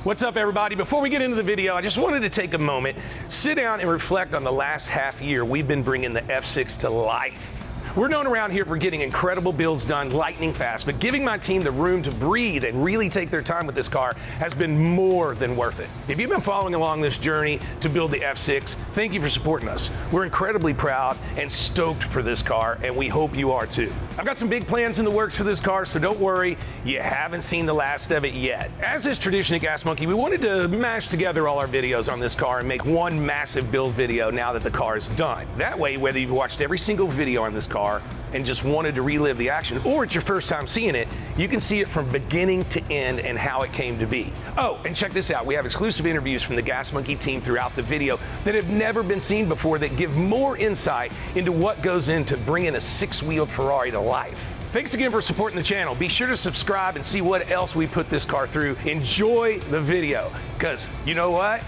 What's up, everybody? Before we get into the video, I just wanted to take a moment, sit down and reflect on the last half year we've been bringing the F6 to life. We're known around here for getting incredible builds done lightning fast, but giving my team the room to breathe and really take their time with this car has been more than worth it. If you've been following along this journey to build the F6, thank you for supporting us. We're incredibly proud and stoked for this car, and we hope you are too. I've got some big plans in the works for this car, so don't worry, you haven't seen the last of it yet. As is tradition at Gas Monkey, we wanted to mash together all our videos on this car and make one massive build video now that the car is done. That way, whether you've watched every single video on this car and just wanted to relive the action, or it's your first time seeing it, you can see it from beginning to end and how it came to be. Oh, and check this out. We have exclusive interviews from the Gas Monkey team throughout the video that have never been seen before that give more insight into what goes into bringing a six-wheeled Ferrari to life. Thanks again for supporting the channel. Be sure to subscribe and see what else we put this car through. Enjoy the video, because you know what?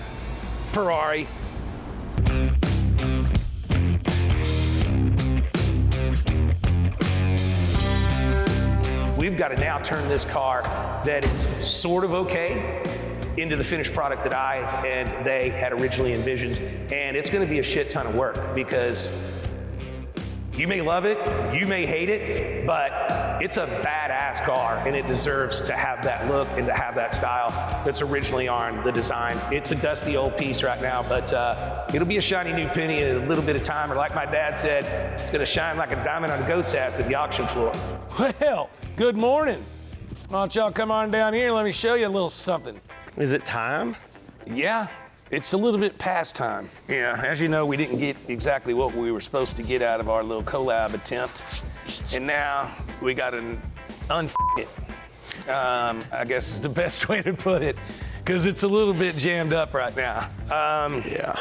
Ferrari. We've got to now turn this car that is sort of okay into the finished product that I and they had originally envisioned. And it's going to be a shit ton of work, because you may love it, you may hate it, but it's a badass car and it deserves to have that look and to have that style that's originally on the designs. It's a dusty old piece right now, but it'll be a shiny new penny in a little bit of time, or like my dad said, it's going to shine like a diamond on a goat's ass at the auction floor. Well, good morning. Why don't y'all come on down here and let me show you a little something. Is it time? Yeah, it's a little bit past time. Yeah, as you know, we didn't get exactly what we were supposed to get out of our little collab attempt. And now we got an it. I guess is the best way to put it, because it's a little bit jammed up right now. Yeah.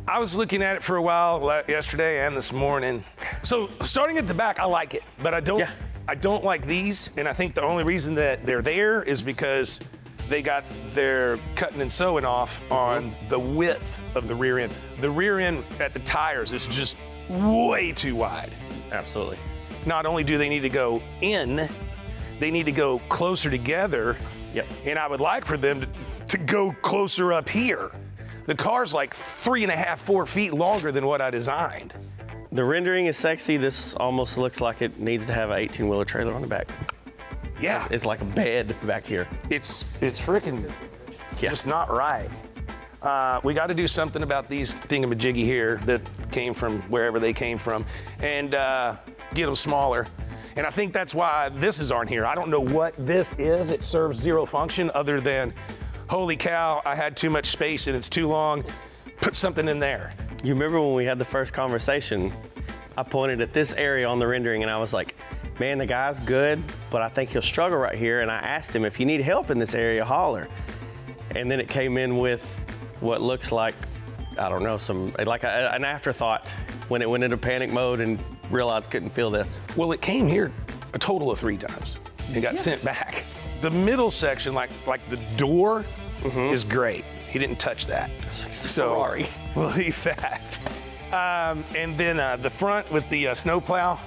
I was looking at it for a while yesterday and this morning. So starting at the back, I like it, but I don't like these. And I think the only reason that they're there is because they got their cutting and sewing off on the width of the rear end. The rear end at the tires is just way too wide. Absolutely. Not only do they need to go in, they need to go closer together. Yep. And I would like for them to go closer up here. The car's like 3.5, 4 feet longer than what I designed. The rendering is sexy. This almost looks like it needs to have an 18-wheeler trailer on the back. Yeah. It's like a bed back here. It's freaking just not right. We got to do something about these thingamajiggy here that came from wherever they came from, and get them smaller. And I think that's why this is on here. I don't know what this is. It serves zero function other than, holy cow, I had too much space and it's too long. Put something in there. You remember when we had the first conversation, I pointed at this area on the rendering and I was like, man, the guy's good, but I think he'll struggle right here. And I asked him, if you need help in this area, holler. And then it came in with what looks like, I don't know, an afterthought when it went into panic mode and realized couldn't feel this. Well, it came here a total of 3 times and got sent back. The middle section, like the door, is great. He didn't touch that. So Ferrari. We'll leave that. And then the front with the snowplow,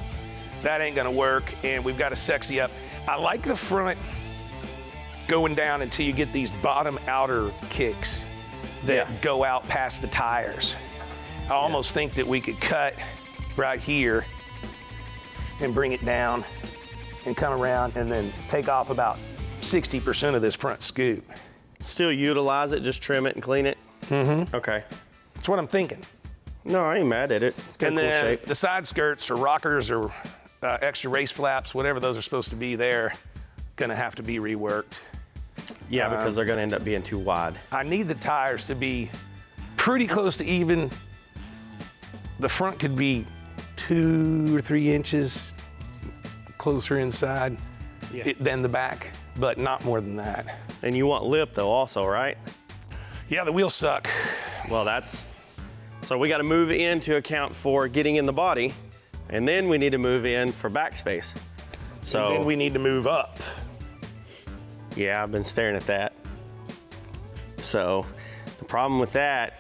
that ain't gonna work, and we've got to sexy up. I like the front going down until you get these bottom outer kicks that go out past the tires. I almost think that we could cut right here and bring it down and come around and then take off about 60% of this front scoop. Still utilize it, just trim it and clean it? Okay. That's what I'm thinking. No, I ain't mad at it. It's got And a cool then shape. the side skirts or rockers or extra race flaps, whatever those are supposed to be there, gonna have to be reworked. Yeah, because they're gonna end up being too wide. I need the tires to be pretty close to even. The front could be 2 or 3 inches closer inside than the back, but not more than that. And you want lip though also, right? Yeah, the wheels suck. Well, so we gotta move in to account for getting in the body, and then we need to move in for backspace. So And then we need to move up. yeah, I've been staring at that. So the problem with that,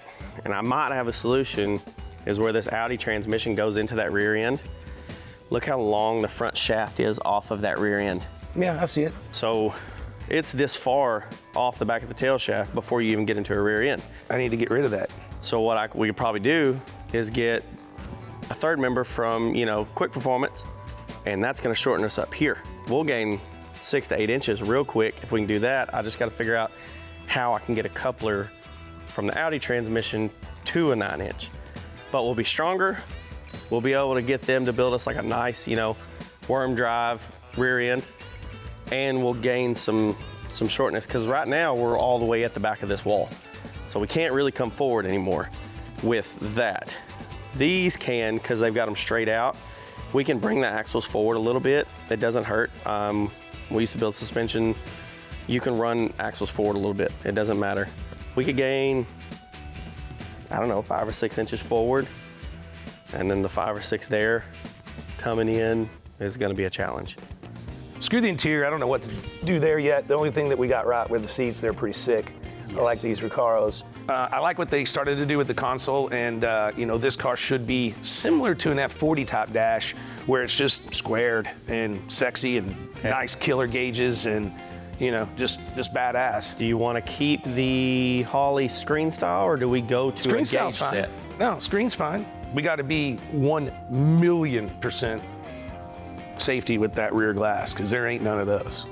and I might have a solution, is where this Audi transmission goes into that rear end. Look how long the front shaft is off of that rear end. Yeah, I see it. So It's this far off the back of the tail shaft before you even get into a rear end. I need to get rid of that. So what we could probably do is get a third member from, Quick Performance, and that's gonna shorten us up here. We'll gain 6 to 8 inches real quick. If we can do that, I just gotta figure out how I can get a coupler from the Audi transmission to a 9-inch. But we'll be stronger. We'll be able to get them to build us like a nice, worm drive rear end, and we'll gain some shortness, because right now we're all the way at the back of this wall. So we can't really come forward anymore with that. These can, because they've got them straight out, we can bring the axles forward a little bit. It doesn't hurt. We used to build suspension. You can run axles forward a little bit. It doesn't matter. We could gain, I don't know, 5 or 6 inches forward, and then the 5 or 6 there coming in is gonna be a challenge. Screw the interior, I don't know what to do there yet. The only thing that we got right were the seats. They're pretty sick. Yes. I like these Recaros. I like what they started to do with the console, and this car should be similar to an F40 type dash, where it's just squared and sexy and nice killer gauges and just badass. Do you want to keep the Holley screen style, or do we go to screen a gauge set? No, screen's fine. We got to be 1,000,000% safety with that rear glass, because there ain't none of those.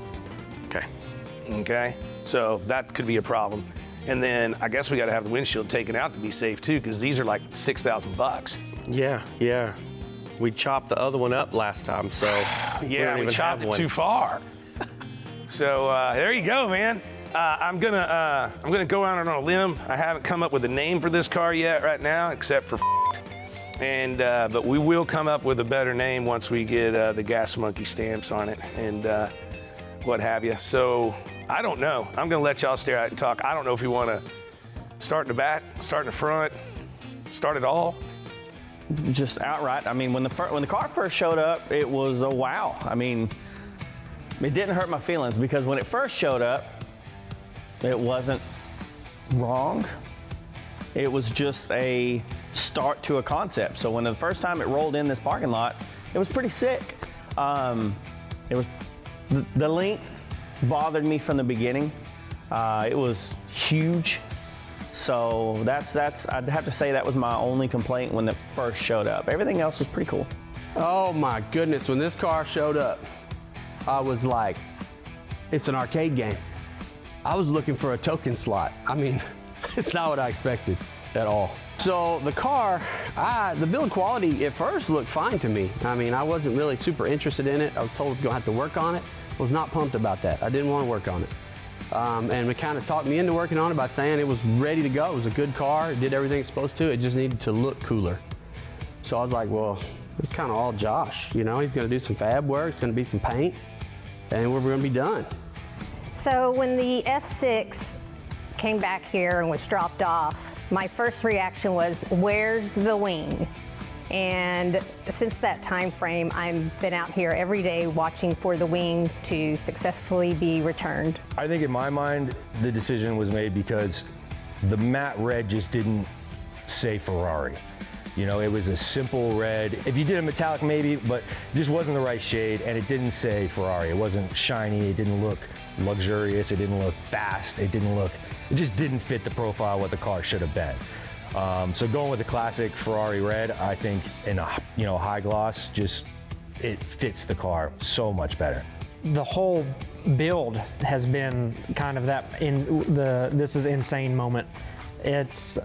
Okay, so that could be a problem. And then I guess we got to have the windshield taken out to be safe too, because these are like $6,000. Yeah. We chopped the other one up last time, so yeah, we chopped it too far. So there you go, man. I'm gonna go out on a limb. I haven't come up with a name for this car yet, right now, except for but we will come up with a better name once we get the Gas Monkey stamps on it and what have you. So I don't know. I'm gonna let y'all stare out and talk. I don't know if you want to start in the back, start in the front, start it all. Just outright. I mean, when the car first showed up, it was a wow. I mean, it didn't hurt my feelings, because when it first showed up, it wasn't wrong. It was just a start to a concept. So when the first time it rolled in this parking lot, it was pretty sick. It was the length bothered me from the beginning. It was huge. So I'd have to say that was my only complaint when it first showed up. Everything else was pretty cool. Oh my goodness, when this car showed up, I was like, it's an arcade game. I was looking for a token slot. I mean, it's not what I expected at all. So the car, the build quality at first looked fine to me. I mean, I wasn't really super interested in it. I was told I was gonna have to work on it. Was not pumped about that. I didn't want to work on it. And it kind of talked me into working on it by saying it was ready to go. It was a good car. It did everything it's supposed to. It just needed to look cooler. So I was like, well, it's kind of all Josh. He's going to do some fab work. It's going to be some paint, and we're going to be done. So when the F6 came back here and was dropped off, my first reaction was, where's the wing? And since that time frame, I've been out here every day watching for the wing to successfully be returned. I think in my mind, the decision was made because the matte red just didn't say Ferrari. It was a simple red. If you did a metallic, maybe, but it just wasn't the right shade, and it didn't say Ferrari. It wasn't shiny, it didn't look luxurious, it didn't look fast, it just didn't fit the profile of what the car should have been. So going with the classic Ferrari red, I think in a high gloss, it fits the car so much better. The whole build has been kind of that this is insane moment. It's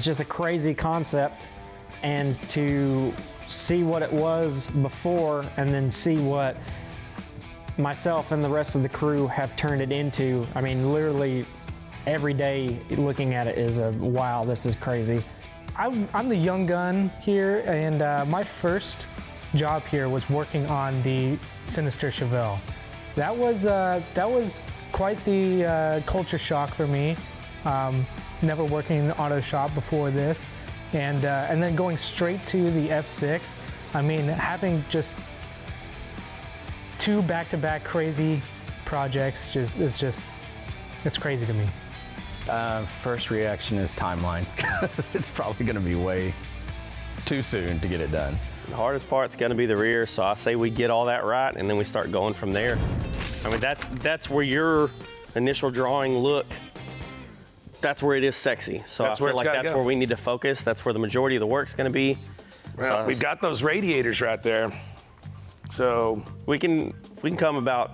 just a crazy concept, and to see what it was before and then see what myself and the rest of the crew have turned it into. I mean, literally every day looking at it is a wow, this is crazy. I'm the young gun here, and my first job here was working on the Sinister Chevelle. That was quite the culture shock for me. Never working in an auto shop before this, and then going straight to the F6. I mean, having just 2 back-to-back crazy projects it's crazy to me. First reaction is timeline. It's probably going to be way too soon to get it done. The hardest part's going to be the rear, so I say we get all that right, and then we start going from there. I mean, that's where your initial drawing look, that's where it is sexy. So That's I where feel it's like gotta that's go. where we need to focus. That's where the majority of the work's gonna be. Well, So we've got those radiators right there. So we can come about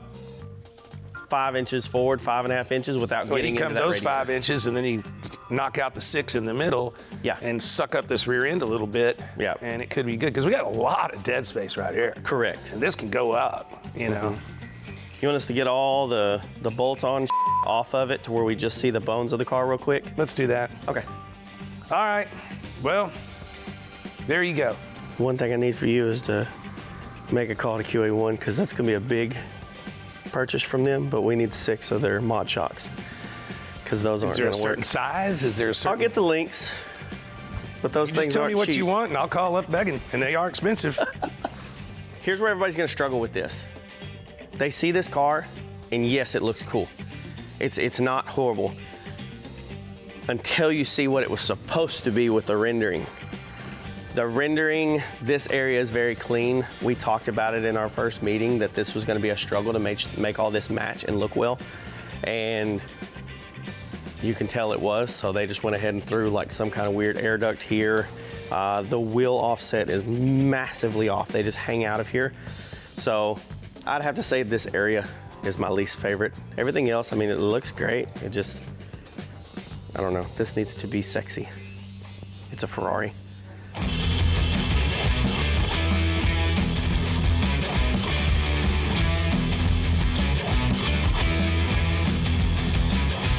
5 inches forward, 5.5 inches without you getting into come that those radiator. 5 inches and then you knock out the 6 in the middle Yeah. and suck up this rear end a little bit. Yeah. And it could be good because we got a lot of dead space right here. Correct. And this can go up, you know. You want us to get all the bolt-on off of it to where we just see the bones of the car real quick? Let's do that. Okay. All right. Well, there you go. One thing I need for you is to make a call to QA1 because that's gonna be a big purchase from them, but we need 6 of their mod shocks because those Is aren't there a gonna certain work. size? Is there a certain... I'll get the links, but those Just things tell aren't me what cheap. you want and I'll call up begging, and they are expensive. Here's where everybody's gonna struggle with this. They see this car, and yes, it looks cool. It's not horrible until you see what it was supposed to be with the rendering. The rendering, this area is very clean. We talked about it in our first meeting that this was gonna be a struggle to make all this match and look well. And you can tell it was, so they just went ahead and threw like some kind of weird air duct here. The wheel offset is massively off. They just hang out of here. So I'd have to say this area is my least favorite. Everything else, I mean, it looks great. It just, I don't know, this needs to be sexy. It's a Ferrari.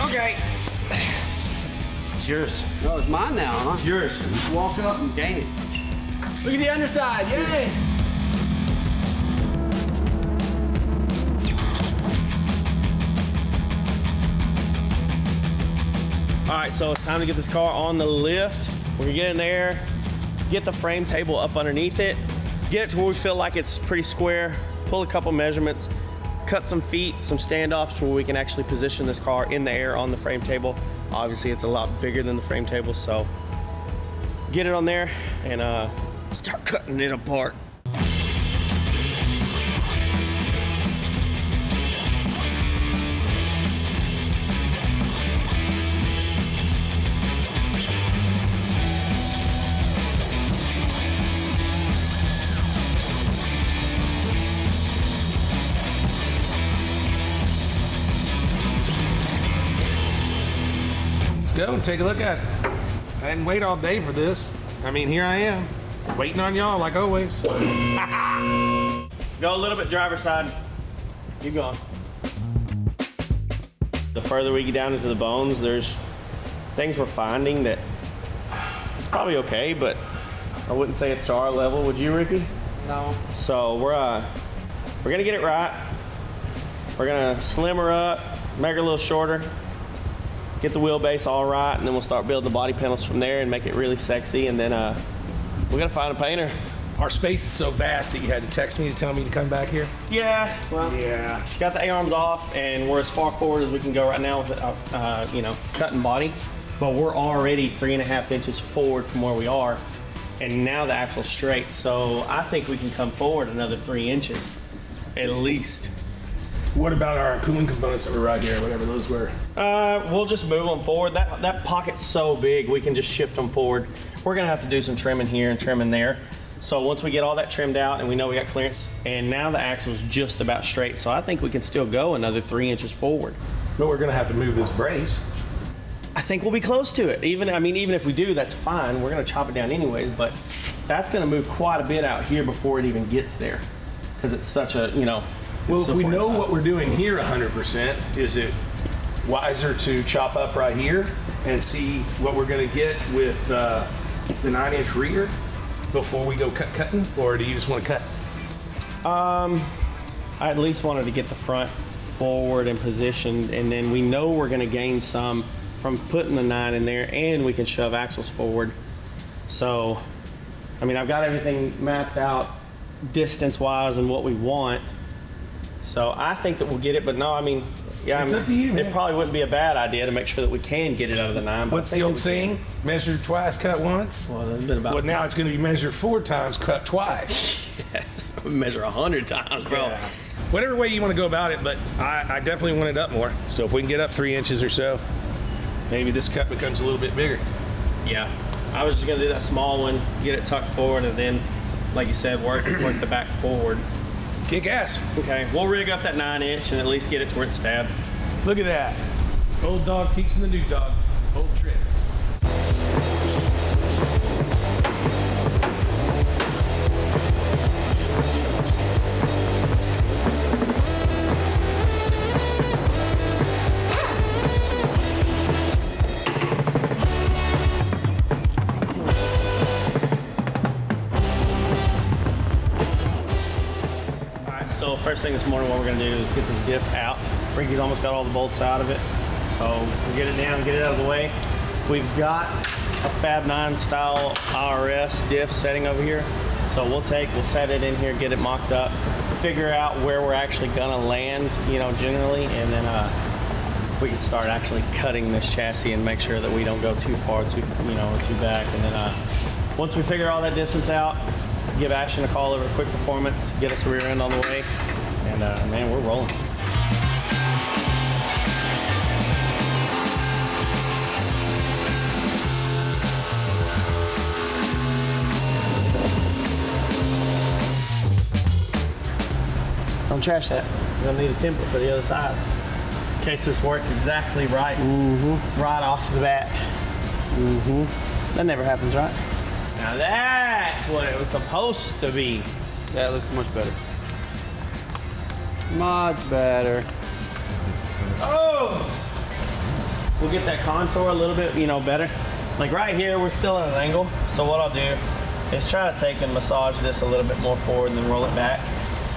Okay. It's yours. No, it's mine now, huh? It's yours. Just walk up and gain it. Look at the underside, yay! All right, so it's time to get this car on the lift. We're gonna get in there, get the frame table up underneath it, get it to where we feel like it's pretty square, pull a couple measurements, cut some feet, some standoffs to where we can actually position this car in the air on the frame table. Obviously, it's a lot bigger than the frame table, so get it on there and start cutting it apart. Go and take a look at it. I didn't wait all day for this. I mean, here I am, waiting on y'all like always. Go a little bit driver's side. Keep going. The further we get down into the bones, there's things we're finding that it's probably okay, but I wouldn't say it's to our level. Would you, Ricky? No. So we're gonna get it right. We're gonna slim her up, make her a little shorter, get the wheelbase all right, and then we'll start building the body panels from there and make it really sexy. And then we gotta find a painter. Our space is so vast that you had to text me to tell me to come back here. Yeah, well, Yeah. she got the A-arms off, and we're as far forward as we can go right now with it, cutting body. But we're already 3.5 inches forward from where we are, and now the axle's straight. So I think we can come forward another 3 inches, at least. What about our cooling components that were right here, whatever those were? We'll just move them forward. That pocket's so big, we can just shift them forward. We're gonna have to do some trimming here and trimming there. So once we get all that trimmed out and we know we got clearance, and now the axle's just about straight, so I think we can still go another 3 inches forward. But we're gonna have to move this brace. I think we'll be close to it. Even if we do, that's fine. We're gonna chop it down anyways, but that's gonna move quite a bit out here before it even gets there, because it's such a, Well, it's if so we far know inside. what we're doing here 100%, is it wiser to chop up right here and see what we're gonna get with the 9-inch rear before we go cutting, or do you just want to cut? I at least wanted to get the front forward and positioned, and then we know we're gonna gain some from putting the 9 in there, and we can shove axles forward. So, I've got everything mapped out distance-wise and what we want. So I think that we'll get it, but no, It's up to you, man. It probably wouldn't be a bad idea to make sure that we can get it out of the 9. but I What's think the that old we saying? Measure twice, cut once? can. Well, there's been about Well, now it's going to be measure 4 times, cut twice. measure 100 times, bro. Yeah. whatever way you want to go about it, but I definitely want it up more. So if we can get up 3 inches or so, maybe this cut becomes a little bit bigger. Yeah, I was just gonna do that small one, get it tucked forward, and then, like you said, work the back forward. Kick ass. Okay, we'll rig up that 9-inch and at least get it to where it's stabbed. Look at that. Old dog teaching the new dog old tricks. So first thing this morning, what we're gonna do is get this diff out. Ricky's almost got all the bolts out of it. So we'll get it down, get it out of the way. We've got a Fab 9 style RS diff setting over here. So we'll set it in here, get it mocked up, figure out where we're actually gonna land, you know, generally, and then we can start actually cutting this chassis and make sure that we don't go too far, too back. And then once we figure all that distance out, give Ashton a call over Quick Performance, get us a rear end on the way, and man, we're rolling. Don't trash that. We're gonna need a template for the other side in case this works exactly right, right off the bat. That never happens, right? Now that's what it was supposed to be. That looks much better. Much better. Oh! We'll get that contour a little bit, better. Like right here, we're still at an angle. So what I'll do is try to take and massage this a little bit more forward and then roll it back.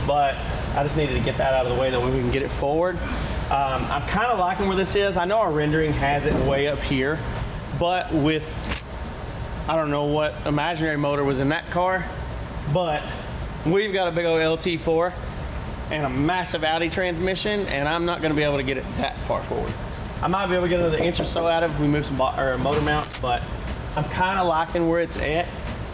But I just needed to get that out of the way, that way we can get it forward. I'm kind of liking where this is. I know our rendering has it way up here, but with, I don't know what imaginary motor was in that car, but we've got a big old LT4 and a massive Audi transmission, and I'm not gonna be able to get it that far forward. I might be able to get another inch or so out of it if we move some motor mounts, but I'm kind of liking where it's at.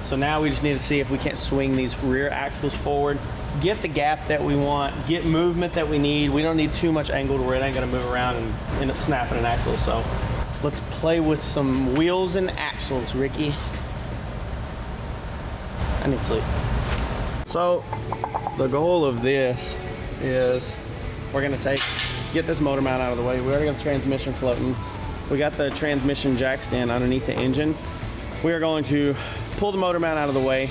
So now we just need to see if we can't swing these rear axles forward, get the gap that we want, get movement that we need. We don't need too much angle to where it ain't gonna move around and end up snapping an axle. So let's play with some wheels and axles, Ricky. I need sleep. So the goal of this is we're gonna get this motor mount out of the way. We already got the transmission floating. We got the transmission jack stand underneath the engine. We are going to pull the motor mount out of the way,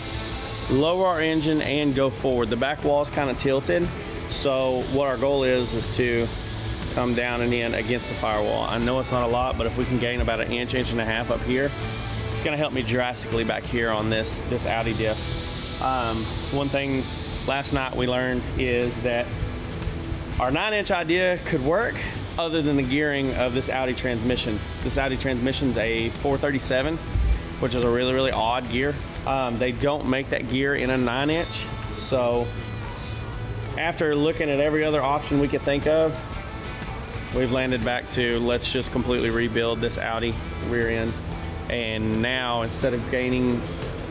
lower our engine, and go forward. The back wall is kind of tilted, so what our goal is to come down and in against the firewall. I know it's not a lot, but if we can gain about an inch, inch and a half up here, it's gonna help me drastically back here on this Audi diff. One thing last night we learned is that our 9-inch idea could work other than the gearing of this Audi transmission. This Audi transmission's a 437, which is a really, really odd gear. They don't make that gear in a 9-inch. So after looking at every other option we could think of, we've landed back to let's just completely rebuild this Audi rear end. And now instead of gaining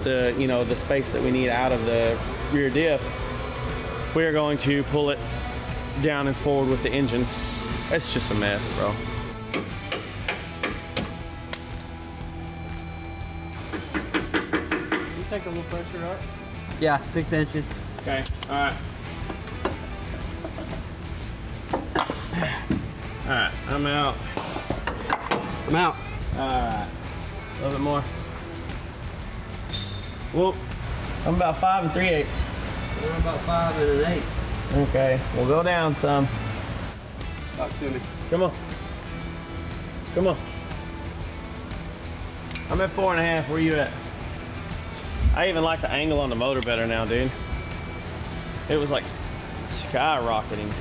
the space that we need out of the rear diff, we are going to pull it down and forward with the engine. It's just a mess, bro. Take a little pressure up. Yeah, 6 inches. Okay, all right. All right, I'm out. I'm out. All right, a little bit more. Whoop, I'm about 5 3/8. I'm about 5 1/8. Okay, we'll go down some. Talk to me. Come on. Come on. I'm at 4 1/2. Where you at? I even like the angle on the motor better now, dude. It was like skyrocketing.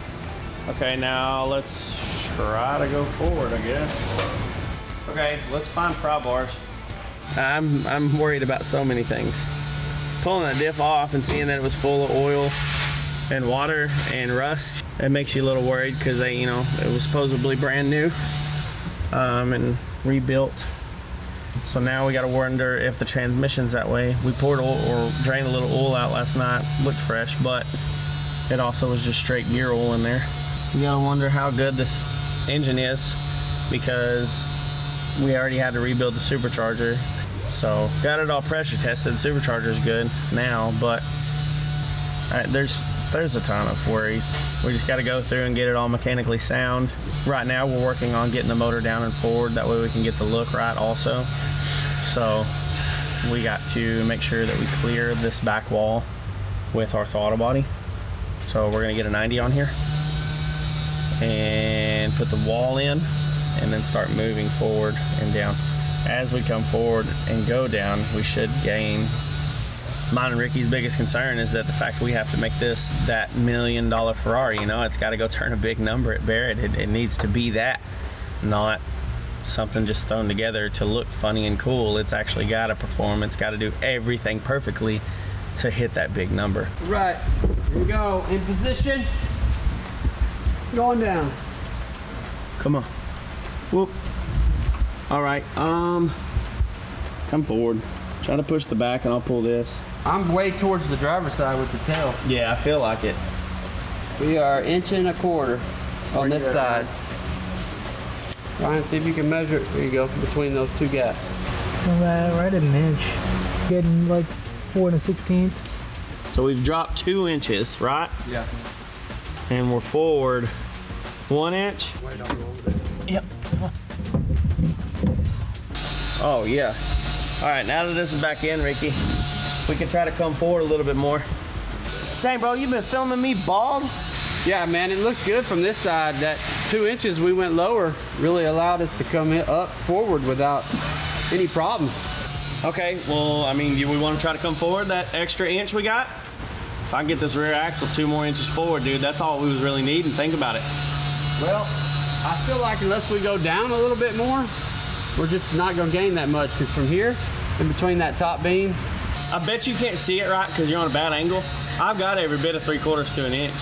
Okay, now let's try to go forward, I guess. Okay, let's find pry bars. I'm worried about so many things. Pulling that diff off and seeing that it was full of oil and water and rust, it makes you a little worried because it was supposedly brand new and rebuilt. So now we got to wonder if the transmission's that way. We poured oil or drained a little oil out last night. Looked fresh, but It also was just straight gear oil in there. You gotta wonder how good this engine is because we already had to rebuild the supercharger. So got it all pressure tested. The supercharger's good now, but there's a ton of worries. We just got to go through and get it all mechanically sound. Right now we're working on getting the motor down and forward. That way we can get the look right also. So we got to make sure that we clear this back wall with our throttle body. So we're gonna get a 90 on here and put the wall in and then start moving forward and down. As we come forward and go down, we should gain. Mine and Ricky's biggest concern is that the fact we have to make this that $1 million Ferrari, you know, it's got to go turn a big number at Barrett. It needs to be that, not something just thrown together to look funny and cool. It's actually got to perform. It's got to do everything perfectly to hit that big number. Right, here we go, in position. Going down. Come on. Whoop. All right, come forward. Try to push the back and I'll pull this. I'm way towards the driver's side with the tail. Yeah, I feel like it. We are 1.25 on this side. Ryan, see if you can measure it. There you go, between those two gaps. Right at an inch. Getting like 4 1/16. So we've dropped 2 inches, right? Yeah. And we're forward 1 inch. Yep. Come on. Oh yeah. All right, now that this is back in, Ricky, we can try to come forward a little bit more. Dang, bro, you've been filming me bald? Yeah, man, it looks good from this side. That 2 inches we went lower really allowed us to come up forward without any problems. Okay, well, I mean, we want to try to come forward that extra inch we got? If I get this rear axle 2 more inches forward, dude, that's all we was really needing. Think about it. Well, I feel like unless we go down a little bit more, we're just not gonna gain that much, because from here, in between that top beam. I bet you can't see it right because you're on a bad angle. I've got every bit of 3/4 to an inch.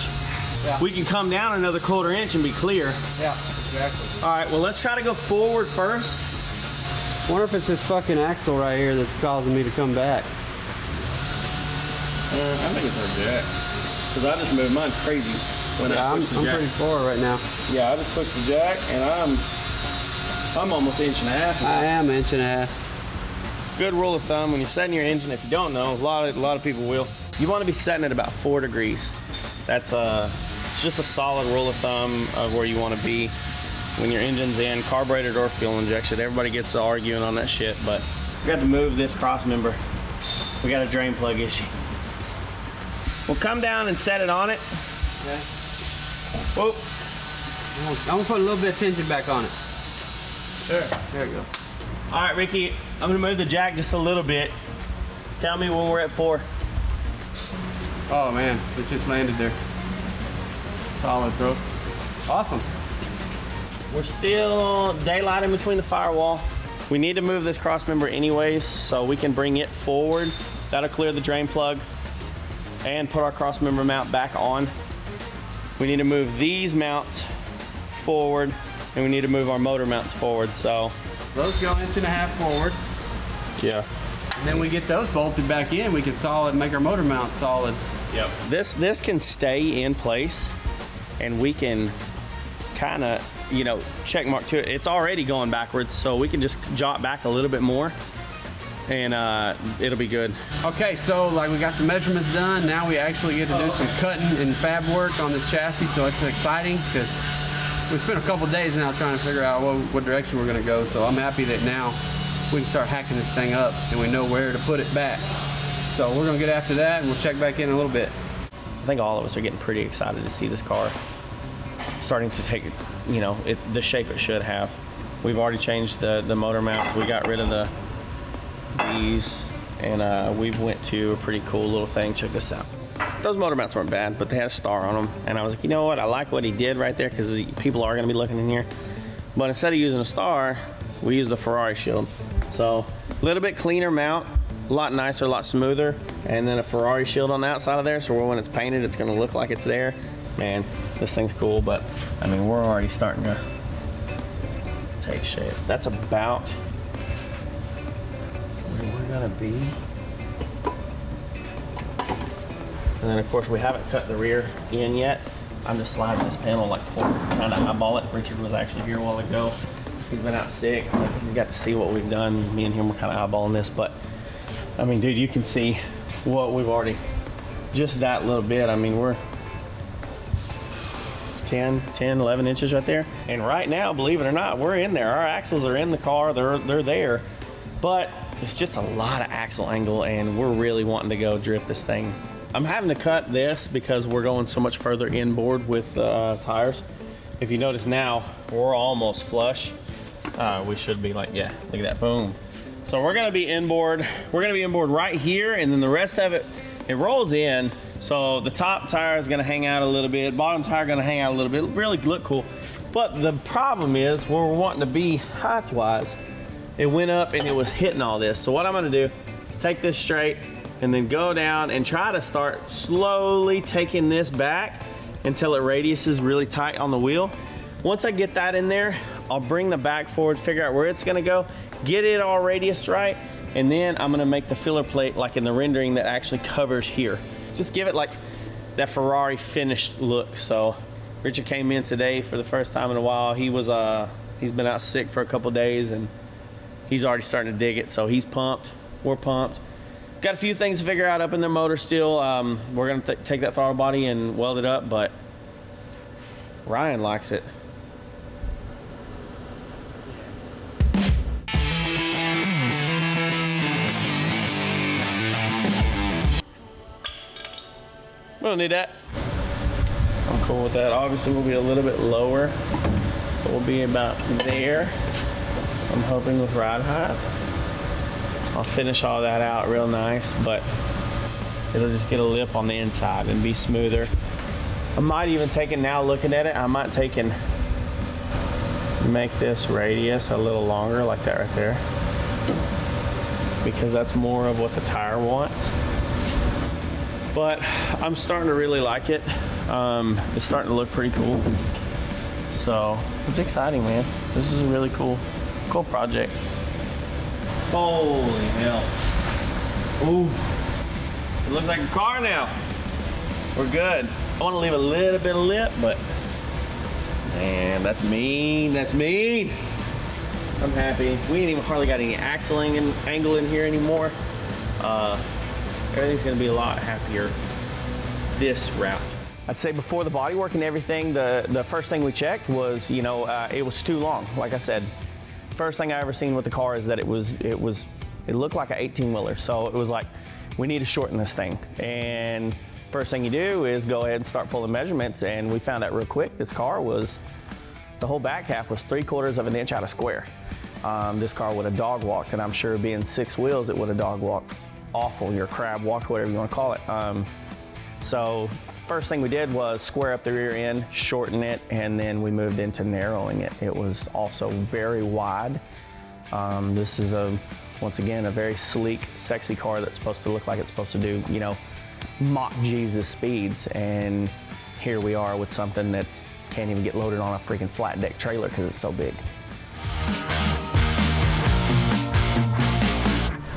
Yeah. We can come down another 1/4 inch and be clear. Yeah, exactly. All right, well, let's try to go forward first. Wonder if it's this fucking axle right here that's causing me to come back. I think it's our jack. Because I just moved mine crazy. I'm pretty far right now. Yeah, I just pushed the jack and I'm almost 1.5 inches. I am 1.5 inches. Good rule of thumb when you're setting your engine, if you don't know, a lot of people will. You want to be setting at about 4 degrees. That's it's just a solid rule of thumb of where you want to be when your engine's in, carbureted or fuel injection. Everybody gets to arguing on that shit, but we got to move this cross member. We got a drain plug issue. We'll come down and set it on it. Okay. Whoop. I'm gonna put a little bit of tension back on it. Sure. There we go. All right, Ricky, I'm gonna move the jack just a little bit. Tell me when we're at 4. Oh man, it just landed there. Solid, bro. Awesome. We're still daylight in between the firewall. We need to move this cross member anyways, so we can bring it forward. That'll clear the drain plug and put our cross member mount back on. We need to move these mounts forward, and we need to move our motor mounts forward, so. Those go 1.5 inches forward. Yeah. And then we get those bolted back in, we can make our motor mount solid. Yep. This can stay in place, and we can kind of, you know, check mark to it. It's already going backwards, so we can just jot back a little bit more, and it'll be good. Okay, so like we got some measurements done. Now we actually get to do some cutting and fab work on this chassis, so it's exciting because we spent a couple days now trying to figure out what direction we're gonna go. So I'm happy that now we can start hacking this thing up and we know where to put it back. So we're gonna get after that and we'll check back in a little bit. I think all of us are getting pretty excited to see this car starting to take, you know, the shape it should have. We've already changed the motor mounts. We got rid of these, and we went to a pretty cool little thing. Check this out. Those motor mounts weren't bad, but they had a star on them, and I was like, you know what? I like what he did right there because people are going to be looking in here. But instead of using a star, we used the Ferrari shield. So a little bit cleaner mount, a lot nicer, a lot smoother, and then a Ferrari shield on the outside of there, so when it's painted, it's going to look like it's there. Man, this thing's cool, but I mean, we're already starting to take shape. That's about where we're gonna be. And then of course we haven't cut the rear in yet. I'm just sliding this panel like forward, trying to eyeball it. Richard was actually here a while ago. He's been out sick. He got to see what we've done. Me and him were kind of eyeballing this, but I mean, dude, you can see what we've already, just that little bit. I mean, we're 10, 11 inches right there. And right now, believe it or not, we're in there. Our axles are in the car, they're there, but it's just a lot of axle angle and we're really wanting to go drift this thing. I'm having to cut this because we're going so much further inboard with tires. If you notice now, we're almost flush. We should be like, yeah, look at that, boom. So we're gonna be inboard. We're gonna be inboard right here, and then the rest of it, it rolls in. So the top tire is gonna hang out a little bit, bottom tire gonna hang out a little bit, really look cool. But the problem is, where we're wanting to be height-wise, it went up and it was hitting all this. So what I'm gonna do is take this straight and then go down and try to start slowly taking this back until it radiuses really tight on the wheel. Once I get that in there, I'll bring the back forward, figure out where it's gonna go, get it all radiused right, and then I'm gonna make the filler plate like in the rendering that actually covers here. Just give it like that Ferrari finished look. So Richard came in today for the first time in a while. He's been out sick for a couple days and he's already starting to dig it. So he's pumped, we're pumped. Got a few things to figure out up in their motor still. We're gonna take that throttle body and weld it up, but Ryan likes it. We don't need that. I'm cool with that. Obviously we'll be a little bit lower, but we'll be about there. I'm hoping with ride height. I'll finish all that out real nice, but it'll just get a lip on the inside and be smoother. I might even take it now looking at it, I might take and make this radius a little longer like that right there, because that's more of what the tire wants. But I'm starting to really like it. It's starting to look pretty cool. So it's exciting, man. This is a really cool project. Holy hell. Ooh, it looks like a car now. We're good. I want to leave a little bit of lip, but man, that's mean, that's mean. I'm happy. We ain't even hardly got any axle angle in here anymore. Everything's gonna be a lot happier this route. I'd say before the bodywork and everything, the first thing we checked was, you know, it was too long. Like I said, first thing I ever seen with the car is that it looked like an 18-wheeler. So it was like, we need to shorten this thing. And first thing you do is go ahead and start pulling measurements. And we found out real quick, this car was, the whole back half was 3/4 of an inch out of square. This car would have dog walked, and I'm sure being 6 wheels, it would have dog walked awful, your crab walked, whatever you want to call it. So first thing we did was square up the rear end, shorten it, and then we moved into narrowing it. It was also very wide. This is once again, a very sleek, sexy car that's supposed to look like it's supposed to do, you know, mock Jesus speeds. And here we are with something that can't even get loaded on a freaking flat deck trailer because it's so big.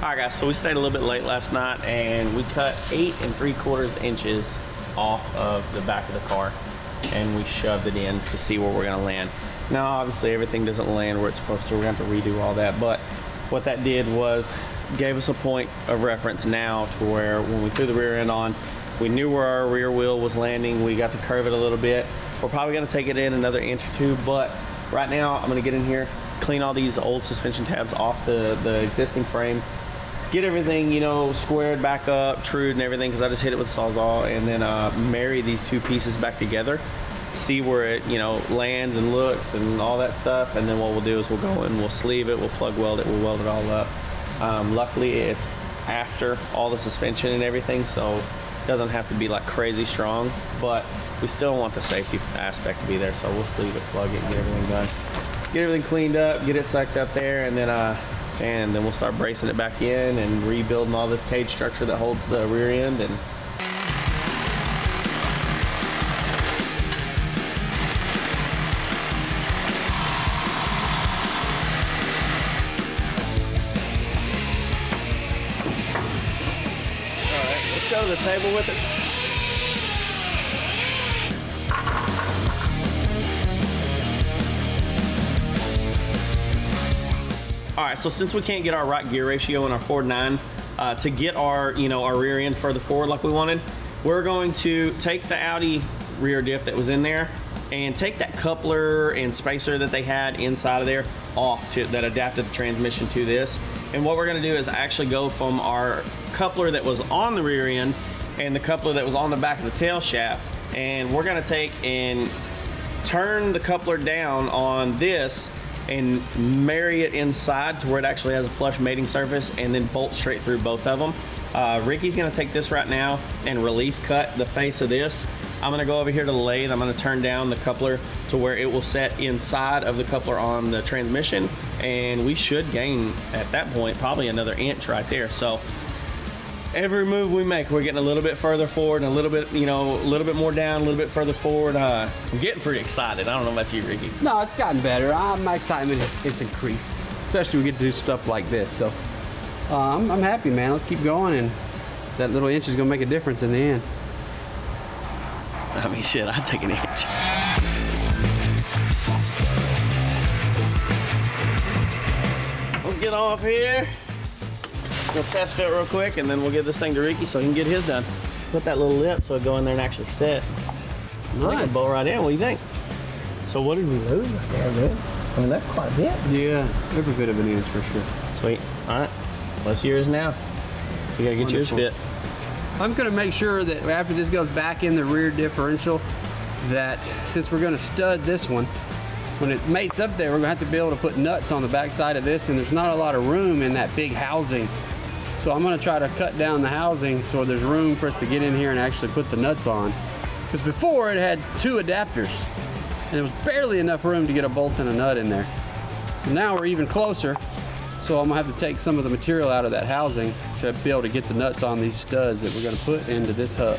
All right, guys, so we stayed a little bit late last night and we cut 8 3/4 inches off of the back of the car and we shoved it in to see where we're gonna land. Now, obviously everything doesn't land where it's supposed to. We're gonna have to redo all that, but what that did was gave us a point of reference now to where when we threw the rear end on, we knew where our rear wheel was landing. We got to curve it a little bit. We're probably gonna take it in another inch or two, but right now I'm gonna get in here, clean all these old suspension tabs off the existing frame, get everything, you know, squared back up, trued and everything, because I just hit it with a Sawzall, and then marry these two pieces back together, see where it, you know, lands and looks and all that stuff. And then what we'll do is we'll go and we'll sleeve it, we'll plug weld it, we'll weld it all up. Luckily it's after all the suspension and everything, so it doesn't have to be like crazy strong, but we still want the safety aspect to be there. So we'll sleeve it, plug it, get everything done, get everything cleaned up, get it sucked up there, and then we'll start bracing it back in and rebuilding all this cage structure that holds the rear end. And all right, let's go to the table with it. All right, so since we can't get our right gear ratio in our Ford 9, to get our, our rear end further forward like we wanted, we're going to take the Audi rear diff that was in there and take that coupler and spacer that they had inside of there off that adapted the transmission to this. And what we're gonna do is actually go from our coupler that was on the rear end and the coupler that was on the back of the tail shaft, and we're gonna take and turn the coupler down on this and marry it inside to where it actually has a flush mating surface, and then bolt straight through both of them. Ricky's gonna take this right now and relief cut the face of this. I'm gonna go over here to the lathe. I'm gonna turn down the coupler to where it will set inside of the coupler on the transmission, and we should gain at that point probably another inch right there. So every move we make, we're getting a little bit further forward and a little bit, a little bit more down, a little bit further forward. I'm getting pretty excited. I don't know about you, Ricky. No, it's gotten better. My excitement is increased, especially when we get to do stuff like this. So I'm happy, man. Let's keep going, and that little inch is gonna make a difference in the end. I mean, shit, I'd take an inch. Let's get off here. We'll test fit real quick, and then we'll give this thing to Ricky so he can get his done. Put that little lip so it'll go in there and actually set. Nice. Bolt right in. What do you think? So what did we lose right there, dude? I mean, that's quite a bit. Yeah, every bit of an inch for sure. Sweet. All right. What's yours now? You gotta get yours fit. I'm gonna make sure that after this goes back in the rear differential, that since we're gonna stud this one, when it mates up there, we're gonna have to be able to put nuts on the back side of this, and there's not a lot of room in that big housing. So I'm gonna try to cut down the housing so there's room for us to get in here and actually put the nuts on. Because before it had 2 adapters, and there was barely enough room to get a bolt and a nut in there. So now we're even closer. So I'm gonna have to take some of the material out of that housing to be able to get the nuts on these studs that we're gonna put into this hub.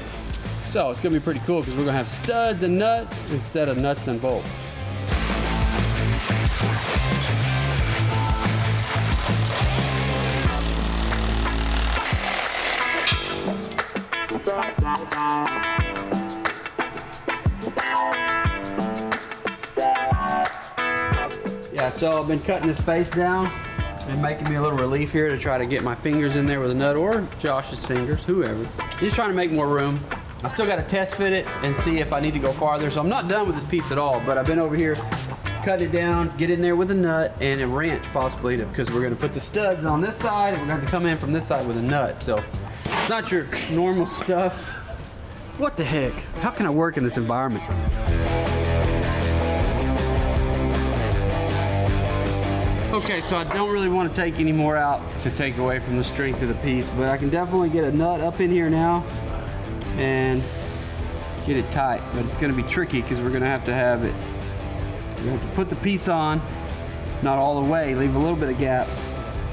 So it's gonna be pretty cool because we're gonna have studs and nuts instead of nuts and bolts. Yeah, so I've been cutting this face down and making me a little relief here to try to get my fingers in there with a nut, or Josh's fingers, whoever. Just trying to make more room. I still got to test fit it and see if I need to go farther. So I'm not done with this piece at all, but I've been over here cutting it down, get in there with a nut and a wrench possibly, because we're going to put the studs on this side and we're going to come in from this side with a nut. So it's not your normal stuff. What the heck? How can I work in this environment? Okay, so I don't really want to take any more out to take away from the strength of the piece, but I can definitely get a nut up in here now and get it tight. But it's going to be tricky because we're going to have it. We're going to have to put the piece on, not all the way, leave a little bit of gap,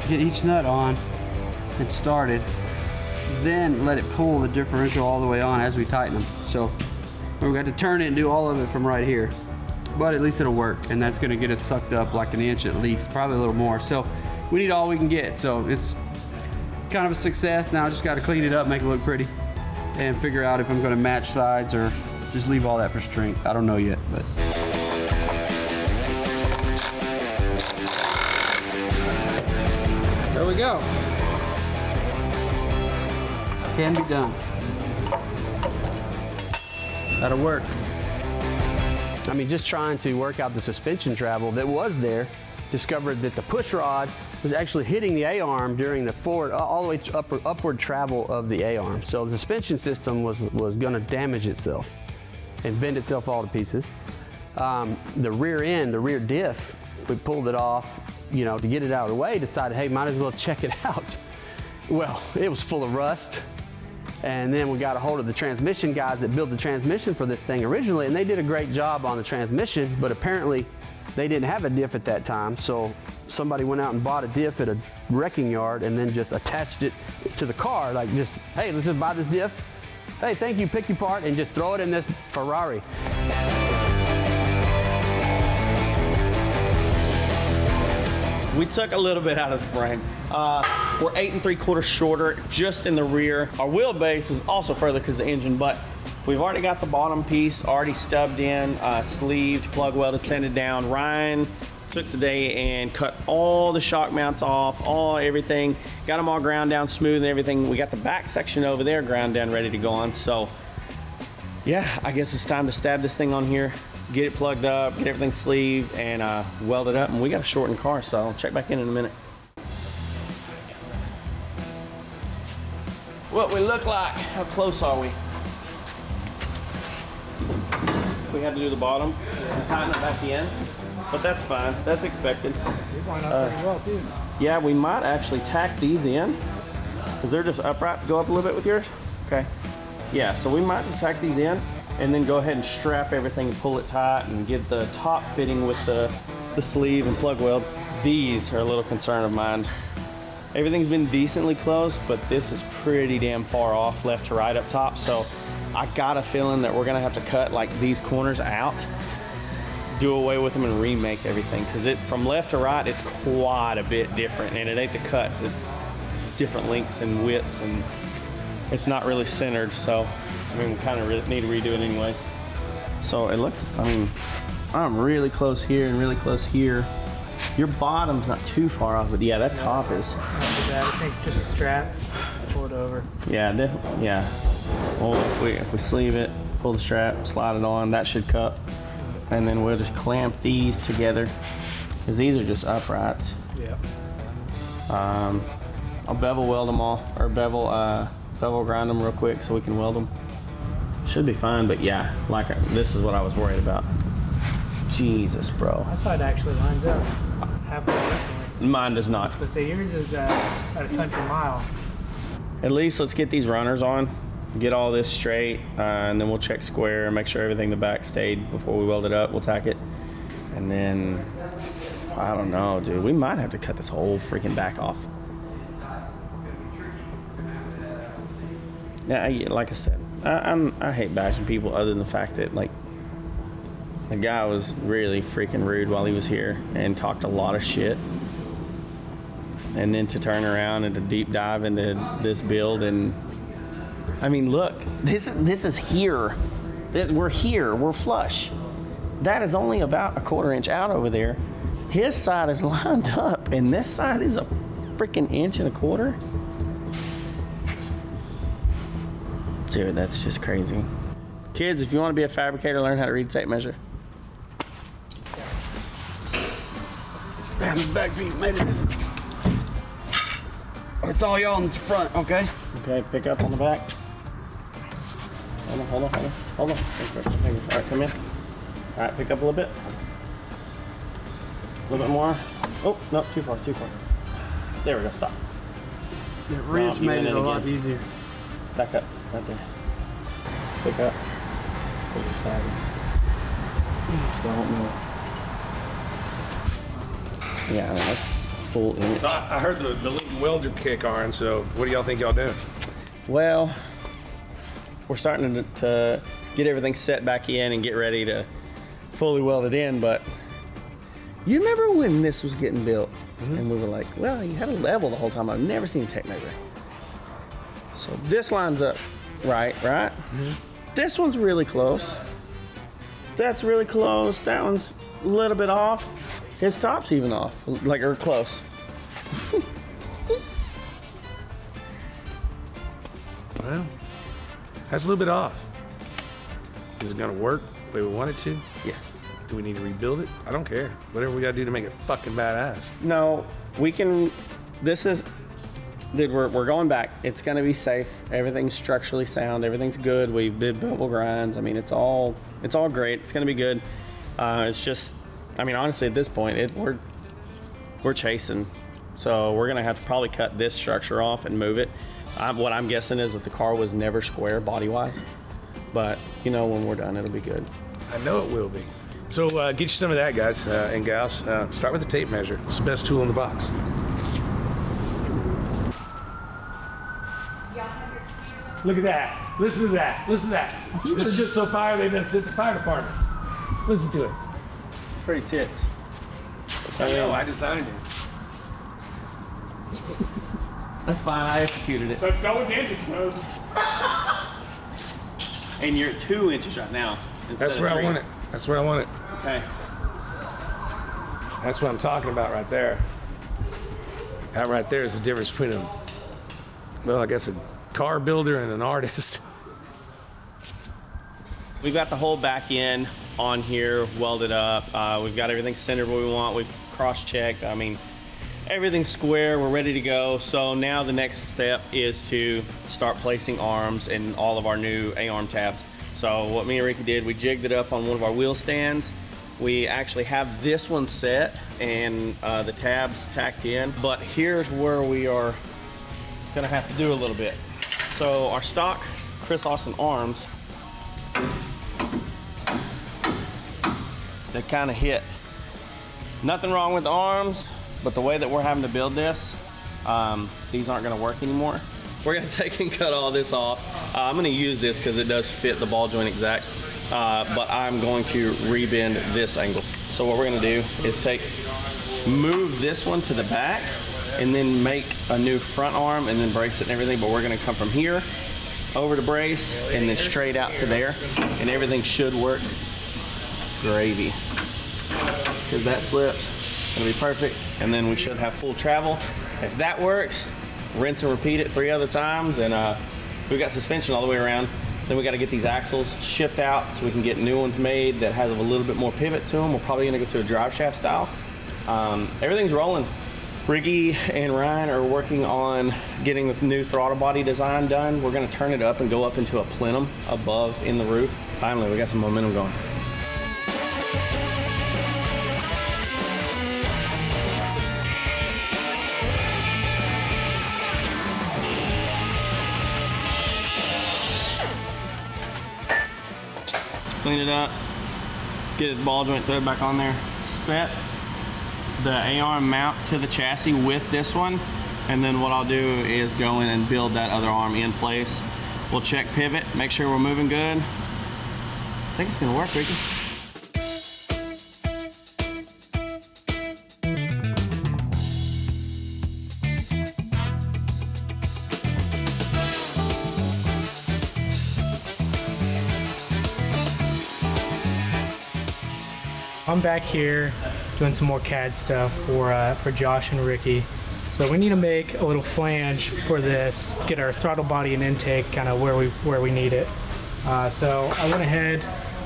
get each nut on and started, then let it pull the differential all the way on as we tighten them. So we're going to have to turn it and do all of it from right here. But at least it'll work, and that's gonna get us sucked up like an inch at least, probably a little more. So we need all we can get. So it's kind of a success. Now I just gotta clean it up, make it look pretty, and figure out if I'm gonna match sides or just leave all that for strength. I don't know yet, but. There we go. Can be done. That'll work. I mean, just trying to work out the suspension travel that was there, discovered that the push rod was actually hitting the A-arm during the forward, all the way to upward travel of the A-arm. So the suspension system was gonna damage itself and bend itself all to pieces. The rear end, the rear diff, we pulled it off, to get it out of the way, decided, hey, might as well check it out. Well, it was full of rust. And then we got a hold of the transmission guys that built the transmission for this thing originally, and they did a great job on the transmission, but apparently they didn't have a diff at that time, so somebody went out and bought a diff at a wrecking yard and then just attached it to the car, like just, hey, let's just buy this diff. Hey, thank you, pick your part, and just throw it in this Ferrari. We took a little bit out of the frame. We're 8 3/4 shorter just in the rear. Our wheelbase is also further because of the engine, but we've already got the bottom piece already stubbed in, sleeved, plug welded, sanded down. Ryan Took today and cut all the shock mounts off, everything. Got them all ground down smooth and everything. We got the back section over there ground down, ready to go on. So yeah, I guess it's time to stab this thing on here, get it plugged up, get everything sleeved, and weld it up. And we got a shortened car, so I'll check back in a minute. What we look like, how close are we? We had to do the bottom and tighten it back in, but that's fine, that's expected. These line up pretty well too. Yeah, we might actually tack these in, because they're just uprights. Go up a little bit with yours? Okay. Yeah, so we might just tack these in and then go ahead and strap everything and pull it tight and get the top fitting with the sleeve and plug welds. These are a little concern of mine. Everything's been decently close, but this is pretty damn far off left to right up top, so I got a feeling that we're gonna have to cut like these corners out, do away with them and remake everything, because it from left to right, it's quite a bit different, and it ain't the cuts, it's different lengths and widths, and it's not really centered, so I mean, we kind of need to redo it anyways. So it looks, I mean, I'm really close here and really close here. Your bottom's not too far off, but yeah, that top is. Not too bad. I think just a strap, pull it over. Yeah, definitely, yeah. Well, if we sleeve it, pull the strap, slide it on, that should cup. And then we'll just clamp these together, because these are just uprights. Yeah. I'll bevel weld them all, or bevel grind them real quick so we can weld them. Should be fine, but yeah, this is what I was worried about. Jesus, bro. My side actually lines up halfway decently. Mine does not. But say yours is at a country mile. At least let's get these runners on, get all this straight, and then we'll check square, make sure everything in the back stayed before we weld it up. We'll tack it. And then, I don't know, dude. We might have to cut this whole freaking back off. Yeah, like I said, I hate bashing people other than the fact that, like, the guy was really freaking rude while he was here and talked a lot of shit. And then to turn around and to deep dive into this build, and I mean, look, this is here. We're here, we're flush. That is only about a 1/4 inch out over there. His side is lined up, and this side is a freaking 1.25 inches. Dude, that's just crazy. Kids, if you want to be a fabricator, learn how to read tape measure. Man, this back feet made it. It's all y'all in the front, okay? Okay, pick up on the back. Hold on. All right, come in. All right, pick up a little bit. A little bit more. Oh, no, too far. There we go, stop. The wrench made it a lot easier. Back up, right there. Pick up. Put your side. Don't move. Yeah, that's full inch. So I heard the Lincoln welder kick on, so what do y'all think y'all doing? Well, we're starting to get everything set back in and get ready to fully weld it in, but you remember when this was getting built and we were like, well, you had a level the whole time. I've never seen a tape measure. So this lines up right? This one's really close. That's really close. That one's a little bit off. His top's even off, like, or close. Well, that's a little bit off. Is it gonna work the way we want it to? Yes. Do we need to rebuild it? I don't care. Whatever we gotta do to make it fucking badass. No, we can, dude, we're going back. It's gonna be safe. Everything's structurally sound. Everything's good. We did bevel grinds. I mean, it's all great. It's gonna be good. It's just, I mean, honestly, at this point, we're chasing. So we're gonna have to probably cut this structure off and move it. What I'm guessing is that the car was never square body-wise. But, you know, when we're done, it'll be good. I know it will be. So get you some of that, guys and gals. Start with the tape measure. It's the best tool in the box. Look at that. Listen to that. Listen to that. This shit's so fire they done sent the fire department. Listen to it. It's pretty tits. I know, I designed it. That's fine, I executed it. Let's go with the engine nose. And you're at 2 inches right now. That's where I want it. That's where I want it. Okay. That's what I'm talking about right there. That right there is the difference between I guess a car builder and an artist. We've got the whole back end on here welded up. We've got everything centered where we want. We've cross-checked. I mean, everything's square. We're ready to go. So now the next step is to start placing arms and all of our new A-arm tabs. So what me and Ricky did, we jigged it up on one of our wheel stands. We actually have this one set and the tabs tacked in, but here's where we are gonna have to do a little bit. So our stock Chris Austin arms, they kind of hit. Nothing wrong with the arms, but the way that we're having to build this, these aren't gonna work anymore. We're gonna take and cut all this off. I'm gonna use this because it does fit the ball joint exact. But I'm going to rebend this angle. So what we're gonna do is move this one to the back and then make a new front arm and then brace it and everything. But we're gonna come from here over to brace and then straight out to there, and everything should work gravy. Because that slips, it'll be perfect. And then we should have full travel. If that works, rinse and repeat it 3 other times, and we've got suspension all the way around. Then we got to get these axles shipped out so we can get new ones made that has a little bit more pivot to them. We're probably gonna go to a drive shaft style. Everything's rolling. Ricky and Ryan are working on getting the new throttle body design done. We're gonna turn it up and go up into a plenum above in the roof. Finally, we got some momentum going. Clean it up, get his ball joint thread back on there, set the A-arm mount to the chassis with this one, and then what I'll do is go in and build that other arm in place. We'll check pivot, make sure we're moving good. I think it's gonna work, Ricky. I'm back here doing some more CAD stuff for Josh and Ricky. So we need to make a little flange for this, get our throttle body and intake kind of where we need it. So I went ahead,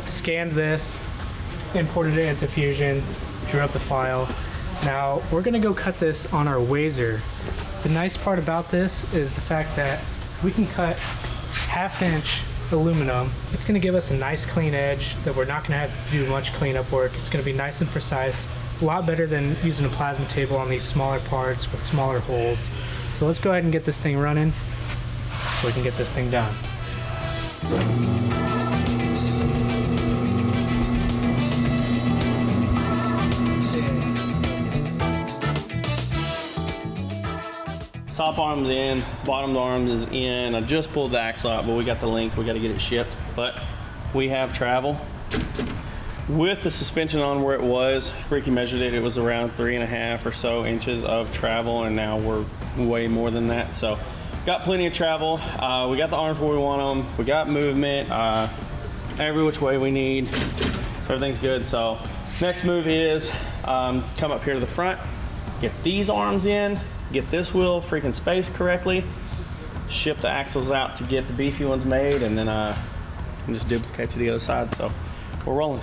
scanned this, imported it into Fusion, drew up the file. Now we're gonna go cut this on our Wazer. The nice part about this is the fact that we can cut 1/2 inch aluminum. It's going to give us a nice clean edge that we're not going to have to do much cleanup work. It's going to be nice and precise, a lot better than using a plasma table on these smaller parts with smaller holes. So let's go ahead and get this thing running so we can get this thing done. Top arm's in, bottom arm is in. I just pulled the axle out, but we got the length. We got to get it shipped. But we have travel. With the suspension on where it was, Ricky measured it. It was around 3.5 or so inches of travel, and now we're way more than that. So got plenty of travel. We got the arms where we want them. We got movement every which way we need. So everything's good. So next move is come up here to the front, get these arms in, get this wheel freaking spaced correctly, ship the axles out to get the beefy ones made, and then just duplicate to the other side. So we're rolling.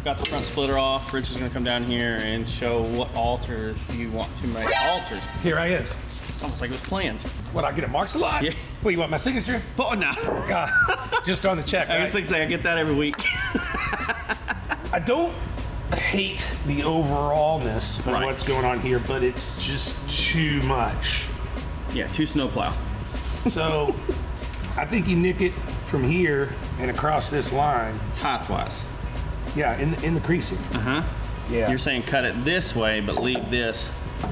Got the front splitter off. Rich is gonna come down here and show what alters you want to make. Alters. Here I is. Almost like it was planned. What, I get it marks a lot? Yeah. What, you want my signature? Oh no. God, just on the check, I right? was like saying I get that every week. I don't hate the overallness of Right. what's going on here, but it's just too much. Yeah, 2 snowplow. So I think you nick it from here and across this line. Height-wise. Yeah, in the crease here. Uh-huh. Yeah. You're saying cut it this way, but leave this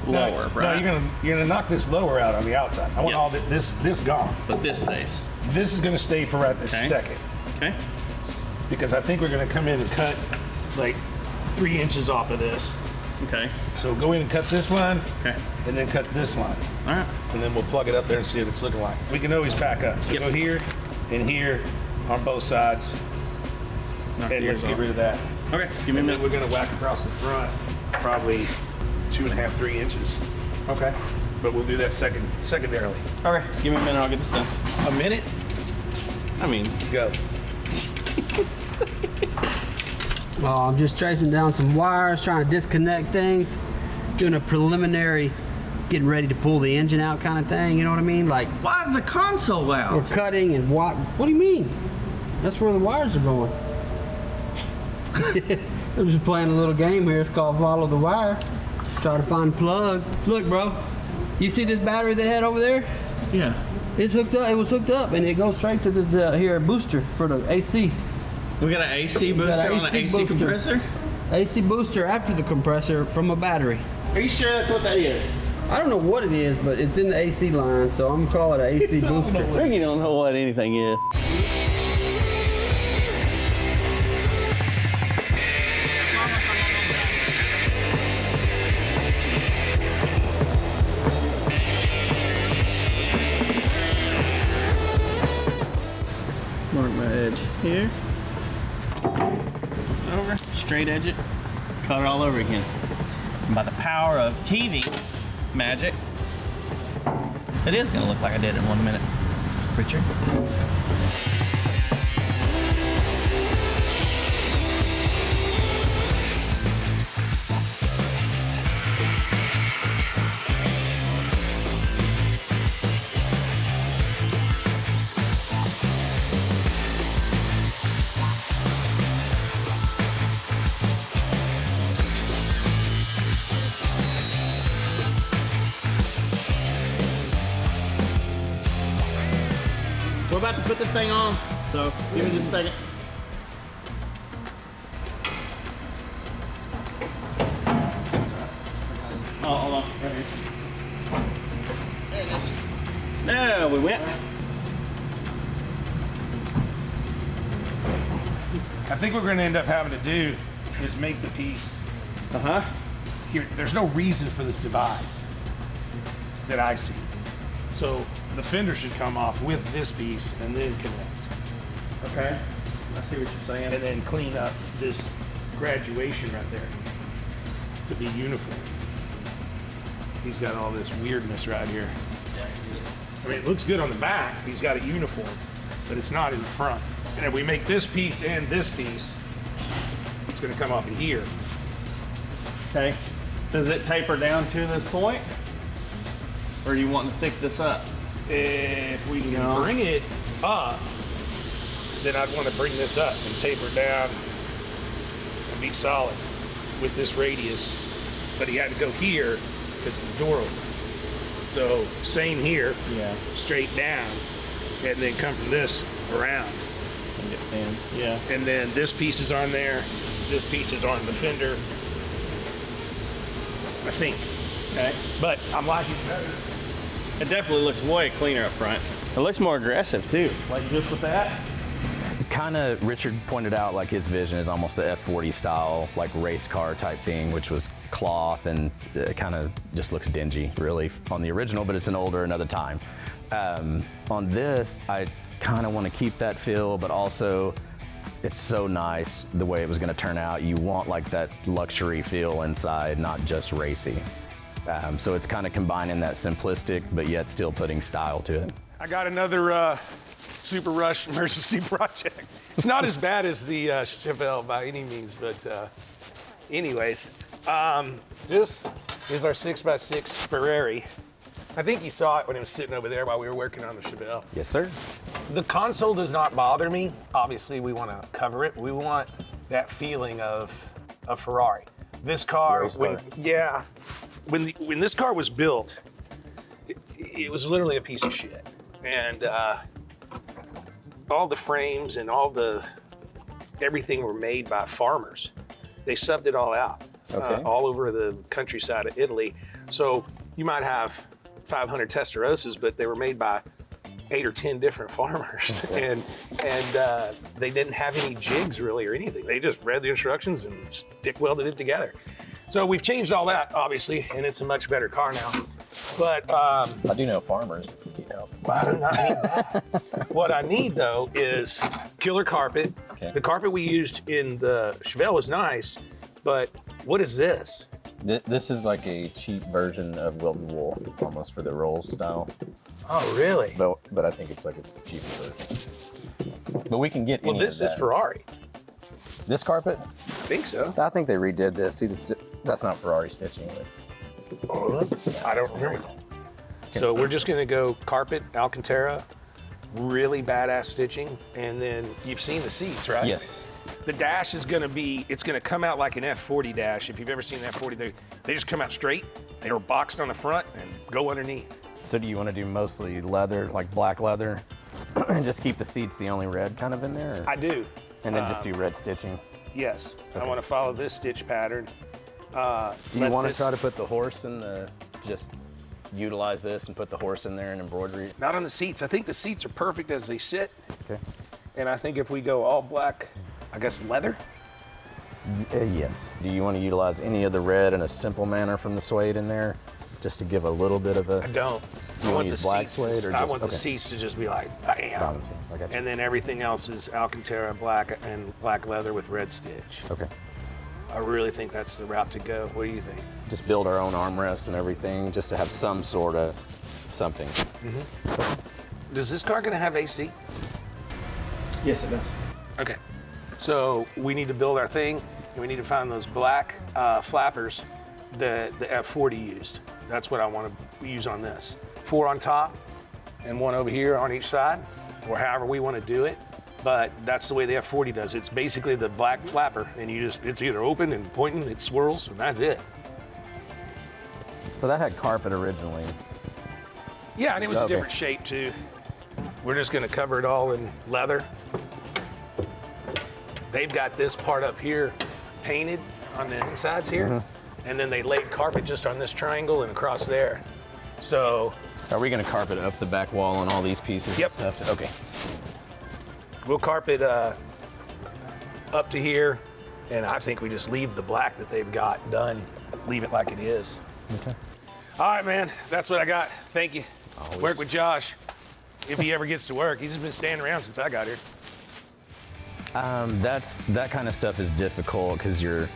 No, lower, right? No, you're gonna knock this lower out on the outside. I want Yep. all this gone. But this stays. This is gonna stay for right this Okay. second, Okay. because I think we're gonna come in and cut like 3 inches off of this. Okay. So go in and cut this line, Okay. and then cut this line, All right. and then we'll plug it up there and see what it's looking like. We can always back up. So Yep. go here and here on both sides, Knock and the let's ears get off. rid of that. Okay, give me a And then minute. we're gonna whack across the front, probably 2.5, 3 inches. Okay. But we'll do that secondarily. Okay, give me a minute, I'll get this done. A minute? I mean, Go. Oh, I'm just tracing down some wires, trying to disconnect things, doing a preliminary, getting ready to pull the engine out kind of thing, you know what I mean? Like, why is the console we're out? cutting and what do you mean? That's where the wires are going. I'm just playing a little game here. It's called Follow the Wire. Try to find a plug. Look, bro. You see this battery they had over there? Yeah. It's hooked up. It was hooked up, and it goes straight to this here booster for the AC. We got an AC booster got an on an AC AC booster. compressor? AC booster after the compressor from a battery. Are you sure that's what that is? I don't know what it is, but it's in the AC line, so I'm gonna call it an AC booster. You don't know what anything is. Mark my edge here. Over, straight edge it, cut it all over again. And by the power of TV magic, it is gonna look like I did in 1 minute. Richard? We're about to put this thing on, so give me just a second. Oh, hold on, right here. There it is. There we went. I think what we're gonna end up having to do is make the piece Uh-huh. here. There's no reason for this divide that I see. So the fender should come off with this piece and then connect. Okay. I see what you're saying. And then clean up this graduation right there to be uniform. He's got all this weirdness right here. I mean, it looks good on the back. He's got a uniform, but it's not in the front. And if we make this piece and this piece, it's gonna come off in here. Okay. Does it taper down to this point? Or do you want to thick this up? If we can bring it up, then I'd want to bring this up and taper down and be solid with this radius. But he had to go here because the door opened. So same here, Yeah. straight down, and then come from this around. Get thin. Yeah. And then this piece is on there, this piece is on the fender, I think. Okay. But I'm liking it better. It definitely looks way cleaner up front. It looks more aggressive too. Like just with that. Kind of, Richard pointed out, like his vision is almost the F40 style, like race car type thing, which was cloth, and it kind of just looks dingy, really, on the original, but it's an older, another time. On this, I kind of want to keep that feel, but also it's so nice the way it was going to turn out. You want like that luxury feel inside, not just racy. So it's kind of combining that simplistic, but yet still putting style to it. I got another Super Rush emergency project. It's not as bad as the Chevelle by any means, but anyways, this is our 6x6 Ferrari. I think you saw it when it was sitting over there while we were working on the Chevelle. Yes, sir. The console does not bother me. Obviously, we want to cover it. We want that feeling of a Ferrari. This car, when this car was built, it was literally a piece of shit. And all the frames and everything were made by farmers. They subbed it all out, all over the countryside of Italy. So you might have 500 Testarossas, but they were made by 8 or 10 different farmers. and they didn't have any jigs really or anything. They just read the instructions and stick welded it together. So we've changed all that, obviously, and it's a much better car now. But I do know farmers. I do not need that. What I need though is killer carpet. Okay. The carpet we used in the Chevelle was nice, but what is this? This is like a cheap version of Wilton wool, almost for the roll style. Oh, really? But I think it's like a cheaper version. But we can get Well, any this of is that. Ferrari. This carpet? I think so. I think they redid this. See, that's not Ferrari stitching. I don't remember. So we're just gonna go carpet, Alcantara, really badass stitching, and then you've seen the seats, right? Yes. The dash is gonna be, it's gonna come out like an F40 dash. If you've ever seen an F40, they just come out straight. They are boxed on the front and go underneath. So do you want to do mostly leather, like black leather, and just keep the seats the only red kind of in there? Or? I do. And then just do red stitching? Yes. I Okay. want to follow this stitch pattern. Do you want to try to put the horse in the, just utilize this and put the horse in there and embroidery? Not on the seats. I think the seats are perfect as they sit. Okay. And I think if we go all black, I guess leather? Yes. Do you want to utilize any of the red in a simple manner from the suede in there, just to give a little bit of a? I don't. You I want want to the use black seats. suede, or I just, want the okay. seats to just be like, bam. I got you. And then everything else is Alcantara black and black leather with red stitch. Okay. I really think that's the route to go. What do you think? Just build our own armrest and everything, just to have some sort of something. Does this car gonna have AC? Yes, it does. Okay. So we need to build our thing, and we need to find those black flappers that the F40 used. That's what I want to use on this. 4 on top and 1 over here on each side, or however we want to do it. But that's the way the F40 does. It's basically the black flapper, and it's either open and pointing, it swirls, and that's it. So that had carpet originally. Yeah, and it was a Okay. different shape too. We're just gonna cover it all in leather. They've got this part up here painted on the insides here, and then they laid carpet just on this triangle and across there. So Are we going to carpet up the back wall on all these pieces Yep. and stuff? Okay. we'll carpet up to here, and I think we just leave the black that they've got done, leave it like it is. Okay. All right, man, that's what I got. Thank you. Always. Work with Josh, if he ever gets to work. He's just been standing around since I got here. That kind of stuff is difficult because you're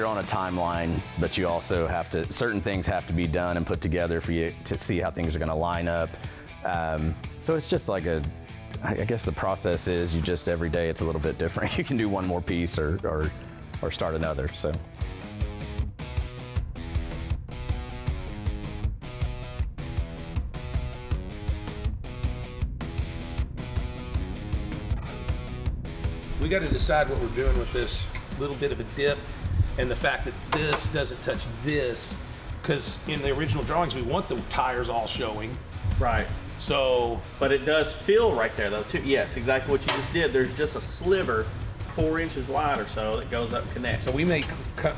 on a timeline, but you also have to, certain things have to be done and put together for you to see how things are going to line up. So it's just like I guess the process is you just every day it's a little bit different. You can do one more piece or start another. So. We got to decide what we're doing with this little bit of a dip and the fact that this doesn't touch this, because in the original drawings we want the tires all showing. Right. So, But it does feel right there though too. Yes, exactly what you just did. There's just a sliver 4 inches wide or so that goes up and connects. so we may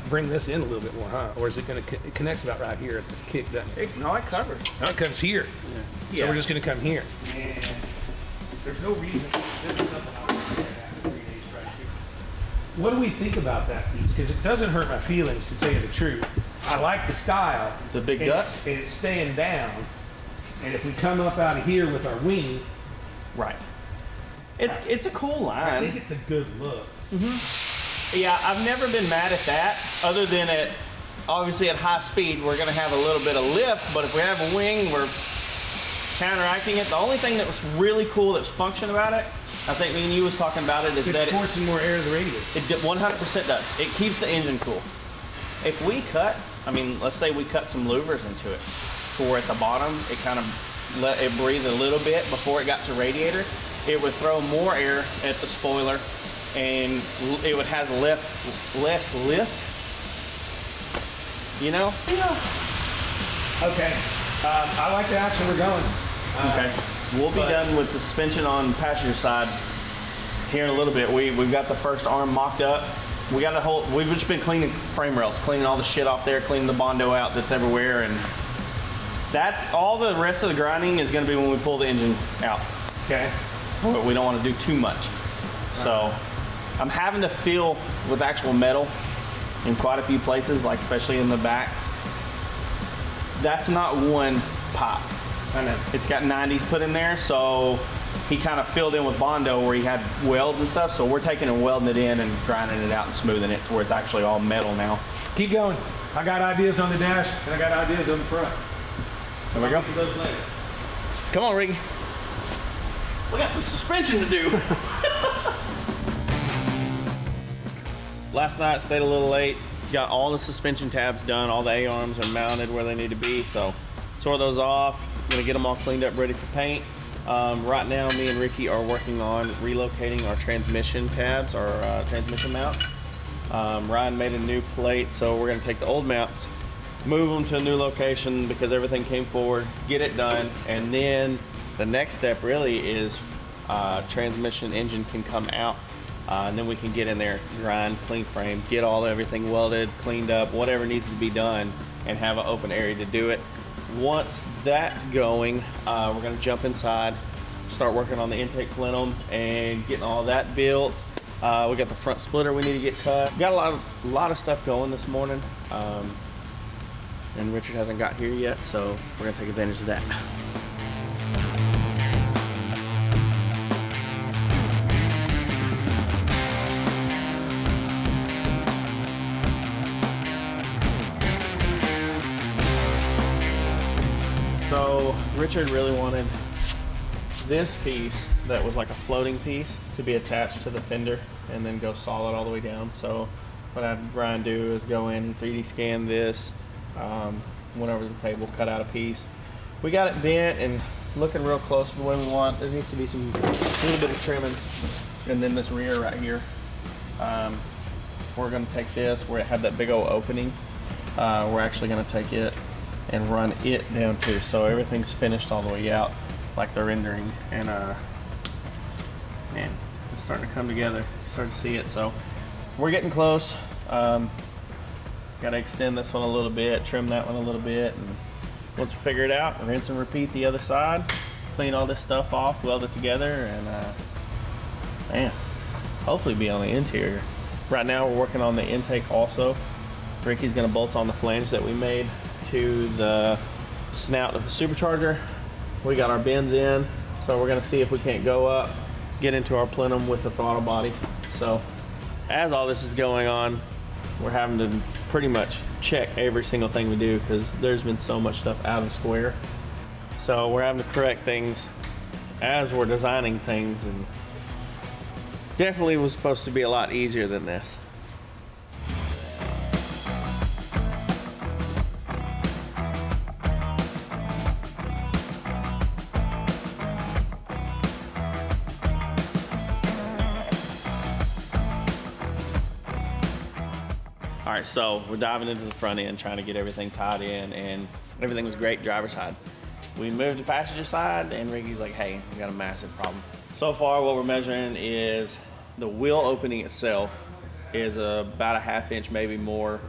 bring this in a little bit more, huh? Or is it going to, it connects about right here at this kick, doesn't it? No, it covers. No, it comes here. So Yeah. we're just going to come here. And there's no reason. This is something I was looking at 3 days right here. What do we think about that piece? Because it doesn't hurt my feelings, to tell you the truth. I like the style. The big and gut? it's staying down. And if we come up out of here with our wing, Right. It's a cool I line. think it's a good look. Yeah, I've never been mad at that, other than at obviously at high speed we're gonna have a little bit of lift, but if we have a wing, we're counteracting it. The only thing that was really cool that's function about it, I think me and you was talking about it, is that It's forcing more air to the radius. it 100% does. It keeps the engine cool. If we cut, I mean, let's say we cut some louvers into it, for at the bottom, it kind of let it breathe a little bit before it got to radiator, it would throw more air at the spoiler, and it would have less lift. You know? Okay. I like the action we're going. Okay. We'll be done with the suspension on passenger side here in a little bit. We've got the first arm mocked up. We've just been cleaning frame rails, cleaning all the shit off there, cleaning the Bondo out that's everywhere, and that's all the rest of the grinding is going to be when we pull the engine out. Okay. But we don't want to do too much. So I'm having to feel with actual metal in quite a few places, like especially in the back. That's not one pop. It's got 90s put in there, so he kind of filled in with Bondo where he had welds and stuff. So we're taking and welding it in and grinding it out and smoothing it to where it's actually all metal now. Keep going. I got ideas on the dash, and I got ideas on the front. There we go. Those later. Come on, Ricky. We got some suspension to do. Last night stayed a little late. Got all the suspension tabs done. All the A-arms are mounted where they need to be. So tore those off. I'm gonna get them all cleaned up, ready for paint. Right now, me and Ricky are working on relocating our transmission tabs, our transmission mount. Ryan made a new plate, so we're gonna take the old mounts, move them to a new location because everything came forward, get it done, and then the next step really is transmission engine can come out, and then we can get in there, grind, clean frame, get everything welded, cleaned up, whatever needs to be done, and have an open area to do it. Once that's going, we're gonna jump inside, start working on the intake plenum and getting all that built. We got the front splitter we need to get cut. Got a lot of stuff going this morning. And Richard hasn't got here yet, so we're gonna take advantage of that. So Richard really wanted this piece that was like a floating piece to be attached to the fender and then go solid all the way down. So what I had Brian do is go in and 3D scan this, went over to the table, cut out a piece. We got it bent and looking real close to the way we want. There needs to be a little bit of trimming. And then this rear right here, we're gonna take this where it had that big old opening. We're actually gonna take it and run it down too. So everything's finished all the way out like the rendering, and man, it's starting to come together. Start to see it. So we're getting close. Got to extend this one a little bit, trim that one a little bit, and once we figure it out, rinse and repeat the other side, clean all this stuff off, weld it together, and man, hopefully be on the interior. Right now we're working on the intake also. Ricky's gonna bolt on the flange that we made to the snout of the supercharger. We got our bends in, so we're gonna see if we can't go up, get into our plenum with the throttle body. So as all this is going on, we're having to pretty much check every single thing we do because there's been so much stuff out of square. So we're having to correct things as we're designing things, and definitely was supposed to be a lot easier than this. All right, so we're diving into the front end, trying to get everything tied in, and everything was great driver's side. We moved to passenger side, and Ricky's like, hey, we got a massive problem. So far, what we're measuring is the wheel opening itself is about a half inch, maybe more,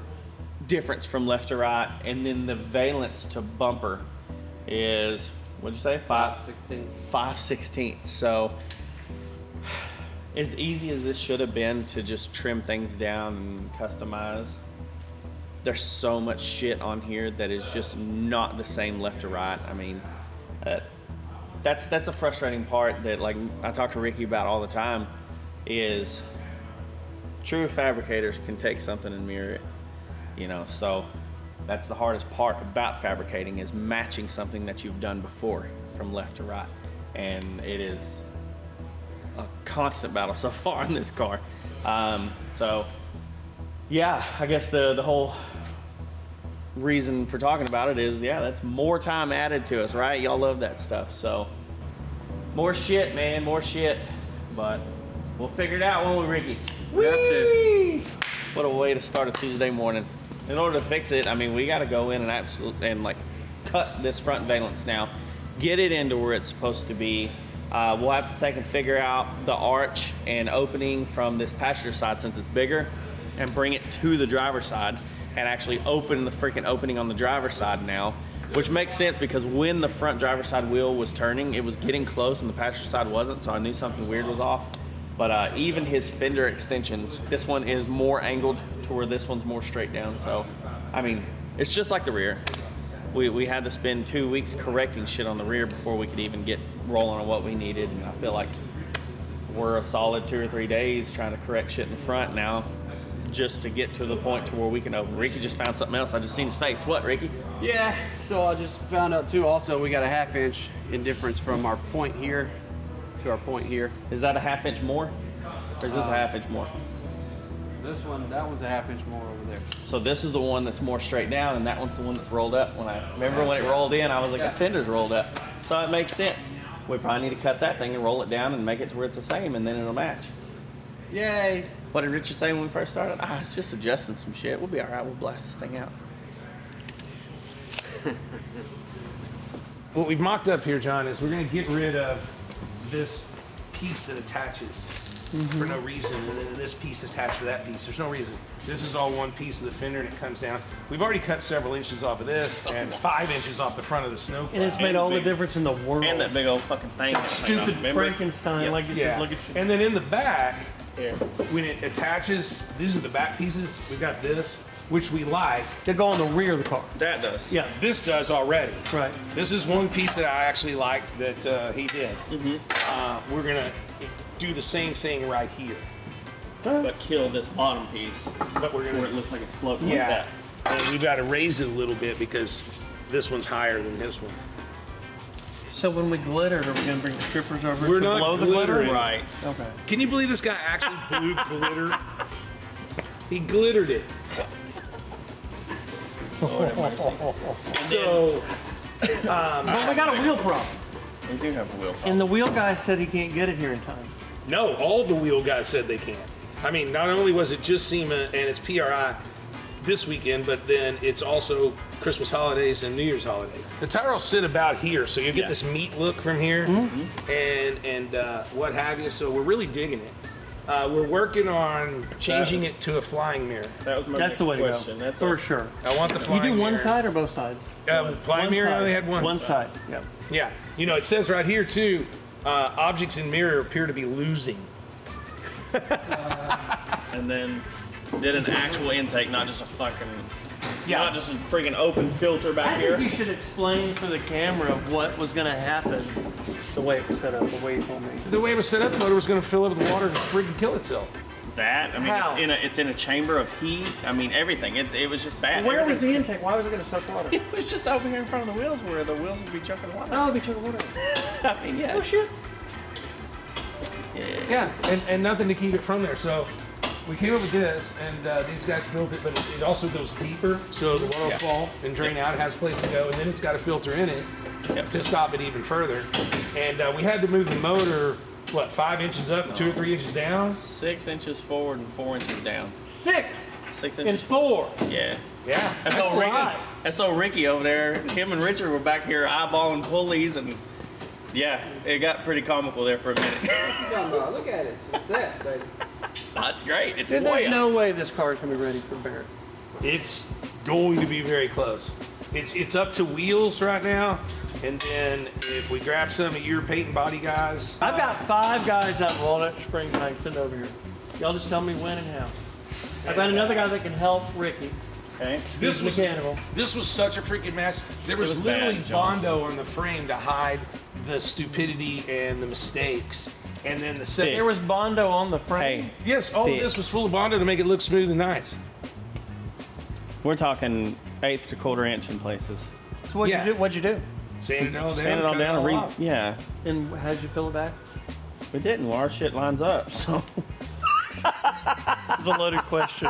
difference from left to right, and then the valence to bumper is, what'd you say, 5/16. So as easy as this should have been to just trim things down and customize, there's so much shit on here that is just not the same left to right. I mean, that's a frustrating part that, like, I talk to Ricky about all the time, is true fabricators can take something and mirror it, you know. So that's the hardest part about fabricating, is matching something that you've done before from left to right, and it is a constant battle so far in this car. So yeah, I guess the whole reason for talking about it is, yeah, that's more time added to us, right? Y'all love that stuff. So more shit, man, more shit, but we'll figure it out, won't we, Ricky? We have to. What a way to start a Tuesday morning. In order to fix it, I mean, we got to go in and like cut this front valence now, get it into where it's supposed to be. We'll have to take and figure out the arch and opening from this passenger side, since it's bigger, and bring it to the driver's side and actually open the freaking opening on the driver's side now, which makes sense because when the front driver's side wheel was turning, it was getting close and the passenger side wasn't, so I knew something weird was off. But even his fender extensions, this one is more angled to where this one's more straight down. So, I mean, it's just like the rear. we had to spend 2 weeks correcting shit on the rear before we could even get rolling on what we needed. And I feel like we're a solid 2 or 3 days trying to correct shit in the front now, just to get to the point to where we can open. Ricky just found something else. I just seen his face. What, Ricky? Yeah, so I just found out too, also, we got a 1/2 inch in difference from our point here to our point here. Is that a 1/2 inch more? Or is this a 1/2 inch more? This one, that one's a 1/2 inch more over there. So this is the one that's more straight down, and that one's the one that's rolled up. When I remember when it rolled in, I was like, the fender's rolled up. So it makes sense. We probably need to cut that thing and roll it down and make it to where it's the same, and then it'll match. Yay! What did Richard say when we first started? It's just adjusting some shit. We'll be all right. We'll blast this thing out. What we've mocked up here, John, is we're going to get rid of this piece that attaches for no reason, and then this piece attached to that piece. There's no reason. This is all one piece of the fender, and it comes down. We've already cut several inches off of this and 5 inches off the front of the snow. And it's made all the difference in the world. And that big old fucking thing. Stupid Frankenstein, like you said, look at you. And then in the back, when it attaches, these are the back pieces. We've got this, which we like. They go on the rear of the car. That does. Yeah. This does already. Right. This is one piece that I actually like that he did. We're gonna do the same thing right here. But kill this bottom piece. But we're gonna, where it looks like it's floating yeah. like that. And we've got to raise it a little bit because this one's higher than this one. So when we glittered, are we going to bring the strippers over We're to not blow the glitter? glittering. Right. Okay. Can you believe this guy actually blew glitter? He glittered it. So, But we got a wheel problem. We do have a wheel problem. And the wheel guy said he can't get it here in time. no, all the wheel guys said they can't. I mean, not only was it just SEMA and it's PRI this weekend, but then it's also Christmas holidays and New Year's holidays. The tire will sit about here, so you get this meat look from here and what have you. So we're really digging it. We're working on changing it to a flying mirror. That was my That's next the way to question. go. That's For a- sure. I want the You flying do one mirror. side or both sides? Flying One mirror side. only had one. One side. Yep. Yeah. You know, it says right here too, objects in mirror appear to be losing. And then did an actual intake, not just a fucking, not just a freaking open filter back I here. think you should explain for the camera what was going to happen the way it was set up, the way you told me. The way it was set up, the motor was going to fill up with water and freaking kill itself. That, I mean, How? it's in a chamber of heat. I mean, everything. It was just bad. Where was the intake? Why was it going to suck water? It was just over here in front of the wheels where the wheels would be chucking water. Oh, we took water. I mean, yeah. Oh, shit. Yeah, and nothing to keep it from there. So we came up with this, and these guys built it, but it also goes deeper, so the water will fall and drain out. It has a place to go, and then it's got a filter in it to stop it even further. And we had to move the motor, 5 inches up and 2 or 3 inches down? 6 inches forward and 4 inches down. 6 6 and inches. 4. Yeah. Yeah. That's That's old a Ricky. lot. That's old Ricky over there. Him and Richard were back here eyeballing pulleys, and yeah, it got pretty comical there for a minute. Look at it. It's that, baby. That's great. It's Dude, way there's up. no way this car is going to be ready for Barrett. It's going to be very close. It's up to wheels right now, and then if we grab some of your paint and body guys, I've got 5 guys out in Walnut Springs I can send over here. Y'all just tell me when and how. I've got another guy that can help Ricky. Okay. this was mechanical. This was such a freaking mess. There was, was literally bad, John. Bondo on the frame to hide the stupidity and the mistakes, and then the second. There was Bondo on the frame. Hey, Yes, all of this was full of Bondo to make it look smooth and nice. we're talking 1/8 to 1/4 inch in places. So what'd Yeah. you do? What'd you do? Sand it all down. Sand it all cut down and off. yeah. And how'd you fill it back? We didn't. Well, our shit lines up, so. It's a loaded question.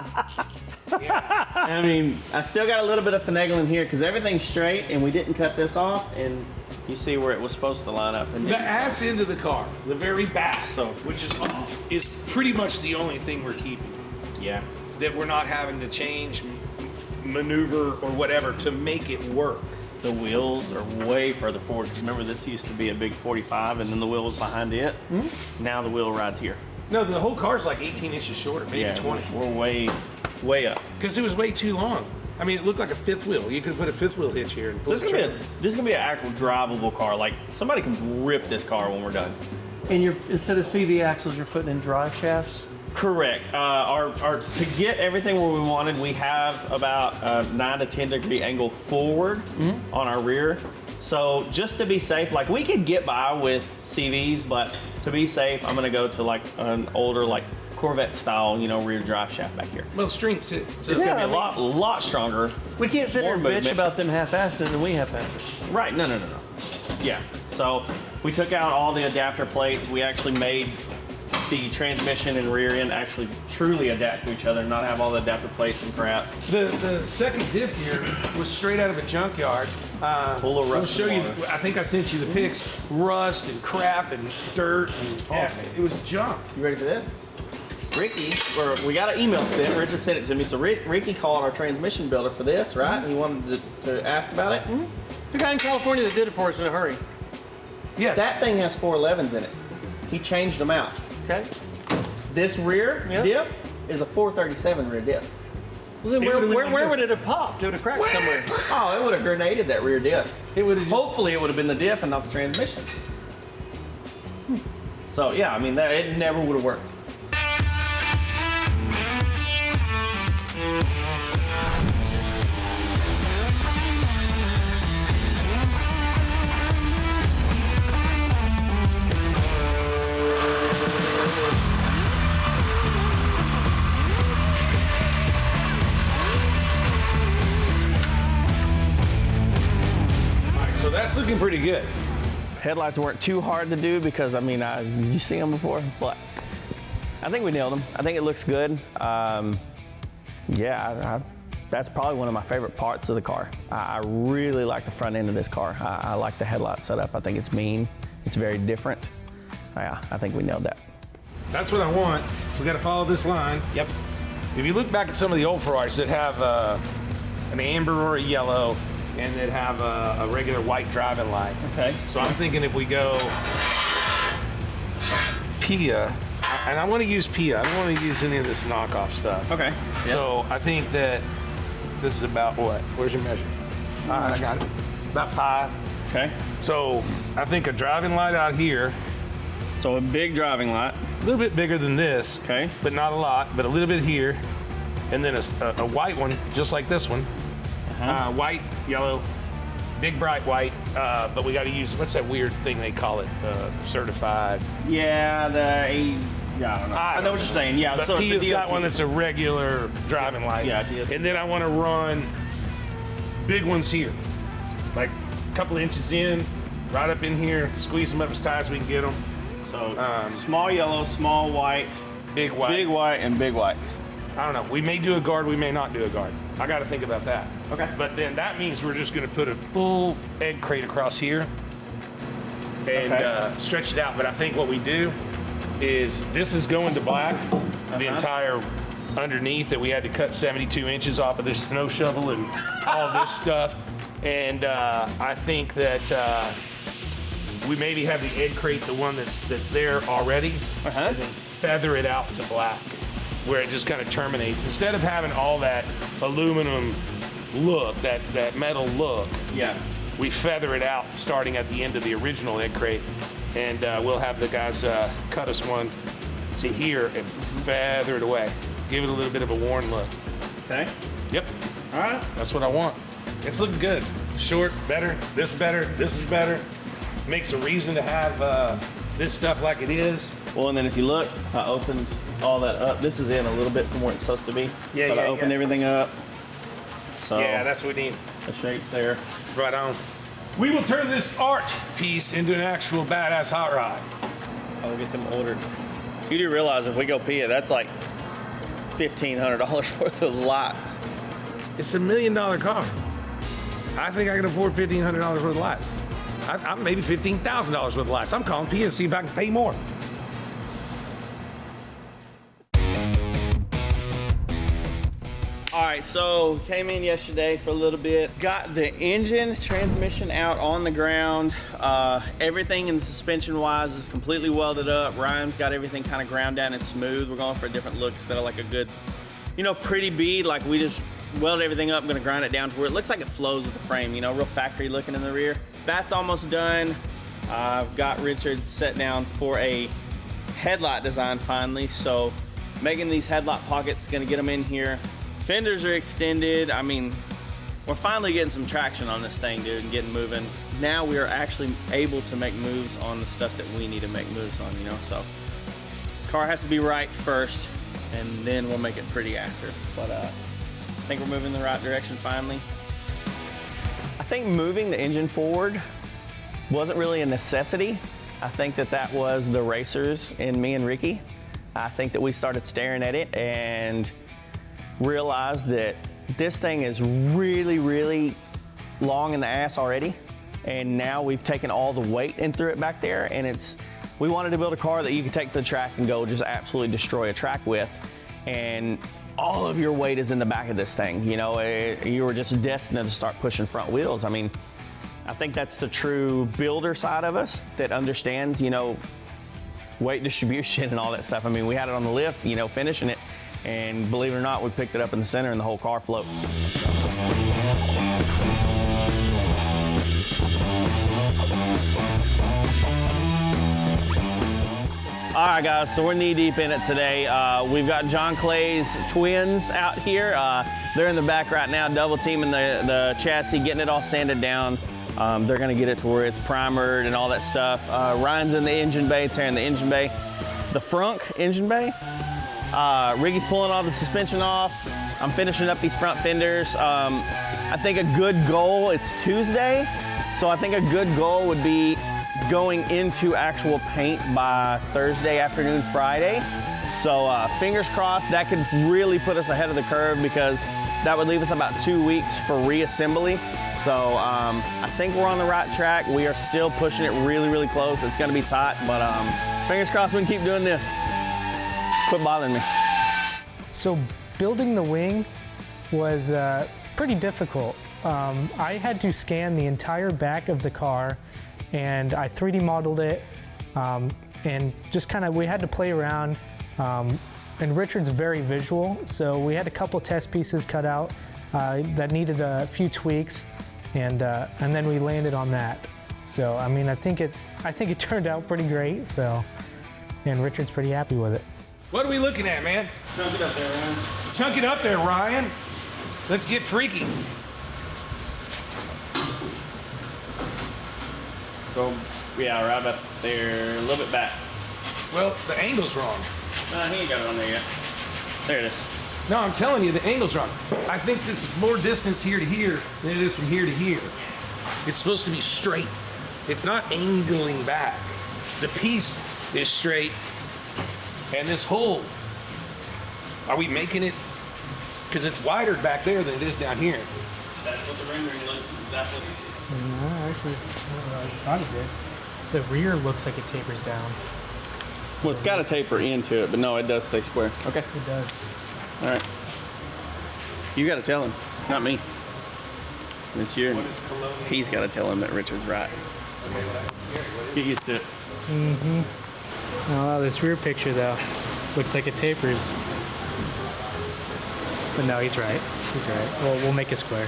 I mean, I still got a little bit of finagling here because everything's straight and we didn't cut this off, and you see where it was supposed to line up. And The ass end of the car, the very back, So- which is off, is pretty much the only thing we're keeping. yeah. That we're not having to change, maneuver, or whatever to make it work. The wheels are way further forward. 'Cause remember, this used to be a big 45, and then the wheel was behind it. Now the wheel rides here. No, the whole car's like 18 inches shorter, maybe 20. We're way up. Because it was way too long. I mean, it looked like a fifth wheel. You could put a fifth wheel hitch here and pull This is gonna be an actual drivable car. Like somebody can rip this car when we're done. And you're instead of CV axles, you're putting in drive shafts. Correct. To get everything where we wanted, we have about a 9 to 10 degree angle forward on our rear. So just to be safe, like we could get by with CVs, but to be safe, I'm gonna go to like an older, like Corvette style, rear drive shaft back here. Well, strength too. So It's gonna be a lot stronger. We can't sit here and More bitch movement. about them half-assed and we half-assed it. Right, no. Yeah, so we took out all the adapter plates. We actually made the transmission and rear end actually truly adapt to each other, not have all the adapter plates and crap. The second diff here was straight out of a junkyard. Full of rust I'll show and you. water. I think I sent you the pics. Rust and crap and dirt and it was junk. You ready for this? Ricky, we got an email sent. Richard sent it to me. So Ricky called our transmission builder for this, right? He wanted to ask about it. The guy in California that did it for us in a hurry. Yes. That thing has 411s in it. He changed them out. Okay. This rear diff is a 437 rear diff. Well, then where would it have popped? It would have cracked somewhere. Oh, it would have grenaded that rear diff. It would have just, Hopefully, it would have been the diff and not the transmission. So yeah, I mean, it never would have worked. so that's looking pretty good. Headlights weren't too hard to do because, I mean, you see them before, but I think we nailed them. I think it looks good. That's probably one of my favorite parts of the car. I really like the front end of this car. I like the headlight setup. I think it's mean. It's very different. Yeah, I think we nailed that. That's what I want. We got to follow this line. Yep. If you look back at some of the old Ferraris that have an amber or a yellow, and that have a regular white driving light. Okay. So I'm thinking if we go Pia, and I want to use Pia. I don't want to use any of this knockoff stuff. Okay. Yeah. So I think that this is about what? Where's your measure? All right, I got it. About 5. Okay. So I think a driving light out here, So a big driving light. a little bit bigger than this, Okay. but not a lot, but a little bit here, and then a white one, just like this one. White, yellow, big bright white, but we got to use, what's that weird thing they call it? Certified. Yeah, I don't know. I know what you're saying. Yeah, But so it's a Pia's got DOT. one that's a regular driving light. Yeah, DOT. And then I want to run big ones here, like a couple inches in, right up in here, squeeze them up as tight as we can get them. So small yellow, small white, Big white. big white, and big white. I don't know. We may do a guard, we may not do a guard. I got to think about that. Okay. But then that means we're just going to put a full egg crate across here and Okay. stretch it out. But I think what we do is this is going to black, the entire underneath that we had to cut 72 inches off of this snow shovel and all this stuff. And I think that we maybe have the egg crate, the one that's there already, and then feather it out to black, where it just kind of terminates. Instead of having all that aluminum look, that metal look, Yeah. we feather it out starting at the end of the original egg crate, and we'll have the guys cut us one to here and feather it away. Give it a little bit of a worn look. Okay. Yep, All right. that's what I want. It's looking good. Short, better, this is better. Makes a reason to have this stuff like it is. Well, and then if you look, I opened all that up. This is in a little bit from where it's supposed to be. Yeah, but yeah, I opened yeah. everything up. So Yeah, that's what we need. the shape's there. Right on. We will turn this art piece into an actual badass hot rod. I'll get them ordered. You do realize if we go Pia, that's like $1,500 worth of lights. It's $1 million car. I think I can afford $1,500 worth of lights. I'm maybe $15,000 worth of lights. I'm calling P and see if I can pay more. All right, so came in yesterday for a little bit. Got the engine, transmission out on the ground. Everything in the suspension-wise is completely welded up. Ryan's got everything kind of ground down and smooth. We're going for a different look instead of like a good, pretty bead. Like we just welded everything up. I'm gonna grind it down to where it looks like it flows with the frame, real factory looking in the rear. That's almost done. I've got Richard set down for a headlight design finally. So making these headlight pockets, gonna get them in here. Fenders are extended. I mean, we're finally getting some traction on this thing, dude, and getting moving. Now we are actually able to make moves on the stuff that we need to make moves on, you know? So, car has to be right first, and then we'll make it pretty after. But I think we're moving in the right direction finally. I think moving the engine forward wasn't really a necessity. I think that was the racers and me and Ricky. I think that we started staring at it and realized that this thing is really, really long in the ass already. And now we've taken all the weight and threw it back there, and we wanted to build a car that you could take to the track and go just absolutely destroy a track with. And all of your weight is in the back of this thing. You know, you were just destined to start pushing front wheels. I mean, I think that's the true builder side of us that understands, you know, weight distribution and all that stuff. I mean, we had it on the lift, you know, finishing it, and believe it or not, we picked it up in the center and the whole car floats. All right, guys, so we're knee deep in it today. We've got John Clay's twins out here. They're in the back right now, double teaming the chassis, getting it all sanded down. They're gonna get it to where it's primered and all that stuff. Ryan's in the engine bay, tearing the engine bay. The frunk engine bay. Ricky's pulling all the suspension off. I'm finishing up these front fenders. I think a good goal, it's Tuesday, so I think a good goal would be going into actual paint by Thursday afternoon, Friday. So fingers crossed, that could really put us ahead of the curve, because that would leave us about 2 weeks for reassembly. So I think we're on the right track. We are still pushing it really, really close. It's gonna be tight, but fingers crossed we can keep doing this. Quit bothering me. So building the wing was pretty difficult. I had to scan the entire back of the car, and I 3D modeled it, and just kind of, we had to play around. And Richard's very visual, so we had a couple test pieces cut out that needed a few tweaks, and then we landed on that. So I mean, I think it turned out pretty great. So, and Richard's pretty happy with it. What are we looking at, man? Chunk it up there, Ryan. Chunk it up there, Ryan. Let's get freaky. Go, yeah, right about there, a little bit back. Well, the angle's wrong. No, he ain't got it on there yet. There it is. No, I'm telling you, the angle's wrong. I think this is more distance here to here than it is from here to here. It's supposed to be straight. It's not angling back. The piece is straight, and this hole, are we making it? Because it's wider back there than it is down here. That's what the rendering looks exactly. No, actually, I thought it did. The rear looks like it tapers down. Well, it's got to taper into it, but no, it does stay square. Okay. It does. All right. You got to tell him, not me. This year, he's got to tell him that Richard's right. Get used to it. Mm-hmm. Oh, this rear picture, though, looks like it tapers. But no, he's right. He's right. Well, we'll make it square.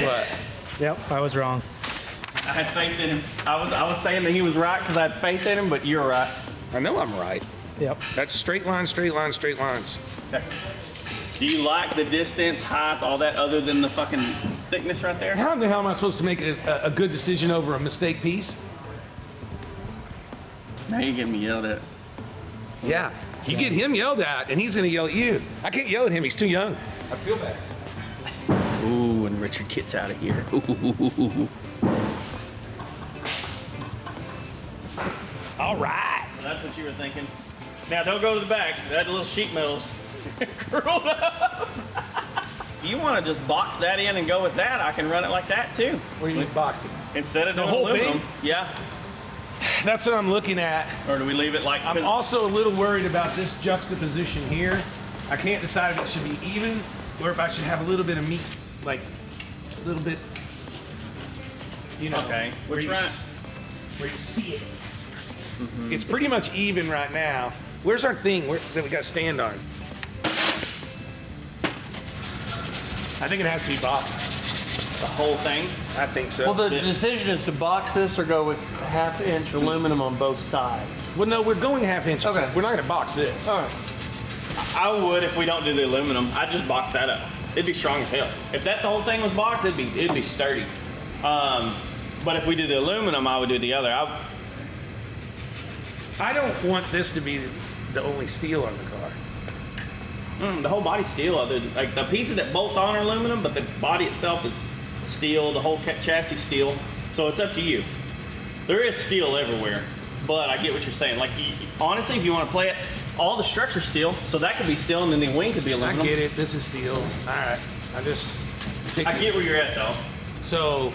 What? Yep, I was wrong. I had faith in him. I was saying that he was right because I had faith in him, but you're right. I know I'm right. Yep. That's straight lines, straight lines, straight lines. Okay. Do you like the distance, height, all that other than the fucking thickness right there? How in the hell am I supposed to make a good decision over a mistake piece? Now you're getting me yelled at. Yeah. You get him yelled at, and he's gonna yell at you. I can't yell at him, he's too young. I feel bad. Ooh, and Richard gets out of here. Ooh. All right. So that's what you were thinking. Now don't go to the back. That little sheet metal's curled up. If you want to just box that in and go with that, I can run it like that too. What do you mean boxing? Instead of The doing whole aluminum. thing? Yeah. That's what I'm looking at. Or do we leave it like? I'm also a little worried about this juxtaposition here. I can't decide if it should be even or if I should have a little bit of meat, like a little bit, you know. Okay. Which where you see it. Mm-hmm. It's pretty much even right now. Where's our thing that we got to stand on? I think it has to be boxed. The whole thing? I think so. Well, the decision is to box this or go with half-inch aluminum on both sides. Well, no, we're going half inch. Okay. We're not going to box this. All right. I would if we don't do the aluminum. I'd just box that up. It'd be strong as hell. If the whole thing was boxed, it'd be sturdy. But if we do the aluminum, I would do the other. I don't want this to be the only steel on the car. The whole body's steel. Like the pieces that bolt on are aluminum, but the body itself is steel. The whole chassis steel. So it's up to you. There is steel everywhere, but I get what you're saying. Like honestly, if you want to play it, all the structure's steel, so that could be steel, and then the wing could be aluminum. I get it. This is steel. All right. I get where you're at though. So,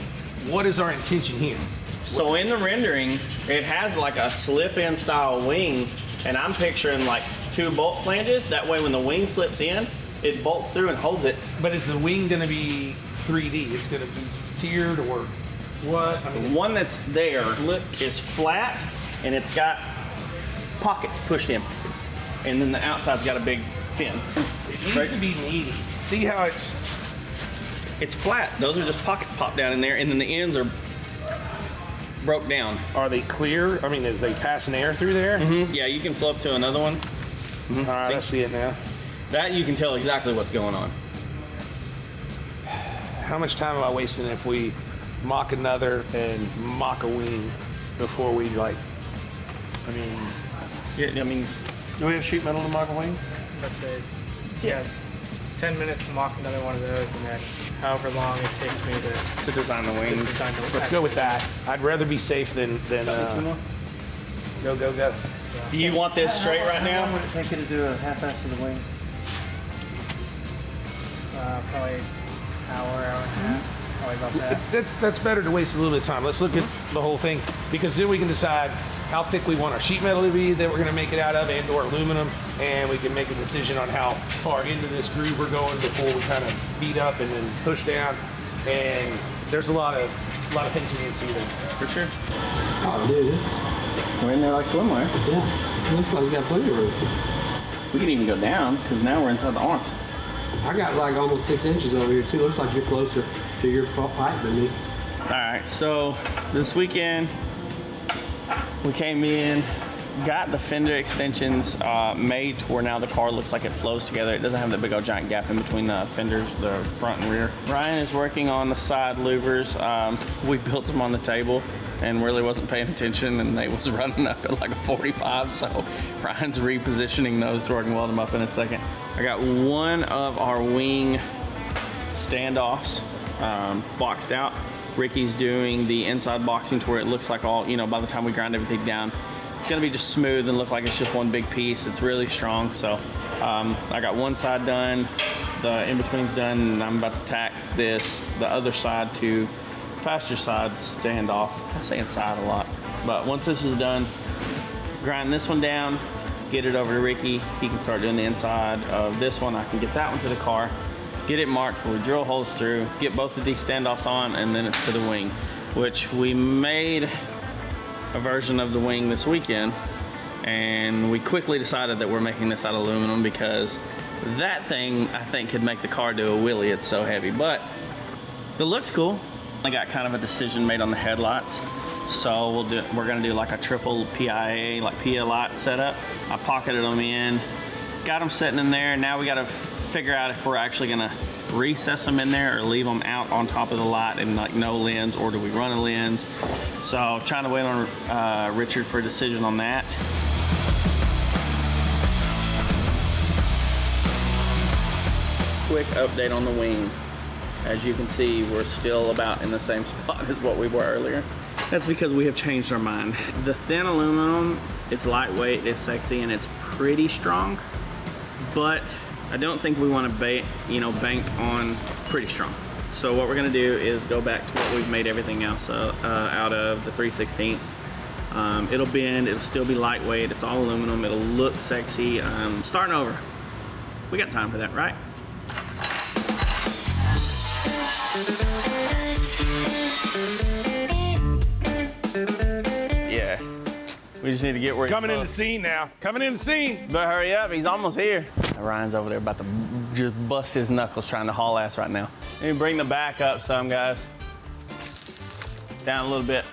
what is our intention here? So in the rendering, it has like a slip-in style wing, and I'm picturing like 2 bolt flanges. That way when the wing slips in, it bolts through and holds it. But is the wing going to be 3D? It's going to be tiered or what? I mean, the one that's there is flat, and it's got pockets pushed in. And then the outside's got a big fin. It needs to be meaty. See how it's flat. Those are just pockets popped down in there, and then the ends are broke down. Are they clear? I mean, is they passing air through there? Yeah, you can flow up to another one. All right, I see it now. That you can tell exactly what's going on. How much time am I wasting if we mock another and mock a wing before we do we have sheet metal to mock a wing? Let's say, yeah, 10 minutes to mock another one of those, and then however long it takes me to design the wings. Let's go with that. I'd rather be safe than go. Do you want this straight right now? How long would it take you to do a half-ass of the wing? Probably hour and a half. Probably about that. That's better to waste a little bit of time. Let's look at the whole thing, because then we can decide how thick we want our sheet metal to be that we're going to make it out of, and or aluminum, and we can make a decision on how far into this groove we're going before we kind of beat up and then push down. And there's a lot of things you need to see there. For sure. Oh, dude, We're in there like swimwear. Yeah, it looks like we got plenty of room. We can even go down, because now we're inside the arms. I got like almost 6 inches over here too. Looks like you're closer to your pipe than me. All right, so this weekend we came in, got the fender extensions made to where now the car looks like it flows together. It doesn't have that big old giant gap in between the fenders, the front and rear. Ryan is working on the side louvers. We built them on the table and really wasn't paying attention, and they was running up at like a 45, so Ryan's repositioning those to where I can weld them up in a second. I got one of our wing standoffs boxed out. Ricky's doing the inside boxing to where it looks like all, by the time we grind everything down, it's gonna be just smooth and look like it's just one big piece. It's really strong, so I got one side done, the in-between's done, and I'm about to tack the other side to passenger side standoff. I say inside a lot, but once this is done, grind this one down, get it over to Ricky. He can start doing the inside of this one. I can get that one to the car, get it marked where we drill holes through, get both of these standoffs on, and then it's to the wing, which we made a version of the wing this weekend, and we quickly decided that we're making this out of aluminum because that thing I think could make the car do a wheelie. It's so heavy, but the look's cool. I got kind of a decision made on the headlights, so we're gonna do like a triple PIA, like PIA light setup. I pocketed them in, got them sitting in there. Now we got to figure out if we're actually gonna recess them in there or leave them out on top of the light and like no lens, or do we run a lens? So trying to wait on Richard for a decision on that. Quick update on the wing. As you can see, we're still about in the same spot as what we were earlier. That's because we have changed our mind. The thin aluminum, it's lightweight, it's sexy, and it's pretty strong, but I don't think we want to bank on pretty strong. So what we're gonna do is go back to what we've made everything else out of, the 3/16. It'll bend, it'll still be lightweight, it's all aluminum, it'll look sexy. Starting over. We got time for that, right? Yeah. We just need to get where coming in the scene now. Coming in the scene. Better hurry up, he's almost here. Ryan's over there about to just bust his knuckles trying to haul ass right now. Let me bring the back up some, guys. Down a little bit.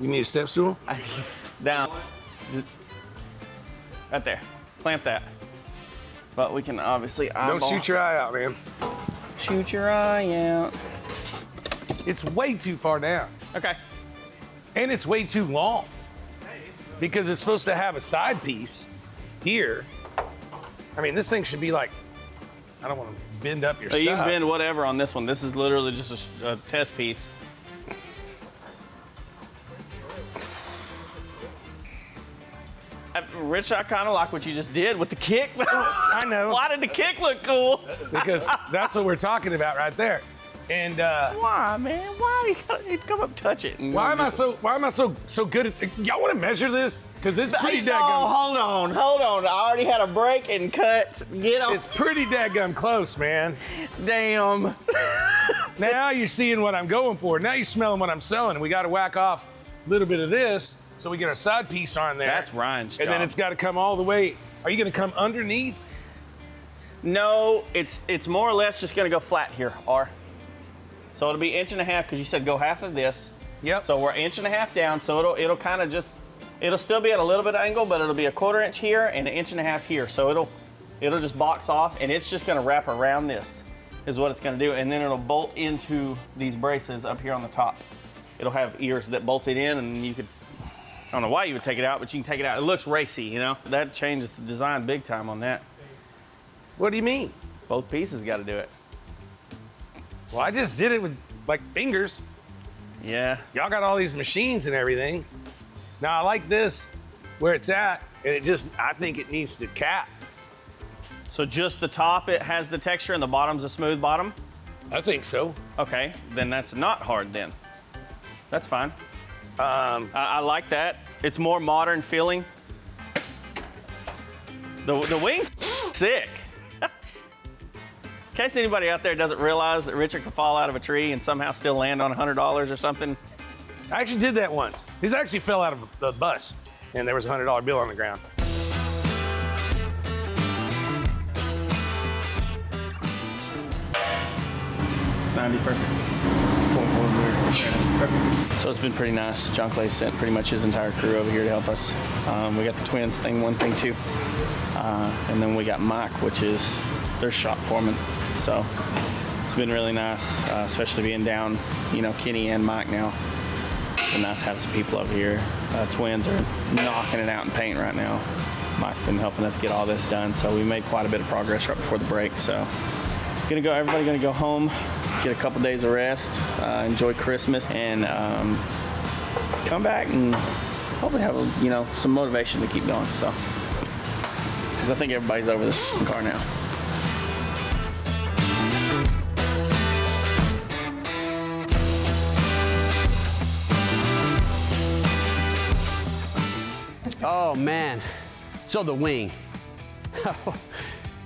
You need a step stool? Down. Right there. Clamp that. But we can obviously eyeball. Don't shoot your eye out, man. Shoot your eye out. It's way too far down. Okay. And it's way too long. Because it's supposed to have a side piece here. I mean, this thing should be like, I don't want to bend up your stuff. You can bend whatever on this one. This is literally just a test piece. Rich, I kind of like what you just did with the kick. I know. Why did the kick look cool? Because that's what we're talking about right there. And why, man? Why you come up, touch it? And why am I so good at? Y'all want to measure this? Because it's pretty No, daggum. hold on. I already had a break and cut. Get on. It's pretty daggum close, man. Damn. Now you're seeing what I'm going for. Now you're smelling what I'm selling. We got to whack off a little bit of this so we get our side piece on there. That's Ryan's job. And then it's got to come all the way. Are you going to come underneath? No, it's more or less just gonna go flat here, R. So it'll be 1.5 inches because you said go half of this. Yep. So we're 1.5 inches down. So it'll kind of just, it'll still be at a little bit of angle, but it'll be 1/4 inch here and 1.5 inches here. So it'll just box off, and it's just gonna wrap around this, is what it's gonna do, and then it'll bolt into these braces up here on the top. It'll have ears that bolt it in, and you could, I don't know why you would take it out, but you can take it out. It looks racy, you know? That changes the design big time on that. What do you mean? Both pieces got to do it. Well, I just did it with like fingers. Yeah. Y'all got all these machines and everything. Now I like this where it's at, and I think it needs to cap. So just the top, it has the texture, and the bottom's a smooth bottom? I think so. Okay, then that's not hard then. That's fine. I like that. It's more modern feeling. The wing's sick. In case anybody out there doesn't realize that Richard could fall out of a tree and somehow still land on $100 or something. I actually did that once. This actually fell out of the bus, and there was a $100 bill on the ground. So it's been pretty nice. John Clay sent pretty much his entire crew over here to help us. We got the twins, thing one, thing two. And then we got Mike, which is their shop foreman. So it's been really nice, especially being down, Kenny and Mike now. It's been nice having some people over here. Twins are knocking it out in paint right now. Mike's been helping us get all this done, so we made quite a bit of progress right before the break. So everybody gonna go home, get a couple days of rest, enjoy Christmas, and come back and hopefully have some motivation to keep going. So, because I think everybody's over this car now. Oh man, so the wing.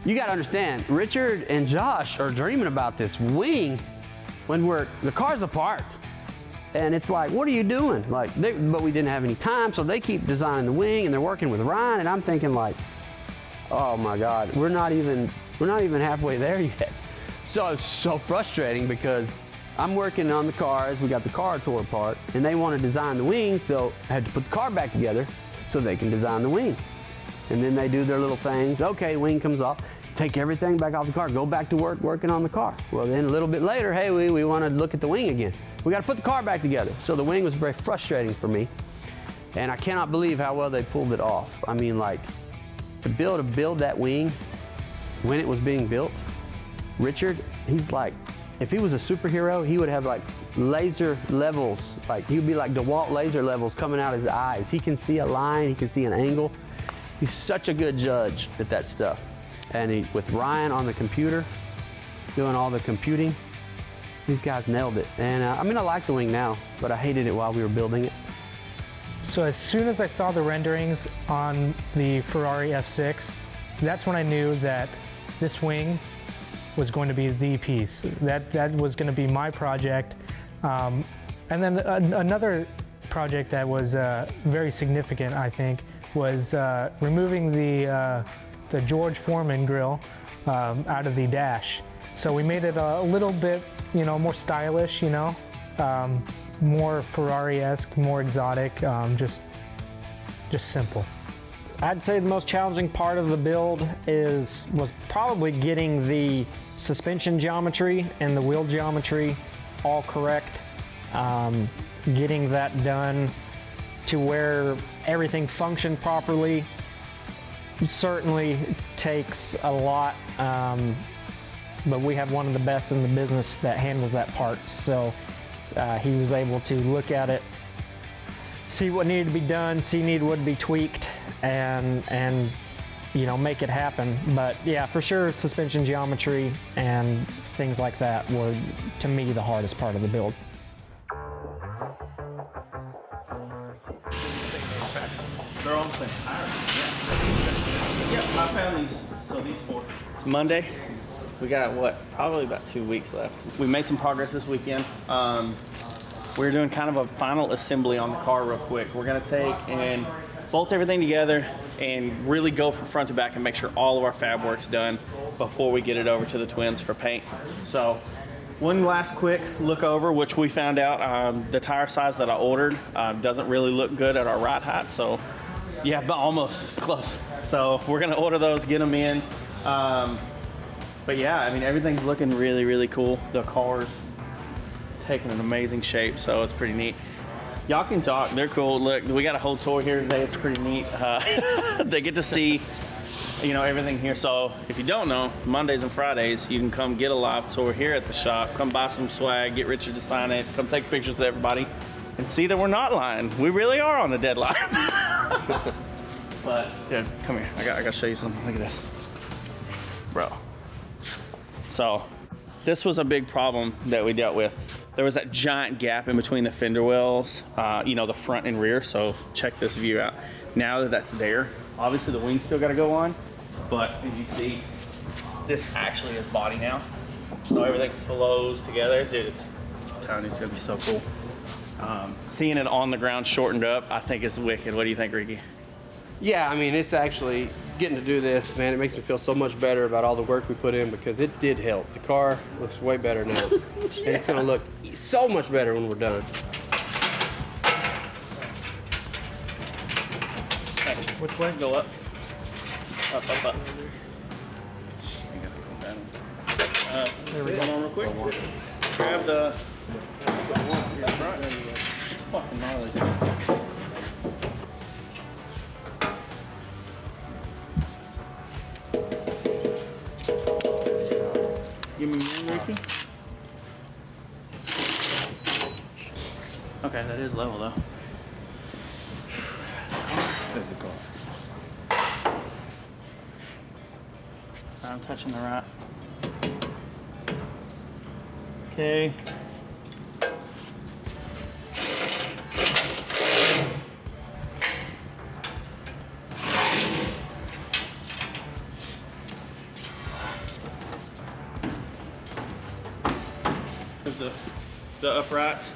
You gotta understand, Richard and Josh are dreaming about this wing when the car's apart. And it's like, what are you doing? But we didn't have any time, so they keep designing the wing and they're working with Ryan, and I'm thinking like, oh my God, we're not even halfway there yet. So it's so frustrating because I'm working on the cars, we got the car tore apart, and they want to design the wing, so I had to put the car back together so they can design the wing. And then they do their little things. Okay, wing comes off, take everything back off the car, go back to work working on the car. Well, then a little bit later, hey, we want to look at the wing again. We got to put the car back together. So the wing was very frustrating for me. And I cannot believe how well they pulled it off. I mean, like, to build that wing when it was being built, Richard, he's like, if he was a superhero, he would have like laser levels. Like, he would be like DeWalt laser levels coming out of his eyes. He can see a line, he can see an angle. He's such a good judge at that stuff. And with Ryan on the computer, doing all the computing, these guys nailed it. And I like the wing now, but I hated it while we were building it. So as soon as I saw the renderings on the Ferrari F6, that's when I knew that this wing was going to be the piece. That was going to be my project. And then another project that was very significant, I think, was removing the George Foreman grill out of the dash. So we made it a little bit, more stylish, more Ferrari-esque, more exotic, just simple. I'd say the most challenging part of the build was probably getting the suspension geometry and the wheel geometry all correct. Getting that done to where everything functioned properly certainly takes a lot, but we have one of the best in the business that handles that part. So he was able to look at it, see what needed to be done, see what would be tweaked, and you know, make it happen. But yeah, for sure, suspension geometry and things like that were, to me, the hardest part of the build. They're all the same. Yep, I found these. So these 4. It's Monday. We got probably about 2 weeks left. We made some progress this weekend. We're doing kind of a final assembly on the car real quick. We're gonna take and bolt everything together and really go from front to back and make sure all of our fab work's done before we get it over to the twins for paint. So one last quick look over, which we found out the tire size that I ordered doesn't really look good at our ride height. So yeah, but almost close. So we're gonna order those, get them in. But yeah, I mean, everything's looking really, really cool. The car's taking an amazing shape, so it's pretty neat. Y'all can talk, they're cool. Look, we got a whole tour here today, it's pretty neat. They get to see, you know, everything here. So if you don't know, Mondays and Fridays, you can come get a live tour here at the shop, come buy some swag, get Richard to sign it, come take pictures of everybody, and see that we're not lying. We really are on the deadline. But dude, come here, I gotta show you something. Look at this, bro. So this was a big problem that we dealt with. There was that giant gap in between the fender wells, you know, the front and rear. So check this view out. Now that that's there, obviously the wings still gotta go on, but as you see, this actually is body now. So everything flows together. Dude, it's gonna be so cool. Seeing it on the ground shortened up, I think is wicked. What do you think, Ricky? Yeah, I mean, it's actually getting to do this, man. It makes me feel so much better about all the work we put in because it did help. The car looks way better now. Yeah. And it's gonna look so much better when we're done. Hey, which way? Go up. Up. There we go. Come on real quick. Grab the... It's fucking gnarly. Give me one, Ricky. Okay, that is level though. Physical. I'm touching the right. Okay. The uprights,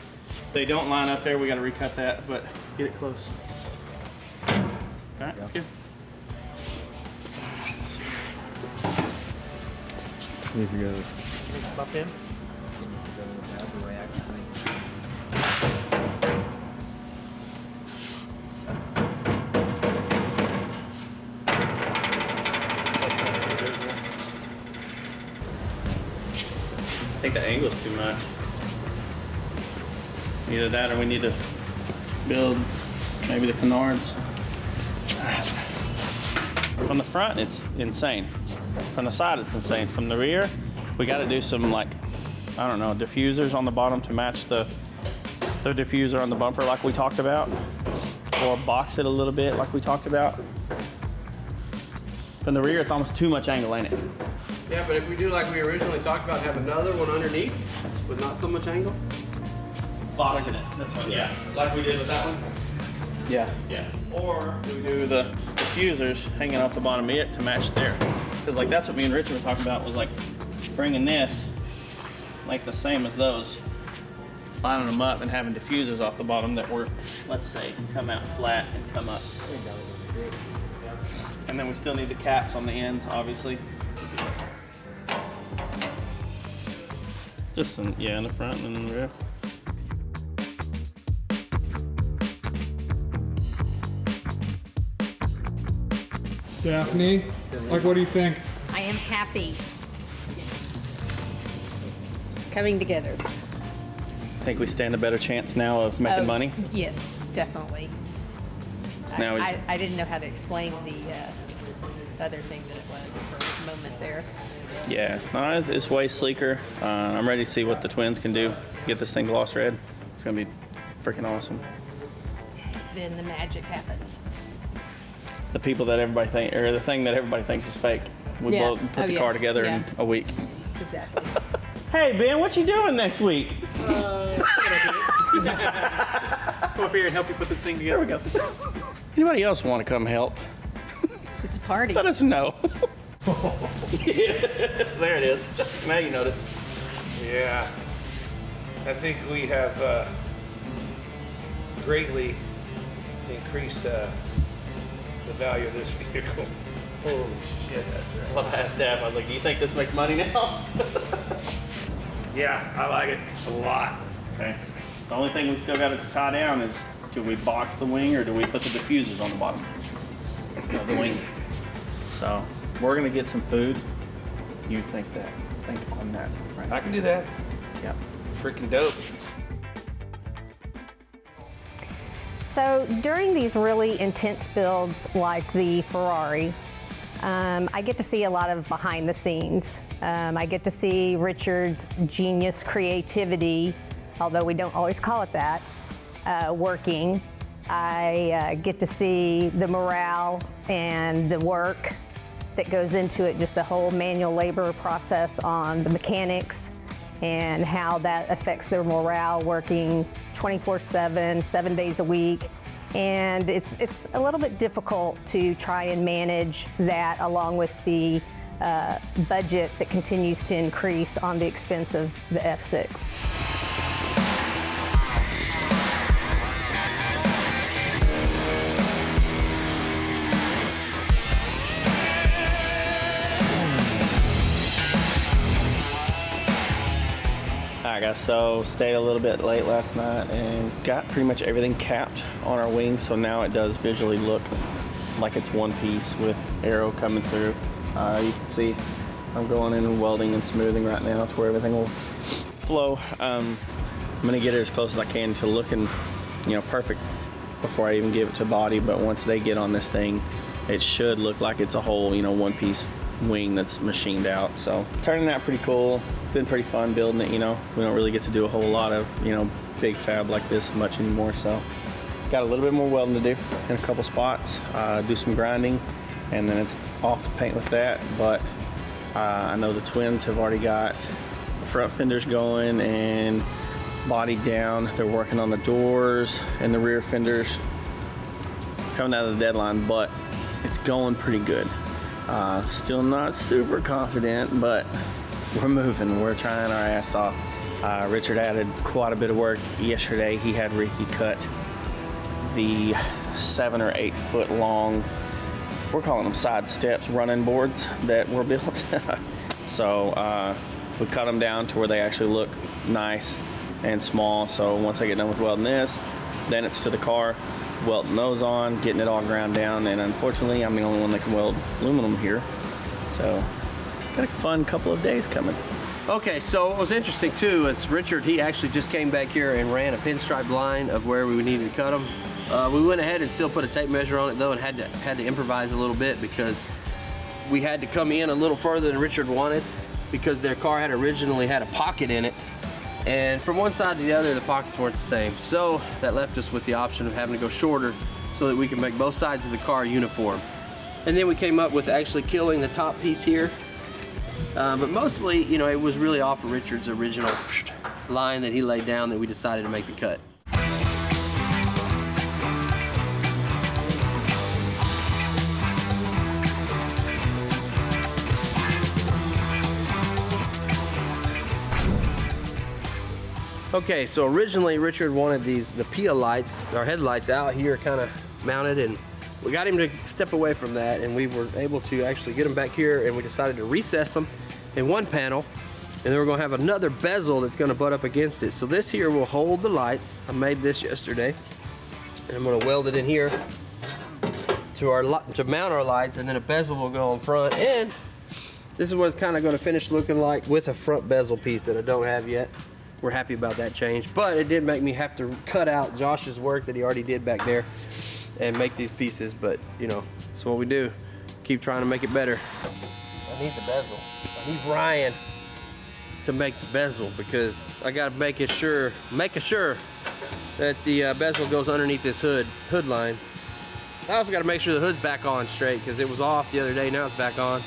they don't line up there. We got to recut that, but get it close. All right, that's good. Need to go. Pop in. I think the angle's too much. Either that or we need to build maybe the canards. From the front, it's insane. From the side, it's insane. From the rear, we got to do some, like, I don't know, diffusers on the bottom to match the diffuser on the bumper like we talked about, or box it a little bit like we talked about. From the rear, it's almost too much angle, ain't it? Yeah, but if we do like we originally talked about, have another one underneath with not so much angle. Boxing it. That's right. Yeah, like we did with that one. Yeah. Yeah. Or we do the diffusers hanging off the bottom of it to match there. Because like that's what me and Richard were talking about, was like bringing this like the same as those, lining them up and having diffusers off the bottom that were, let's say, come out flat and come up. And then we still need the caps on the ends, obviously. Just in the front and in the rear. Daphne, like, what do you think? I am happy. Coming together. Think we stand a better chance now of making money? Yes, definitely. Now I didn't know how to explain the other thing that it was for a moment there. Yeah, no, it's way sleeker. I'm ready to see what the twins can do. Get this thing gloss red. It's gonna be freaking awesome. Then the magic happens. The people that everybody think, or the thing that everybody thinks is fake, we both put the car together in a week. Exactly. Hey Ben, what you doing next week? Come up here and help you put this thing together. There we go. Anybody else want to come help? It's a party. Let us know. There it is. Now you notice. Yeah, I think we have greatly increased the value of this vehicle. Holy shit, that's what I asked Dad. I was like, do you think this makes money now? Yeah, I like it a lot. Okay. The only thing we still got to tie down is, do we box the wing or do we put the diffusers on the bottom of the wing? So we're gonna get some food. You think on that, right? I can do that. Yeah. Freaking dope. So during these really intense builds like the Ferrari, I get to see a lot of behind the scenes. I get to see Richard's genius creativity, although we don't always call it that, working. I get to see the morale and the work that goes into it, just the whole manual labor process on the mechanics and how that affects their morale working 24/7, 7 days a week. And it's a little bit difficult to try and manage that along with the budget that continues to increase on the expense of the F6. Alright guys, so stayed a little bit late last night and got pretty much everything capped on our wing, so now it does visually look like it's one piece with aero coming through. You can see I'm going in and welding and smoothing right now to where everything will flow. I'm gonna get it as close as I can to looking, perfect before I even give it to body, but once they get on this thing, it should look like it's a whole, one piece wing that's machined out. So turning out pretty cool. Been pretty fun building it. We don't really get to do a whole lot of big fab like this much anymore, so got a little bit more welding to do in a couple spots, do some grinding, and then it's off to paint with that. But I know the twins have already got the front fenders going and body down. They're working on the doors and the rear fenders coming out of the deadline, but it's going pretty good. Still not super confident, but we're moving. We're trying our ass off. Richard added quite a bit of work yesterday. He had Ricky cut the 7 or 8 foot long, we're calling them side steps, running boards that were built. So we cut them down to where they actually look nice and small. So once I get done with welding this, then it's to the car, welding those on, getting it all ground down. And unfortunately, I'm the only one that can weld aluminum here. So got a fun couple of days coming. Okay, so what was interesting too is Richard, he actually just came back here and ran a pinstripe line of where we needed to cut them. We went ahead and still put a tape measure on it though, and had to improvise a little bit because we had to come in a little further than Richard wanted because their car had originally had a pocket in it, and from one side to the other the pockets weren't the same. So that left us with the option of having to go shorter so that we can make both sides of the car uniform. And then we came up with actually killing the top piece here. But mostly, you know, it was really off of Richard's original line that he laid down that we decided to make the cut. Okay, so originally Richard wanted the PIA lights, our headlights out here kind of mounted, and we got him to step away from that, and we were able to actually get them back here, and we decided to recess them in one panel, and then we're gonna have another bezel that's gonna butt up against it. So this here will hold the lights. I made this yesterday, and I'm gonna weld it in here to mount our lights, and then a bezel will go on front. And this is what it's kind of going to finish looking like with a front bezel piece that I don't have yet. We're happy about that change, but it did make me have to cut out Josh's work that he already did back there and make these pieces. But you know, that's what we do. Keep trying to make it better. I need the bezel. I need Ryan to make the bezel because I got to make sure that the bezel goes underneath this hood line. I also got to make sure the hood's back on straight because it was off the other day. Now it's back on.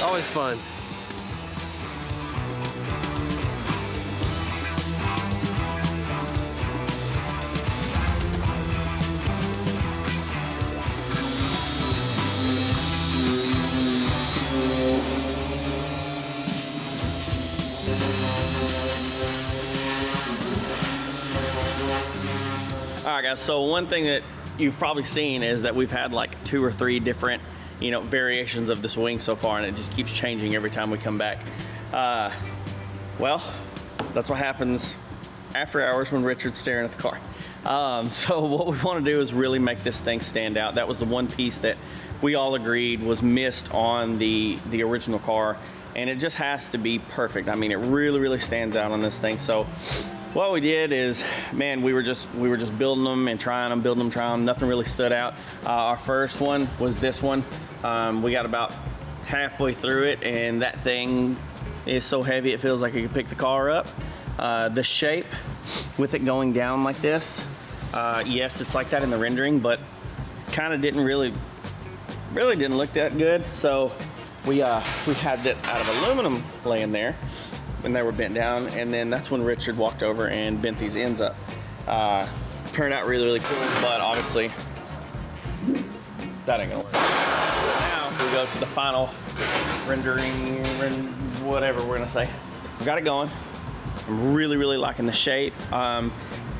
Always fun. All right, guys, so one thing that you've probably seen is that we've had like 2 or 3 different, you know, variations of this wing so far, and it just keeps changing every time we come back. Well, that's what happens after hours when Richard's staring at the car. So what we want to do is really make this thing stand out. That was the one piece that we all agreed was missed on the original car, and it just has to be perfect. I mean, it really stands out on this thing. So what we did is, man, we were just building them and trying them, building them, trying them. Nothing really stood out. Our first one was this one. We got about halfway through it, and that thing is so heavy it feels like it could pick the car up. The shape with it going down like this, yes, it's like that in the rendering, but kind of didn't really didn't look that good. So we had it out of aluminum laying there, and they were bent down, and then that's when Richard walked over and bent these ends up. Turned out really cool, but obviously that ain't gonna work. Now we go to the final rendering, whatever we're gonna say. We got it going. I'm really liking the shape.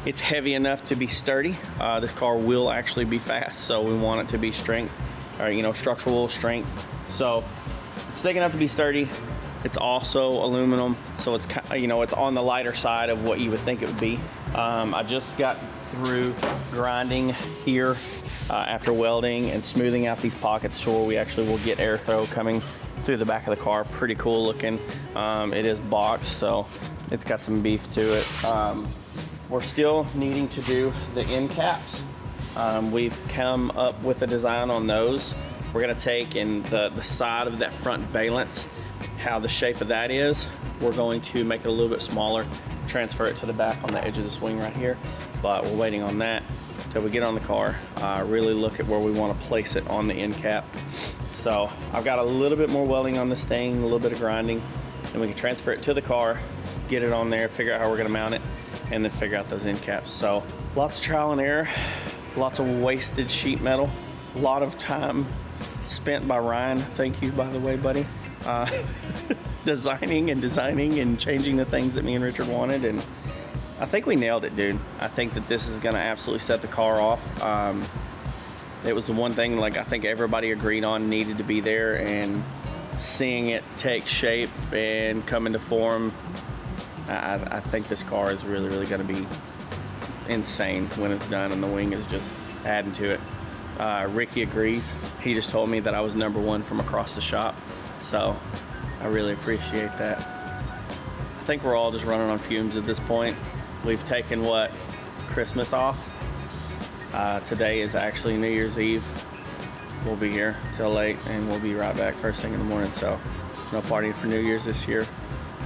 It's heavy enough to be sturdy. This car will actually be fast, so we want it to be strength, or you know, structural strength. So it's thick enough to be sturdy. It's also aluminum, so it's, you know, it's on the lighter side of what you would think it would be. I just got through grinding here after welding and smoothing out these pockets so we actually will get airflow coming through the back of the car. Pretty cool looking. It is boxed, so it's got some beef to it. We're still needing to do the end caps. We've come up with a design on those. We're gonna take in the side of that front valance, how the shape of that is. We're going to make it a little bit smaller, transfer it to the back on the edge of the swing right here, but we're waiting on that till we get on the car, really look at where we want to place it on the end cap. So I've got a little bit more welding on this thing, a little bit of grinding, and we can transfer it to the car, get it on there, figure out how we're going to mount it, and then figure out those end caps. So lots of trial and error, lots of wasted sheet metal, a lot of time spent by Ryan. Thank you, by the way, buddy. Designing and changing the things that me and Richard wanted, and I think we nailed it, dude. I think that this is gonna absolutely set the car off. It was the one thing, like, I think everybody agreed on needed to be there, and seeing it take shape and come into form, I think this car is really gonna be insane when it's done, and the wing is just adding to it. Ricky agrees. He just told me that I was #1 from across the shop, so I really appreciate that. I think we're all just running on fumes at this point. We've taken, what, Christmas off? Today is actually New Year's Eve. We'll be here till late, and we'll be right back first thing in the morning. So no partying for New Year's this year.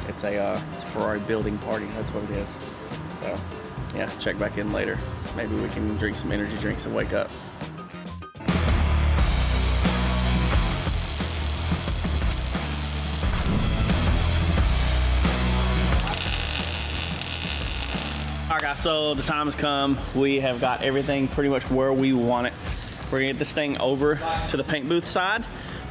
It's a Ferrari building party, that's what it is. So yeah, check back in later. Maybe we can drink some energy drinks and wake up. All right, guys, so the time has come. We have got everything pretty much where we want it. We're gonna get this thing over to the paint booth side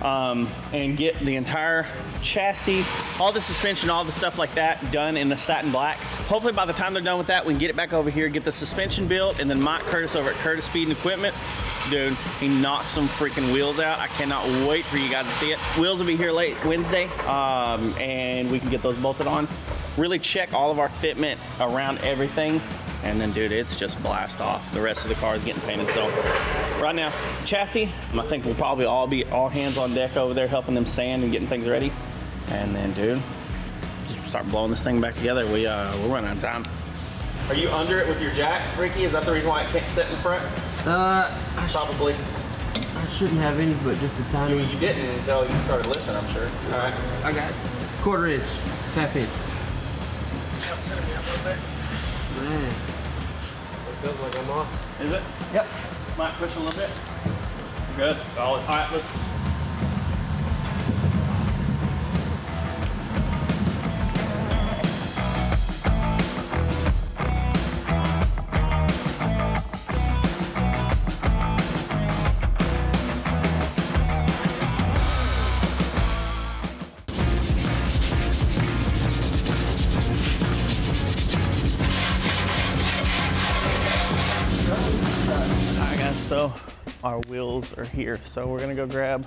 and get the entire chassis, all the suspension, all the stuff like that done in the satin black. Hopefully by the time they're done with that, we can get it back over here, get the suspension built, and then Mike Curtis over at Curtis Speed and Equipment, dude, he knocked some freaking wheels out. I cannot wait for you guys to see it. Wheels will be here late Wednesday, and we can get those bolted on. Really check all of our fitment around everything And then, dude, it's just blast off. The rest of the car is getting painted. So right now, chassis, I think we'll probably all hands on deck over there helping them sand and getting things ready. And then, dude, just start blowing this thing back together. We're running out of time. Are you under it with your jack, Ricky? Is that the reason why it can't sit in front? Probably. I shouldn't have any, but just a tiny. You didn't until you started lifting, I'm sure. All right. I got 1/4 inch, half inch. Man, it feels like I'm off. Is it? Yep. Might push a little bit. Good. Solid. All right, let's. So our wheels are here. So we're gonna go grab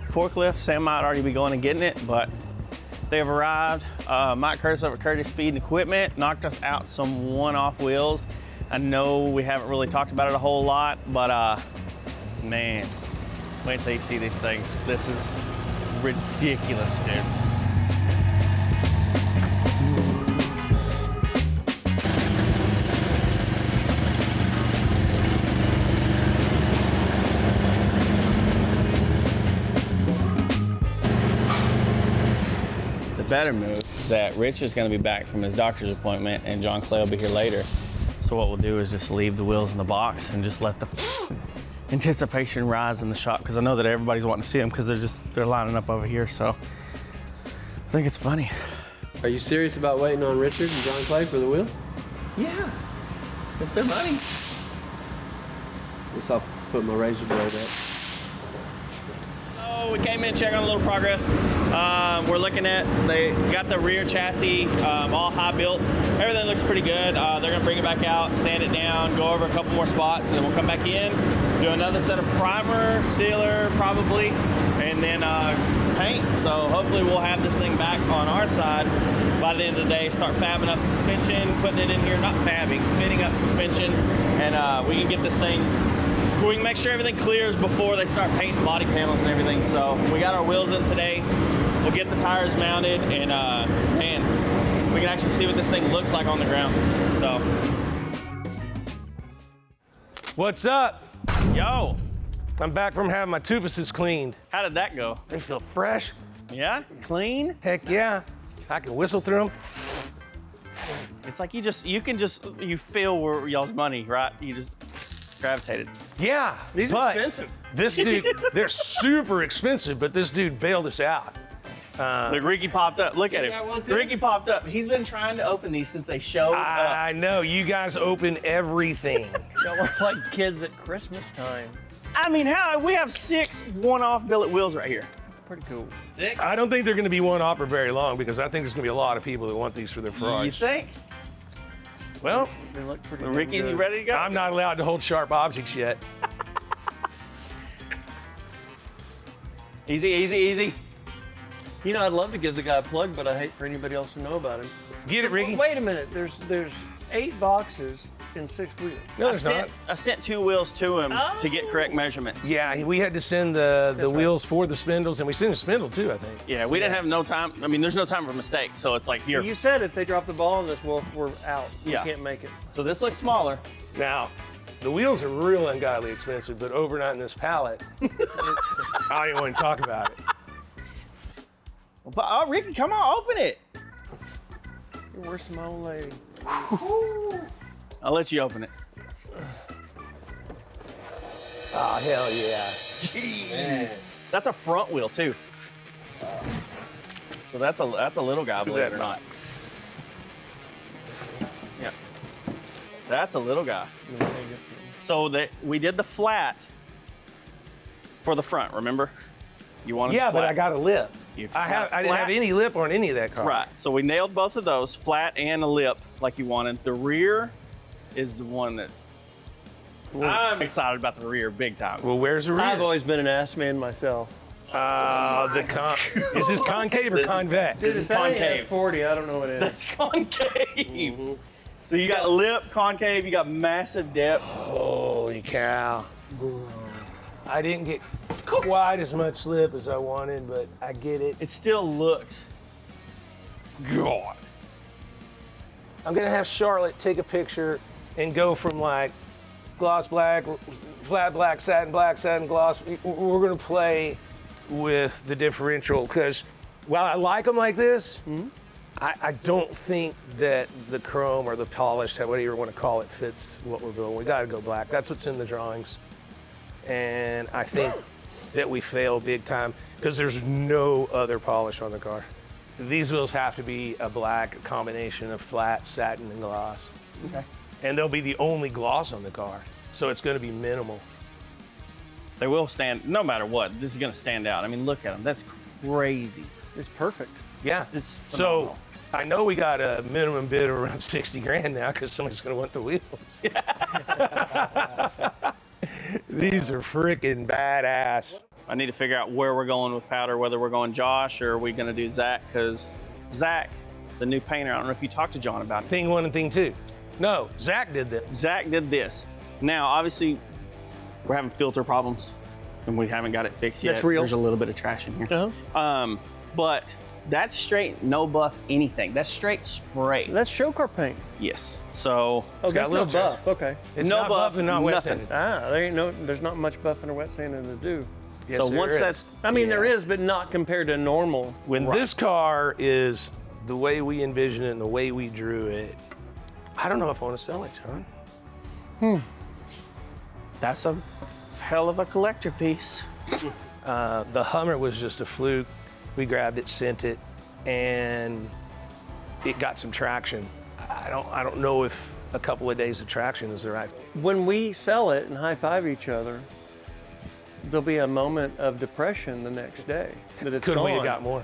forklift. Sam might already be going and getting it, but they have arrived. Mike Curtis over at Curtis Speed and Equipment knocked us out some one-off wheels. I know we haven't really talked about it a whole lot, but man, wait until you see these things. This is ridiculous, dude. Better move is that Rich is going to be back from his doctor's appointment and John Clay will be here later. So what we'll do is just leave the wheels in the box and just let the anticipation rise in the shop, because I know that everybody's wanting to see them because they're lining up over here. So I think it's funny. Are you serious about waiting on Richard and John Clay for the wheel? Yeah, it's their money. Guess I'll put my razor blade up. We came in, check on a little progress. We're looking at, they got the rear chassis all high built. Everything looks pretty good. They're gonna bring it back out, sand it down, go over a couple more spots, and then we'll come back in, do another set of primer, sealer probably, and then paint. So hopefully we'll have this thing back on our side by the end of the day, start fabbing up suspension, putting it in here, not fabbing, fitting up suspension, and we can get this thing, we can make sure everything clears before they start painting body panels and everything. So we got our wheels in today. We'll get the tires mounted, and man, we can actually see what this thing looks like on the ground. So. What's up? Yo. I'm back from having my tubuses cleaned. How did that go? They feel fresh. Yeah? Clean? Heck yeah. I can whistle through them. It's like you feel where y'all's money, right? You just gravitated. Yeah, These are expensive. This dude, they're super expensive, but this dude bailed us out. Look, Ricky popped up. Look at him. Ricky popped up. He's been trying to open these since they showed up. I know, you guys open everything. Y'all look like kids at Christmas time. I mean, we have 6 one-off billet wheels right here. Pretty cool. 6? I don't think they're gonna be one off for very long, because I think there's gonna be a lot of people that want these for their Ferraris. You think? Well, They look pretty Ricky, good. you ready to go? I'm not allowed to hold sharp objects yet. Easy, easy, easy. You know, I'd love to give the guy a plug, but I hate for anybody else to know about him. Get it, Ricky? Wait a minute. There's 8 boxes in 6 wheels. No, there's not. I sent 2 wheels to him to get correct measurements. Yeah, we had to send the wheels for the spindles, and we sent a spindle too, I think. Yeah, we didn't have no time. I mean, there's no time for mistakes, so it's like here. You said if they drop the ball on this, we're out. Yeah. We can't make it. So this looks smaller. Now, the wheels are real ungodly expensive, but overnight in this pallet, I don't even want to talk about it. But, oh, Ricky, come on, open it. You're worse than my old lady. I'll let you open it. Oh, hell yeah. Jeez. That's a front wheel too. So that's a little guy, believe it or not. Yeah. That's a little guy. So we did the flat for the front, remember? You wanted Yeah, the flat. but I got a lip. I didn't have any lip on any of that car. Right, so we nailed both of those, flat and a lip like you wanted. The rear is the one that I'm excited about. The rear big time. Well, where's the rear? I've always been an ass man myself. Is this concave or convex? Dude, it's concave. concave. 40, I don't know what it is. That's concave. So you got lip, concave, you got massive depth. Holy cow. I didn't get quite as much lip as I wanted, but I get it. It still looks. God. I'm gonna have Charlotte take a picture and go from like gloss black, flat black, satin gloss. We're gonna play with the differential because while I like them like this, I don't think that the chrome or the polished, whatever you want to call it, fits what we're doing. We gotta go black. That's what's in the drawings. And I think that we fail big time because there's no other polish on the car. These wheels have to be a black combination of flat, satin, and gloss. Okay. And they'll be the only gloss on the car. So it's gonna be minimal. They will stand, no matter what, this is gonna stand out. I mean, look at them, that's crazy. It's perfect. Yeah. It's so I know we got a minimum bid of around 60 grand now because somebody's gonna want the wheels. These are freaking badass. I need to figure out where we're going with powder, whether we're going Josh or are we gonna do Zach, because Zach, the new painter, I don't know if you talked to John about it. Thing 1 and thing 2. No, Zach did this. Zach did this. Now, obviously, we're having filter problems and we haven't got it fixed yet. That's real. There's a little bit of trash in here. But that's straight, no buff, anything. That's straight spray. That's show car paint. Yes. So it's got a little buff. Okay. It's no not buff and not wet nothing. sanded. There's not much buff and wet sanding to do. Yes, so there once is. that's, I mean, there is, but not compared to normal. When this car is the way we envisioned it and the way we drew it, I don't know if I want to sell it, John. that's a hell of a collector piece. The Hummer was just a fluke. We grabbed it, sent it, and it got some traction. I don't know if a couple of days of traction is the right. When we sell it and high five each other, there'll be a moment of depression the next day that it's Couldn't we have gone. got more?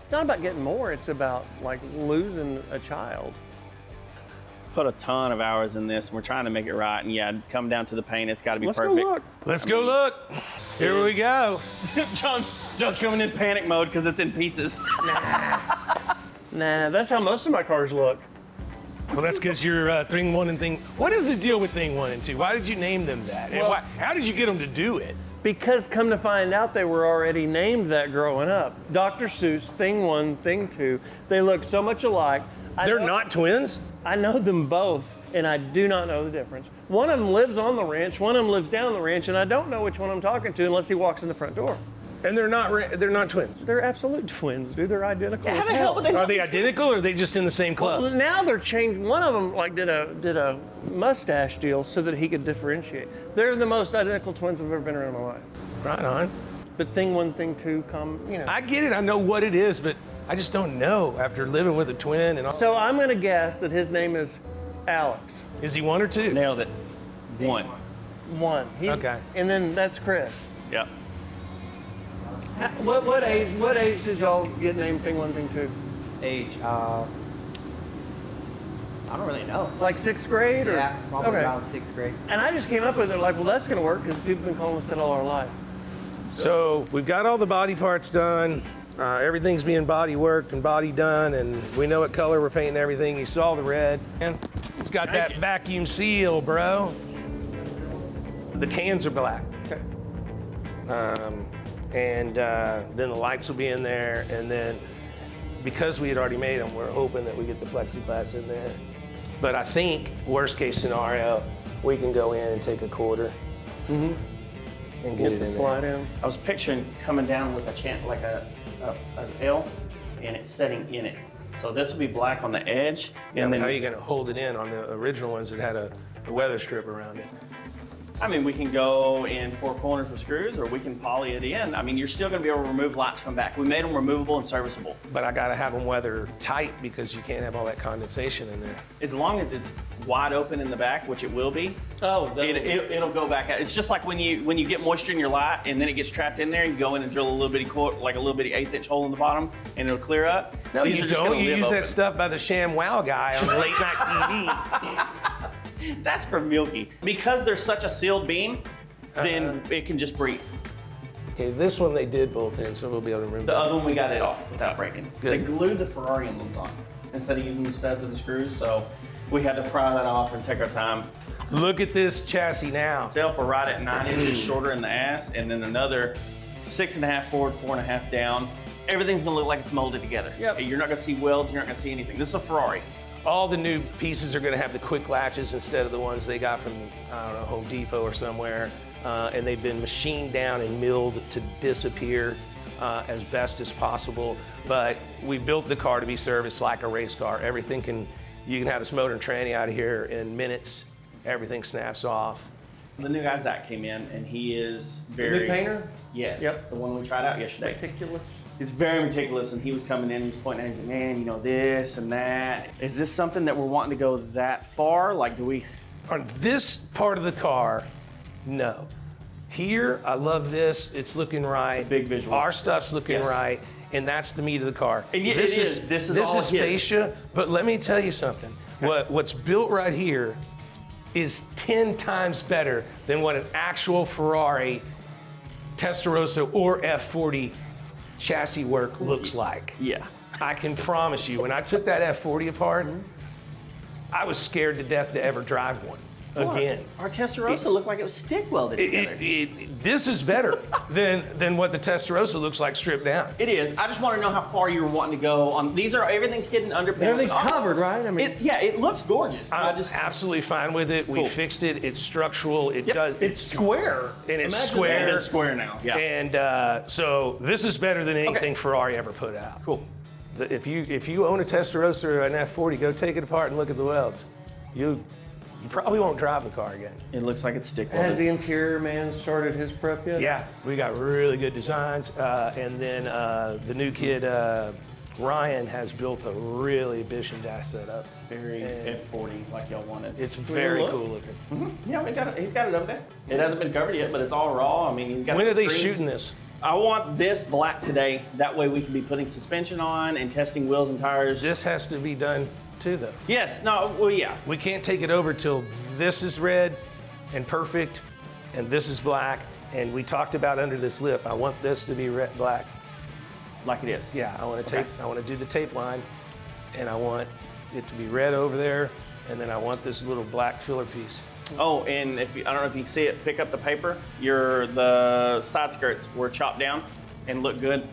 It's not about getting more. It's about like losing a child. Put a ton of hours in this and we're trying to make it right. And yeah, come down to the paint, it's got to be Let's perfect. go look. Let's go look. Here we go. John's coming in panic mode because it's in pieces. Nah, that's how most of my cars look. Well, that's because you're thing 1 and thing. What is the deal with thing 1 and 2? Why did you name them that? And Well- how did you get them to do it? Because come to find out, they were already named that growing up. Dr. Seuss, Thing 1, Thing 2. They look so much alike. They're not twins? I know them both, and I do not know the difference. One of them lives on the ranch, one of them lives down the ranch, and I don't know which one I'm talking to unless he walks in the front door. And they're not twins. They're absolute twins, dude. They're identical. Yeah, as how the hell. hell Are they identical or are they just in the same club? Well, now they're changed. One of them like did a mustache deal so that he could differentiate. They're the most identical twins I've ever been around in my life. Right on. But Thing 1, Thing 2 come, you know. I get it. I know what it is, but I just don't know after living with a twin and all. So I'm gonna guess that his name is Alex. Is he 1 or 2? Nailed it. 1. 1. Okay. And then that's Chris. Yep. What age did y'all get named Thing 1, Thing 2? Age, I don't really know. Like 6th grade? Or? Yeah, probably Okay. around 6th grade. And I just came up with it like, well, that's gonna work because people have been calling us that all our life. So we've got all the body parts done. Everything's being body worked and body done, and we know what color we're painting everything. You saw the red. And it's got that vacuum seal, bro. The cans are black. Okay. And then the lights will be in there, and then because we had already made them, we're hoping that we get the plexiglass in there. But I think, worst case scenario, we can go in and take a quarter and get it the in slide there. in. I was picturing coming down with a chant like an L and it's setting in it. So this will be black on the edge. Yeah, And but then how are you gonna hold it in on the original ones that had a weather strip around it? I mean, we can go in 4 corners with screws or we can poly it in. I mean, you're still gonna be able to remove lights from back. We made them removable and serviceable. But I gotta have them weather tight because you can't have all that condensation in there. As long as it's wide open in the back, which it will be, it'll go back out. It's just like when you get moisture in your light and then it gets trapped in there, you go in and drill a little bitty 1/8" hole in the bottom and it'll clear up. No, These you are just don't. gonna You live use open. that stuff by the Sham Wow guy on late night TV. That's for Milky. Because there's such a sealed beam, then it can just breathe. Okay, this one they did bolt in, so we'll be able to remove The that. other one we got it off without breaking. Good. They glued the Ferrari emblems on instead of using the studs of the screws. So we had to pry that off and take our time. Look at this chassis now. Itself, we're right at 9 inches shorter in the ass, and then another 6.5 forward, 4.5 down. Everything's gonna look like it's molded together. Yep. You're not gonna see welds, you're not gonna see anything. This is a Ferrari. All the new pieces are gonna have the quick latches instead of the ones they got from, I don't know, Home Depot or somewhere. And they've been machined down and milled to disappear as best as possible. But we built the car to be serviced like a race car. You can have this motor and tranny out of here in minutes. Everything snaps off. The new guy, Zach, came in, and he is very... The new painter? Yes. Yep. The one we tried out yesterday. Meticulous. He's very meticulous, and he was coming in, he was pointing at it, he's like, man, you know, this and that. Is this something that we're wanting to go that far? Like, do we... On this part of the car, no. Here, I love this. It's looking right. Big visual. Our stuff's looking Yes. right, and that's the meat of the car. And This this is all his. fascia, but let me tell you something. What's built right here is 10 times better than what an actual Ferrari Testarossa or F40 chassis work looks like. Yeah. I can promise you, when I took that F40 apart, I was scared to death to ever drive one again. Our Testarossa looked like it was stick welded together. This is better than what the Testarossa looks like stripped down. It is. I just want to know how far you were wanting to go on. Everything's hidden under panels. Everything's covered, right? I mean, it looks gorgeous. I'm absolutely fine with it. We Cool. fixed it. It's structural. It's square. And it's Imagine square. that. It's square now. Yeah. And so this is better than anything Ferrari ever put out. Cool. If you own a Testarossa or an F40, go take it apart and look at the welds. You probably won't drive the car again. It looks like it's stick has welded. the interior man started his prep yet? Yeah, we got really good designs. And then the new kid, Ryan, has built a really efficient setup. Very F40 like y'all wanted. It's very cool looking. Mm-hmm. Yeah, he's got it up there. It hasn't been covered yet, but it's all raw. I mean, he's got When the are they screens. shooting this? I want this black today. That way we can be putting suspension on and testing wheels and tires. This has to be done too, though. Yes, no, well, yeah. We can't take it over till this is red and perfect, and this is black. And we talked about under this lip. I want this to be red, black. Like it is. Yeah, I want to tape. I want to do the tape line, and I want it to be red over there, and then I want this little black filler piece. Oh, and I don't know if you see it, pick up the paper. The side skirts were chopped down and look good.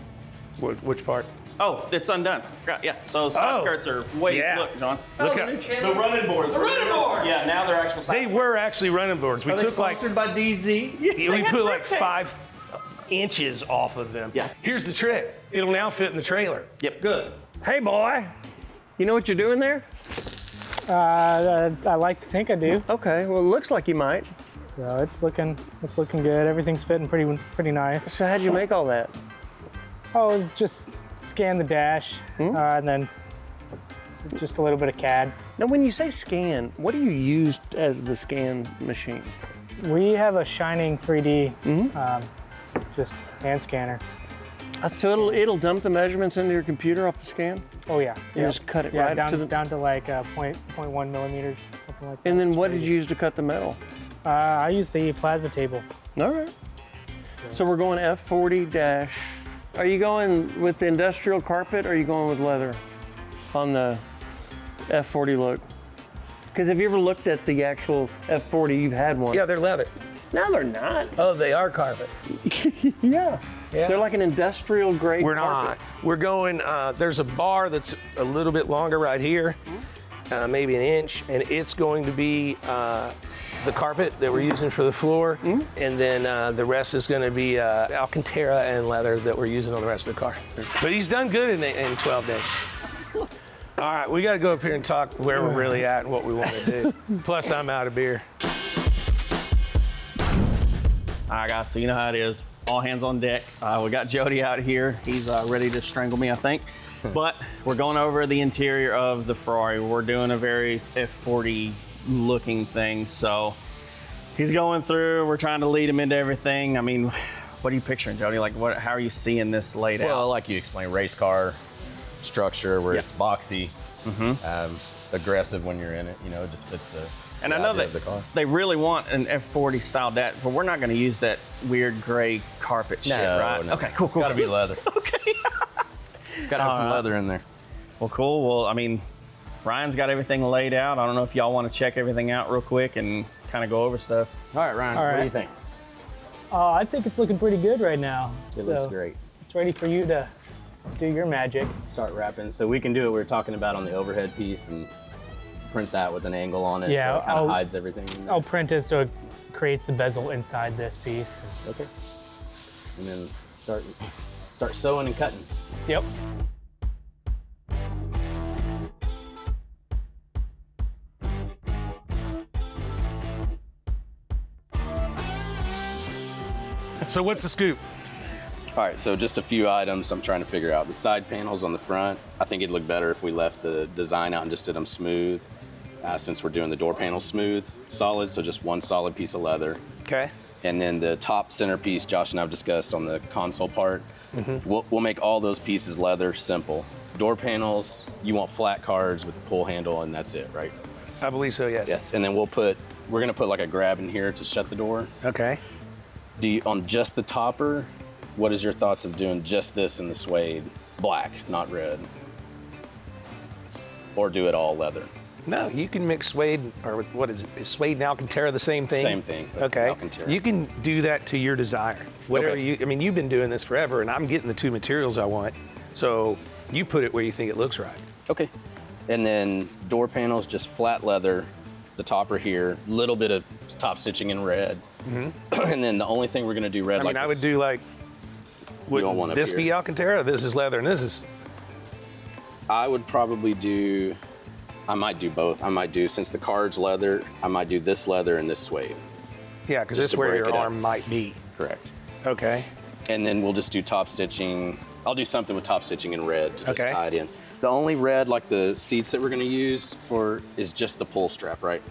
Which part? Oh, it's undone. I forgot. Yeah. So side skirts are look, John. Look the running boards. The running boards. Yeah, now they're actual side They were actually running boards. We Are they took like sponsored by DZ? we put like 5 inches off of them. Yeah. Here's the trick. It'll now fit in the trailer. Yep. Good. Hey, boy. You know what you're doing there? I like to think I do. Okay, well, it looks like you might. So it's looking good. Everything's fitting pretty nice. So how'd you make all that? Oh, just scan the dash, and then just a little bit of CAD. Now, when you say scan, what do you use as the scan machine? We have a Shining 3D just hand scanner. So it'll dump the measurements into your computer off the scan? Oh yeah. You just cut it right down to the... down to like 0.1 millimeters, something like that. And then It's what crazy. did you use to cut the metal? I use the plasma table. All right. So we're going F40 dash. Are you going with the industrial carpet or are you going with leather on the F40 look? Because have you ever looked at the actual F40? You've had one. Yeah, they're leather. No, they're not. Oh, they are carpet. Yeah. Yeah. They're like an industrial grade We're carpet. not. We're going, there's a bar that's a little bit longer right here, maybe an inch, and it's going to be the carpet that we're using for the floor, and then the rest is going to be Alcantara and leather that we're using on the rest of the car. But he's done good in 12 days. All right, we got to go up here and talk where we're really at and what we want to do. Plus, I'm out of beer. All right, guys, so you know how it is. All hands on deck. We got Jody out here. He's ready to strangle me, I think. But we're going over the interior of the Ferrari. We're doing a very F40 looking thing. So he's going through. We're trying to lead him into everything. I mean, what are you picturing, Jody? Like, how are you seeing this laid out? Well, like you explained, race car structure where it's boxy, aggressive when you're in it. You know, it just fits the. And I know idea that of the car. they really want an F40 style dash, but we're not going to use that weird gray carpet shit, right? No. Okay, cool. It's got to be leather. Okay. Got to have some leather in there. Well, cool. Well, I mean, Ryan's got everything laid out. I don't know if y'all want to check everything out real quick and kind of go over stuff. All right, Ryan, All what do right. you think? I think it's looking pretty good right now. It looks great. It's ready for you to do your magic. Start wrapping. So we can do what we were talking about on the overhead piece and print that with an angle on it, Yeah, so it kind of hides everything. I'll print it so it creates the bezel inside this piece. Okay. And then start sewing and cutting. Yep. So what's the scoop? All right, so just a few items I'm trying to figure out. The side panels on the front, I think it'd look better if we left the design out and just did them smooth, since we're doing the door panels smooth, solid, so just one solid piece of leather. Okay. And then the top centerpiece, Josh and I have discussed on the console part, we'll make all those pieces leather, simple. Door panels, you want flat cards with the pull handle, and that's it, right? I believe so, yes. Yes, and then we're gonna put like a grab in here to shut the door. Okay. On just the topper, what is your thoughts of doing just this in the suede, black, not red? Or do it all leather? No, you can mix suede, or what is it? Is suede and Alcantara the same thing? Same thing, but Okay. Alcantara. You can do that to your desire. Whatever Okay. I mean, you've been doing this forever, and I'm getting the two materials I want. So you put it where you think it looks right. Okay. And then door panels, just flat leather, the topper here, little bit of top stitching in red. And then the only thing we're gonna do red I mean, like I this. would do like, would want one up this here. be Alcantara? This is leather, and this is, I would probably do, I might do both. I might do, since the card's leather, I might do this leather and this suede. yeah, because Just this is to where break your it up. arm might be. Correct. Okay. And then we'll just do top stitching. I'll do something with top stitching in red to just Okay. tie it in. The only red, like the seats that we're gonna use for, is just the pull strap, right?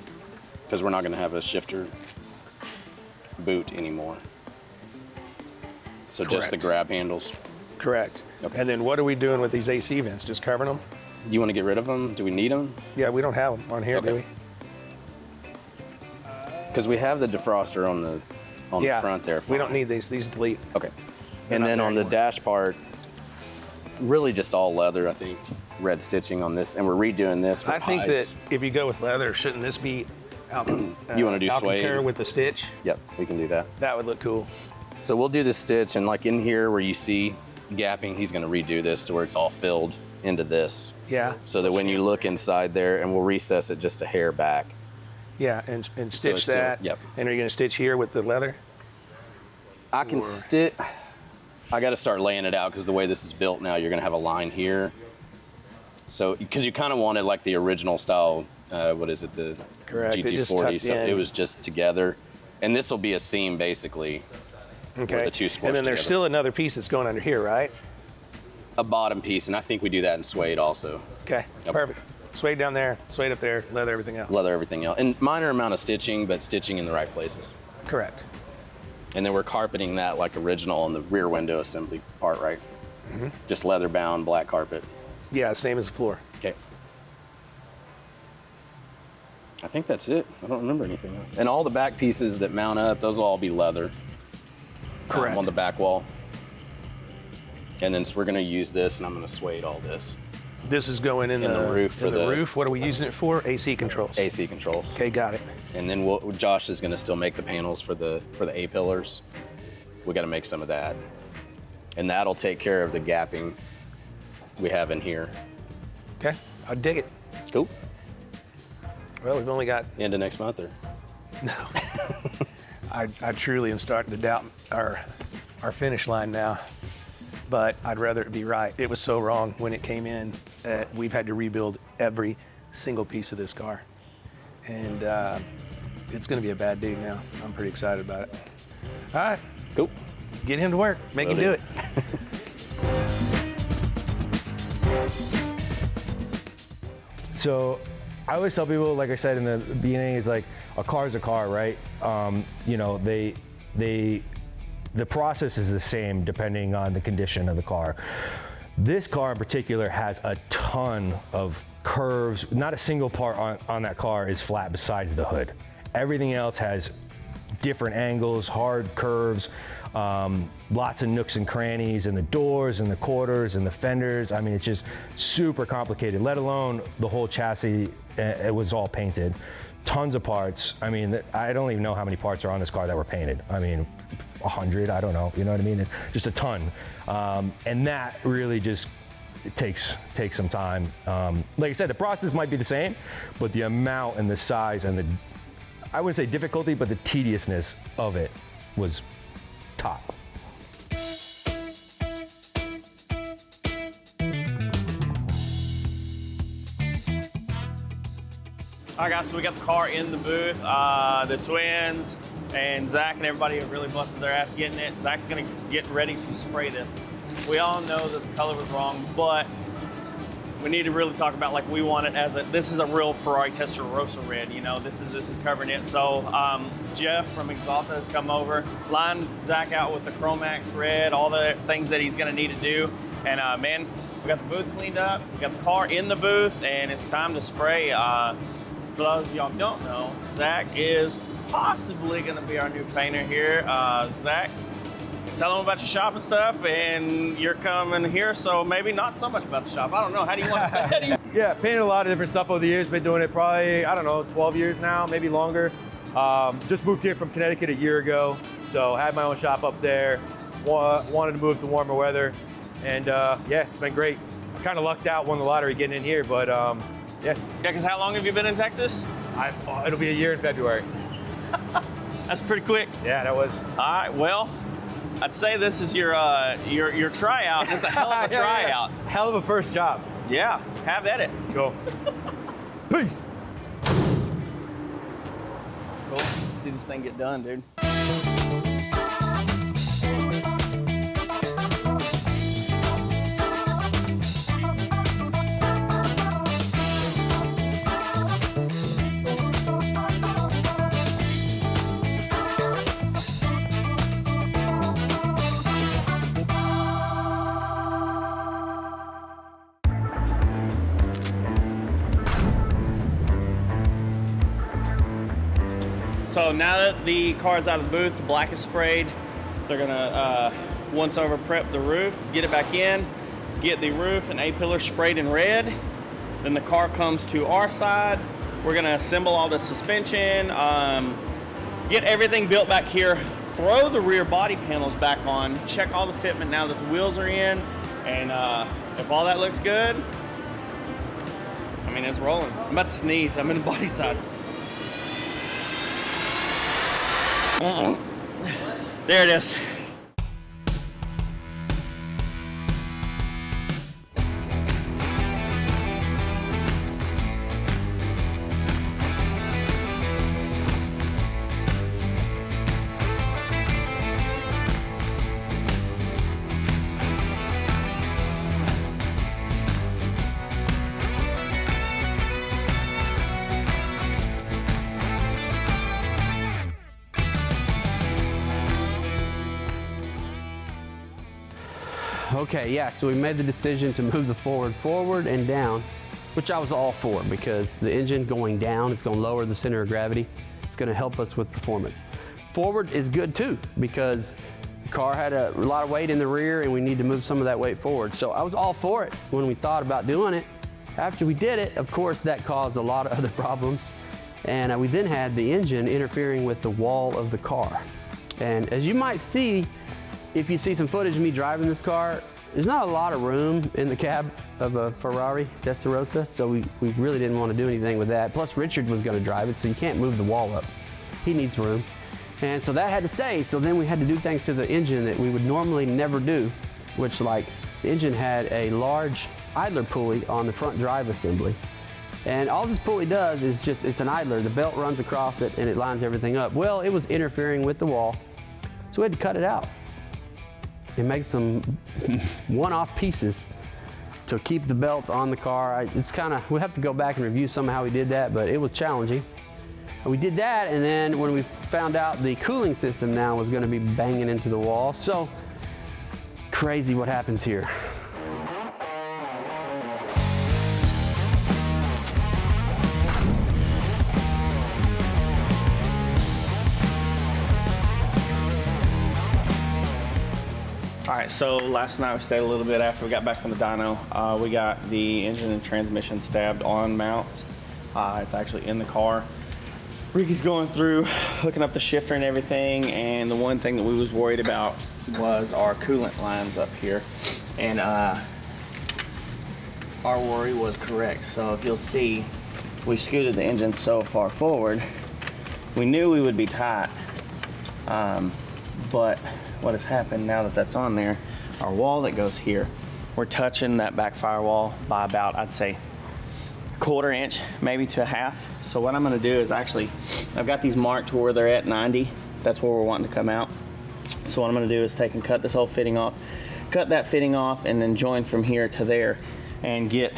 Because we're not gonna have a shifter boot anymore. So just the Correct. grab handles. Correct. Okay. And then what are we doing with these AC vents? Just covering them? You wanna get rid of them? Do we need them? Yeah, we don't have them on here, do Okay. we? Because we have the defroster on the Yeah. front there. We don't need these. These delete. Okay. They're And not then there on the anymore. dash part, really just all leather, I think. Red stitching on this, and we're redoing this with I think hides. that if you go with leather, shouldn't this be You wanna do Alcantara suede? with the stitch? Yep, we can do that. That would look cool. So we'll do the stitch, and like in here where you see gapping, he's gonna redo this to where it's all filled into this. Yeah. So that when you look inside there, and we'll recess it just a hair back. Yeah, and So stitch it's still- that. yep. And are you going to stitch here with the leather? I can stitch, I gotta start laying it out because the way this is built now, you're gonna have a line here. So, because you kind of wanted like the original style, what is it, the Correct, it just GT40, tucked so in. it was just together. And this will be a seam basically, Okay. where the two squares And then there's together. still another piece that's going under here, right? A bottom piece, and I think we do that in suede also. Okay, Yep. perfect. Suede down there, suede up there, leather everything else. Leather everything else. And minor amount of stitching, but stitching in the right places. Correct. And then we're carpeting that like original on the rear window assembly part, right? Just leather bound, black carpet. Yeah, same as the floor. Okay. I think that's it. I don't remember anything else. And all the back pieces that mount up, those will all be leather. Correct. On the back wall. And then so we're gonna use this, and I'm gonna suede all this. This is going in, In the roof for in the the- roof. What are we using it for? AC controls. AC controls. Okay, got it. And then Josh is gonna still make the panels for the A pillars. We gotta make some of that. And that'll take care of the gapping we have in here. Okay, I dig it. Cool. Well, we've only got, End of next month, or? I truly am starting to doubt our finish line now, but I'd rather it be right. It was so wrong when it came in that we've had to rebuild every single piece of this car. And it's gonna be a bad day now. I'm pretty excited about it. All right, Cool. get him to work, make him do it. So I always tell people, like I said in the beginning, is like a car's a car, right? You know, the process is the same depending on the condition of the car. This car in particular has a ton of curves. Not a single part on that car is flat besides the hood. Everything else has different angles, hard curves, lots of nooks and crannies in the doors and the quarters and the fenders. I mean, it's just super complicated, let alone the whole chassis. It was all painted. Tons of parts. I mean, I don't even know how many parts are on this car that were painted. I mean, 100, I don't know, you know what I mean? Just a ton. And that really just takes some time. Like I said, the process might be the same, but the amount and the size and I wouldn't say difficulty, but the tediousness of it was top. All right, guys, so we got the car in the booth. The twins and Zach and everybody have really busted their ass getting it. Zach's gonna get ready to spray this. We all know that the color was wrong, but we need to really talk about, like, we want it as this is a real Ferrari Testarossa red, you know, this is covering it. So Jeff from Exalta has come over, lined Zach out with the Chromax red, all the things that he's gonna need to do. And man, we got the booth cleaned up, we got the car in the booth, and it's time to spray. For those of y'all don't know, Zach is possibly gonna be our new painter here. Zach, tell them about your shop and stuff, and you're coming here, so maybe not so much about the shop. I don't know, how do you want to say that? Yeah, painted a lot of different stuff over the years. Been doing it probably, I don't know, 12 years now, maybe longer. Just moved here from Connecticut a year ago, so had my own shop up there. Wanted to move to warmer weather, and yeah, it's been great. I kind of lucked out, won the lottery getting in here, but yeah. Yeah, because how long have you been in Texas? It'll be a year in February. That's pretty quick. Yeah, that was. All right, well, I'd say this is your tryout. It's a hell of a tryout. Yeah. Hell of a first job. Yeah, have at it. Go. Peace. Cool. Let's see this thing get done, dude. So now that the car's out of the booth, the black is sprayed, they're gonna once over prep the roof, get it back in, get the roof and A-pillar sprayed in red. Then the car comes to our side. We're gonna assemble all the suspension, get everything built back here, throw the rear body panels back on, check all the fitment now that the wheels are in, and if all that looks good, I mean, it's rolling. I'm about to sneeze, I'm in the body side. There it is. Okay, yeah, so we made the decision to move the forward and down, which I was all for, because the engine going down, it's going to lower the center of gravity. It's going to help us with performance. Forward is good too, because the car had a lot of weight in the rear and we need to move some of that weight forward. So I was all for it when we thought about doing it. After we did it, of course, that caused a lot of other problems. And we then had the engine interfering with the wall of the car. And as you might see, if you see some footage of me driving this car, there's not a lot of room in the cab of a Ferrari Testarossa, so we really didn't want to do anything with that. Plus, Richard was going to drive it, so you can't move the wall up. He needs room. And so that had to stay, so then we had to do things to the engine that we would normally never do, which, like, the engine had a large idler pulley on the front drive assembly. And all this pulley does is just, it's an idler. The belt runs across it and it lines everything up. Well, it was interfering with the wall, so we had to cut it out and make some one-off pieces to keep the belt on the car. It's kind of, we'll have to go back and review some of how we did that, but it was challenging. We did that, and then when we found out the cooling system now was going to be banging into the wall, so crazy what happens here. right, so last night we stayed a little bit after we got back from the dyno. We got the engine and transmission stabbed on mounts. It's actually in the car. Ricky's going through, hooking up the shifter and everything, and the one thing that we was worried about was our coolant lines up here. And our worry was correct. So if you'll see, we scooted the engine so far forward. We knew we would be tight, but what has happened now that that's on there, our wall that goes here, we're touching that back firewall by about, I'd say, 1/4 inch, maybe to a half. So what I'm gonna do is actually, I've got these marked to where they're at 90. That's where we're wanting to come out. So what I'm gonna do is take and cut this whole fitting off, cut that fitting off, and then join from here to there and get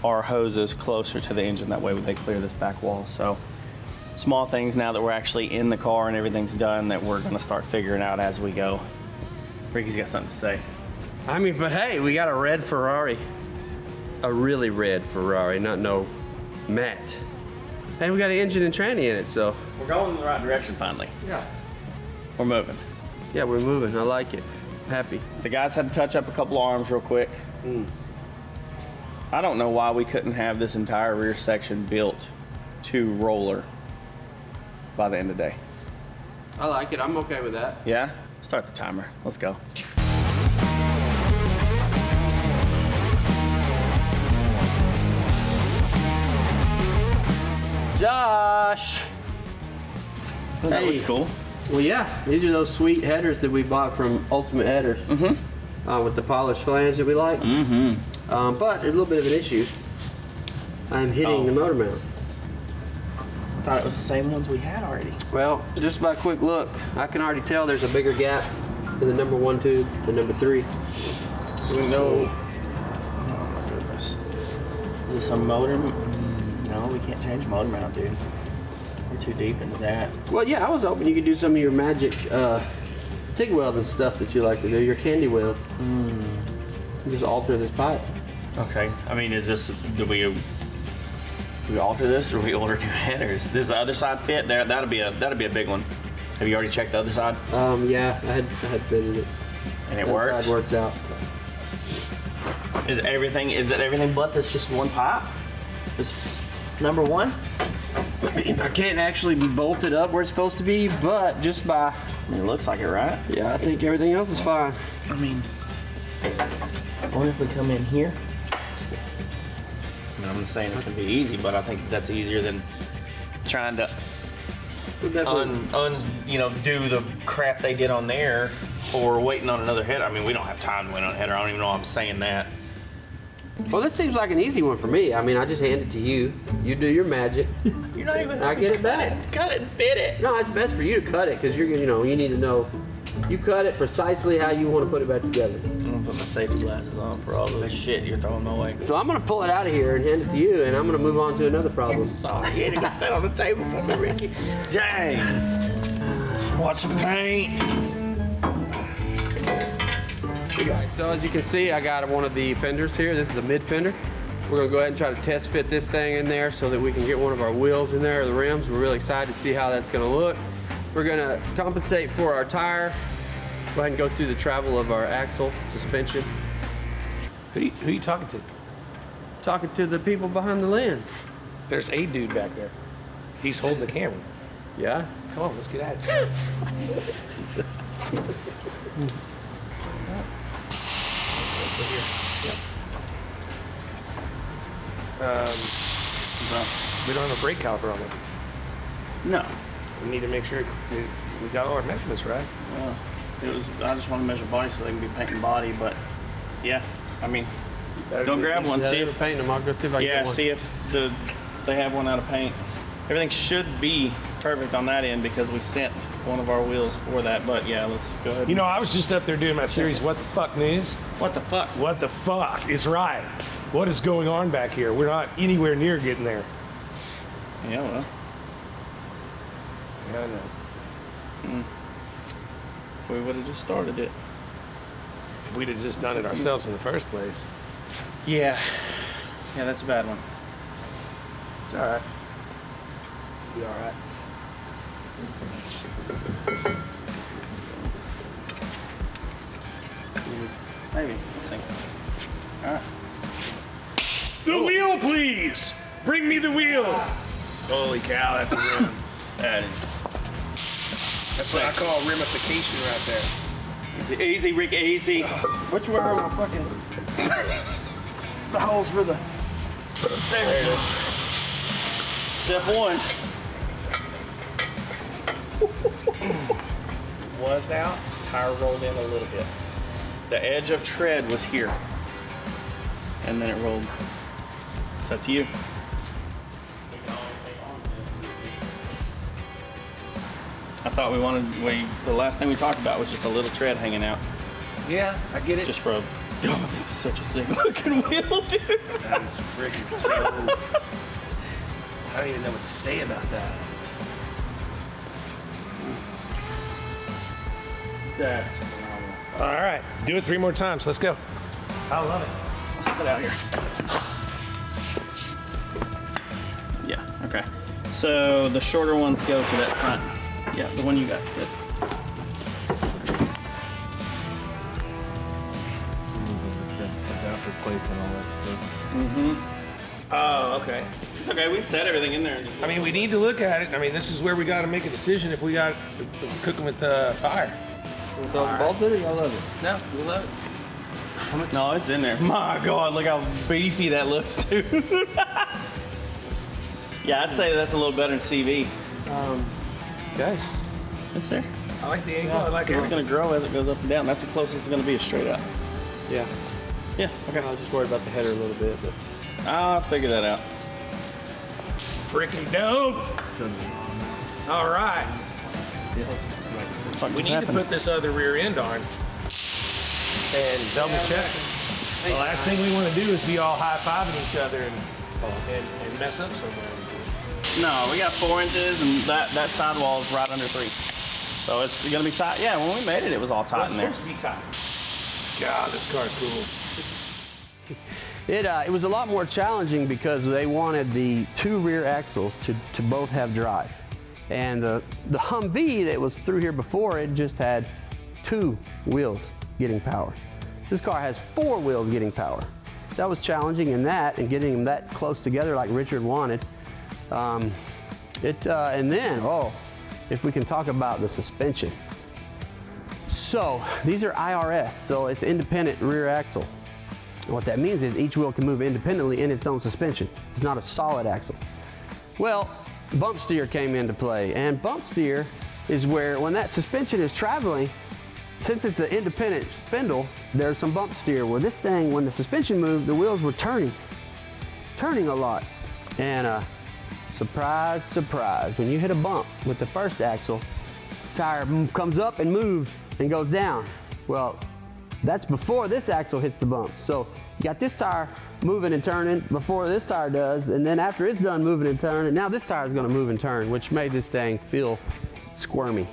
our hoses closer to the engine. That way they clear this back wall. So small things now that we're actually in the car and everything's done that we're gonna start figuring out as we go. Ricky's got something to say. I mean, but hey, we got a red Ferrari. A really red Ferrari, not no matte. And we got an engine and tranny in it, so. We're going in the right direction finally. Yeah. We're moving. Yeah, we're moving. I like it. Happy. The guys had to touch up a couple arms real quick. I don't know why we couldn't have this entire rear section built to roller by the end of the day. I like it. I'm okay with that. Yeah? Start the timer. Let's go. Josh! That looks cool. Well, yeah. These are those sweet headers that we bought from Ultimate Headers. With the polished flange that we like. But there's a little bit of an issue. I'm hitting the motor mount. I thought it was the same ones we had already. Well, just by a quick look, I can already tell there's a bigger gap in the number 1 tube than number 3. Do we know? Oh my goodness. Is this a motor? No, we can't change motor mount, dude. We're too deep into that. Well, yeah, I was hoping you could do some of your magic TIG welding stuff that you like to do, your candy welds. Just alter this pipe. Okay. I mean, is this, do we alter this or do we order new headers? Does the other side fit there? That'd be a big one. Have you already checked the other side? Yeah, I had fitted it. And it works? That side works out. Is it everything but this just one pipe? This number 1? I mean, I can't actually be bolted up where it's supposed to be, but just by... I mean, it looks like it, right? Yeah, I think everything else is fine. I mean, what if we come in here? I mean, I'm not saying it's gonna be easy, but I think that's easier than trying to do the crap they did on there or waiting on another header. I mean, we don't have time to wait on a header. I don't even know why I'm saying that. Well, this seems like an easy one for me. I mean, I just hand it to you. You do your magic. You're not even. I get it back. Cut it and fit it. No, it's best for you to cut it because you need to know. You cut it precisely how you want to put it back together. I'm gonna put my safety glasses on for all this shit you're throwing my way. So I'm gonna pull it out of here and hand it to you, and I'm gonna move on to another problem. Sorry, you ain't gonna sit on the table for me, Ricky. Dang. Want some paint? So as you can see, I got one of the fenders here. This is a mid fender. We're gonna go ahead and try to test fit this thing in there so that we can get one of our wheels in there, or the rims. We're really excited to see how that's gonna look. We're gonna compensate for our tire. Go ahead and go through the travel of our axle, suspension. Who you talking to? Talking to the people behind the lens. There's a dude back there. He's holding the camera. Yeah? Come on, let's get at it. We don't have a brake caliper on it. No. We need to make sure we got all our measurements right. Well, I just want to measure body so they can be painting body, but yeah, I mean, go grab one, see if painting them. I'll go see if I can get one. see if they have one out of paint. Everything should be perfect on that end because we sent one of our wheels for that, but yeah, let's go ahead. You know, I was just up there doing my series, What the Fuck News? What the fuck? What the fuck is right? What is going on back here? We're not anywhere near getting there. Yeah, well. Yeah, I know. If we would have just started it. If we'd have just done it ourselves in the first place. Yeah. Yeah, that's a bad one. It's all right. Be all right. Maybe. Let's see. All right. The wheel, please! Bring me the wheel! Holy cow, that's a rim. That is. That's what I call ramification right there. Easy, easy, Rick, easy. Which way are my fucking the holes for the? There it is. Step one. Was out, tire rolled in a little bit. The edge of tread was here. And then it rolled. It's up to you. I thought the last thing we talked about was just a little tread hanging out. Yeah, I get it. Just for it's such a sick looking wheel, dude. That is freaking dope. I don't even know what to say about that. That's phenomenal. All right, do it 3 more times. Let's go. I love it. Let's put it out here. Yeah, okay. So the shorter ones go to that front. Yeah, the one you got. Good. Adapter plates and all that stuff. Mm-hmm. Oh, okay. It's okay, we set everything in there. I mean, we need to look at it. I mean, this is where we got to make a decision if we got cooking with fire. With those bolts in it, y'all love it. No, we love it. No, it's in there. My God, look how beefy that looks, dude. Yeah, I'd say that's a little better than CV. Guys, It's there. I like the angle. I like it. It's going to grow as it goes up and down. That's the closest it's going to be, is straight up. yeah. Yeah, okay. I was just worried about the header a little bit, but I'll figure that out. Freaking dope. All right. We need to put this other rear end on and double check. The last thing we want to do is be all high-fiving each other and mess up somewhere. No, we got 4 inches, and that sidewall is right under 3. So it's going to be tight. Yeah, when we made it, it was all tight in there. It's supposed to be tight. God, this car's cool. It was a lot more challenging because they wanted the 2 rear axles to both have drive. And the Humvee that was through here before, it just had 2 wheels getting power. This car has 4 wheels getting power. That was challenging in that, and getting them that close together like Richard wanted. And then, if we can talk about the suspension. So these are IRS, so it's independent rear axle. What that means is each wheel can move independently in its own suspension. It's not a solid axle. Well, bump steer came into play, and bump steer is where when that suspension is traveling, since it's an independent spindle, there's some bump steer. Well, this thing, when the suspension moved, the wheels were turning a lot. And surprise, surprise, when you hit a bump with the first axle, the tire comes up and moves and goes down. Well, that's before this axle hits the bump. So you got this tire moving and turning before this tire does, and then after it's done moving and turning, now this tire is going to move and turn, which made this thing feel squirmy.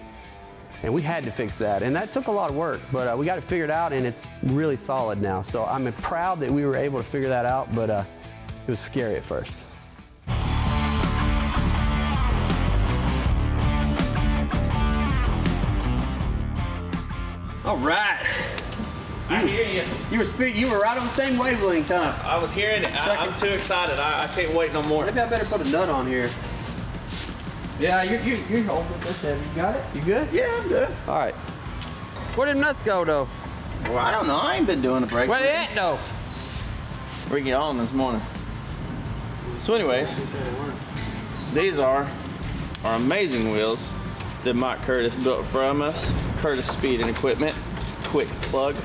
And we had to fix that, and that took a lot of work, but we got it figured out, and it's really solid now. So I'm proud that we were able to figure that out, but it was scary at first. all right. I hear you. You were right on the same wavelength, huh? I was hearing it. I'm too excited. I can't wait no more. Maybe I better put a nut on here. Yeah, you're holding this heavy. You got it? You good? Yeah, I'm good. All right. Where did nuts go, though? Well, I don't know. I ain't been doing the brakes. Where they at, though? We get on this morning. So anyways, these are our amazing wheels that Mike Curtis built from us. Curtis Speed and Equipment. Quick plug.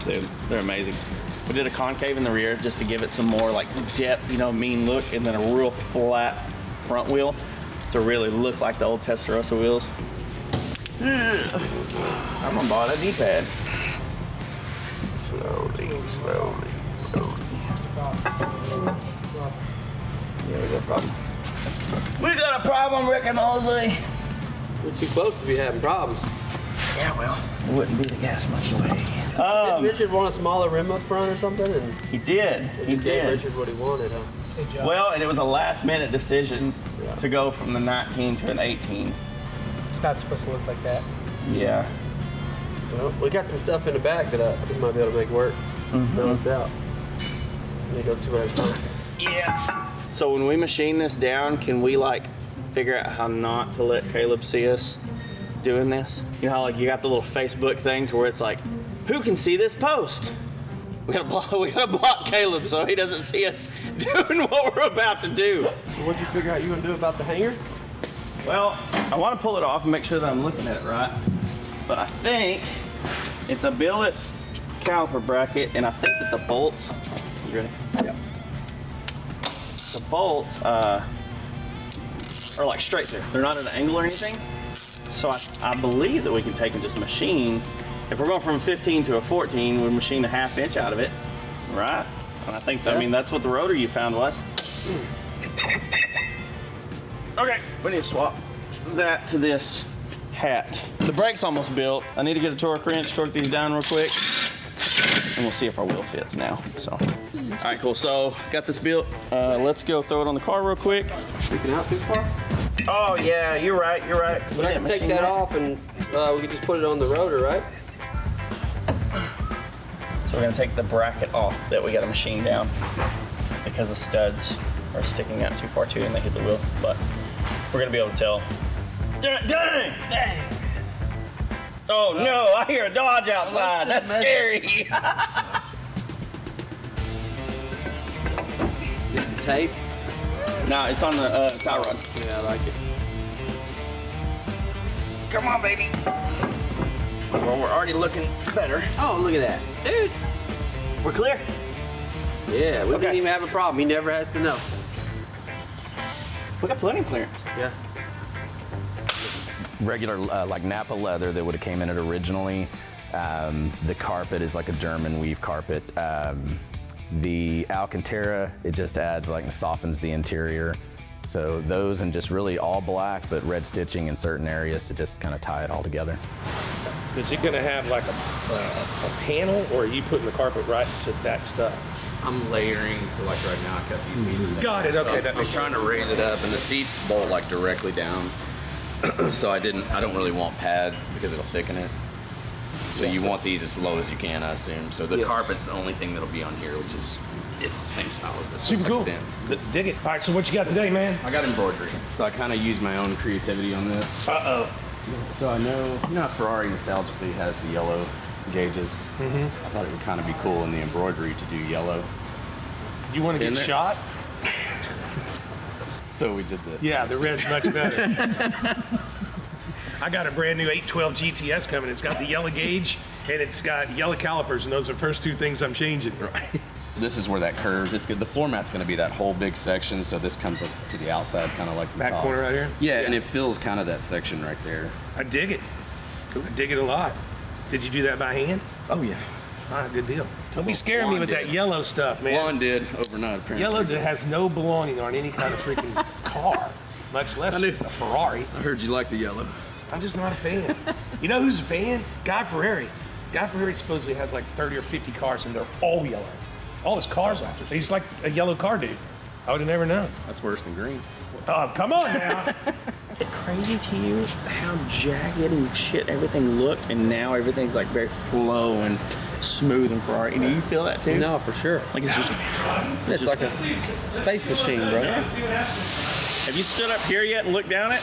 Dude, they're amazing. We did a concave in the rear just to give it some more like depth, mean look, and then a real flat front wheel to really look like the old Testarossa wheels. I'm gonna buy that D-pad. Slowly. Yeah, we got a problem. We got a problem, Rick and Mosley. We're too close to be having problems. Yeah, well, it wouldn't be the gas much away. Did Richard want a smaller rim up front or something? And He did. he gave Richard what he wanted, huh? Well, and it was a last-minute decision to go from the 19 to an 18. It's not supposed to look like that. Yeah. Well, we got some stuff in the back that we might be able to make work. Balance out. Let me go see what I can find. Yeah. So when we machine this down, can we like figure out how not to let Caleb see us doing this? You know how like you got the little Facebook thing to where it's like, who can see this post? We gotta block Caleb so he doesn't see us doing what we're about to do. So what'd you figure out you want to do about the hanger? Well, I want to pull it off and make sure that I'm looking at it right. But I think it's a billet caliper bracket, and I think that the bolts, you ready? Yeah. The bolts are like straight through. They're not at an angle or anything. So I believe that we can take and just machine. If we're going from a 15 to a 14, we machine a 1/2 inch out of it, right? And I think, I mean, that's what the rotor you found was. Okay, we need to swap that to this hat. The brake's almost built. I need to get a torque wrench, torque these down real quick, and we'll see if our wheel fits now. So, all right, cool. So, got this built. Let's go throw it on the car real quick. Sticking out too far? Oh yeah, you're right. You're right. But I can take that off, and we can just put it on the rotor, right? So we're gonna take the bracket off that we got to machine down because the studs are sticking out too far too, and they hit the wheel. But we're gonna be able to tell. Dang! Oh no! I hear a Dodge outside. That's scary. Tape? No, it's on the tie rod. Yeah, I like it. Come on, baby. Well, we're already looking better. Oh, look at that. Dude. We're clear? Yeah, we didn't even have a problem. He never has to know. We got plenty of clearance. Yeah. Regular like Napa leather that would have came in it originally. The carpet is like a German weave carpet. The Alcantara, it just adds like softens the interior. So those and just really all black, but red stitching in certain areas to just kind of tie it all together. Is it gonna have like a panel, or are you putting the carpet right to that stuff? I'm layering, so like right now I cut these pieces. Got it, okay, that I'm makes trying to raise it up, and the seats bolt like directly down. So I don't really want pad because it'll thicken it. So you want these as low as you can, I assume. So the carpet's the only thing that'll be on here, which is, it's the same style as this. Super it's cool. Like dig it. All right, so what you got today, man? I got embroidery. So I kind of use my own creativity on this. Uh-oh. So I know, you know, Ferrari nostalgically has the yellow gauges. I thought it would kind of be cool in the embroidery to do yellow. You want to get shot? So we did the. Yeah, the red's much better. I got a brand new 812 GTS coming. It's got the yellow gauge and it's got yellow calipers, and those are the first two things I'm changing. Right. This is where that curves. It's good. The floor mat's going to be that whole big section, so this comes up to the outside, kind of like the Back top. corner right here? Yeah, and it fills kind of that section right there. I dig it. I dig it a lot. Did you do that by hand? Oh yeah. All right, good deal. Don't be scaring me with that yellow stuff, man. Juan did overnight, apparently. Yellow has no belonging on any kind of freaking car, much less a Ferrari. I heard you like the yellow. I'm just not a fan. You know who's a fan? Guy Ferrari. Guy Ferrari supposedly has like 30 or 50 cars, and they're all yellow. All his cars are. He's like a yellow car dude. I would have never known. That's worse than green. Oh, come on now. Is it crazy to you how jagged and shit everything looked, and now everything's like very flow and smooth and Ferrari? Do you feel that too? No, for sure. Like it's just. It's like a space machine, bro. Yeah. Have you stood up here yet and looked down it?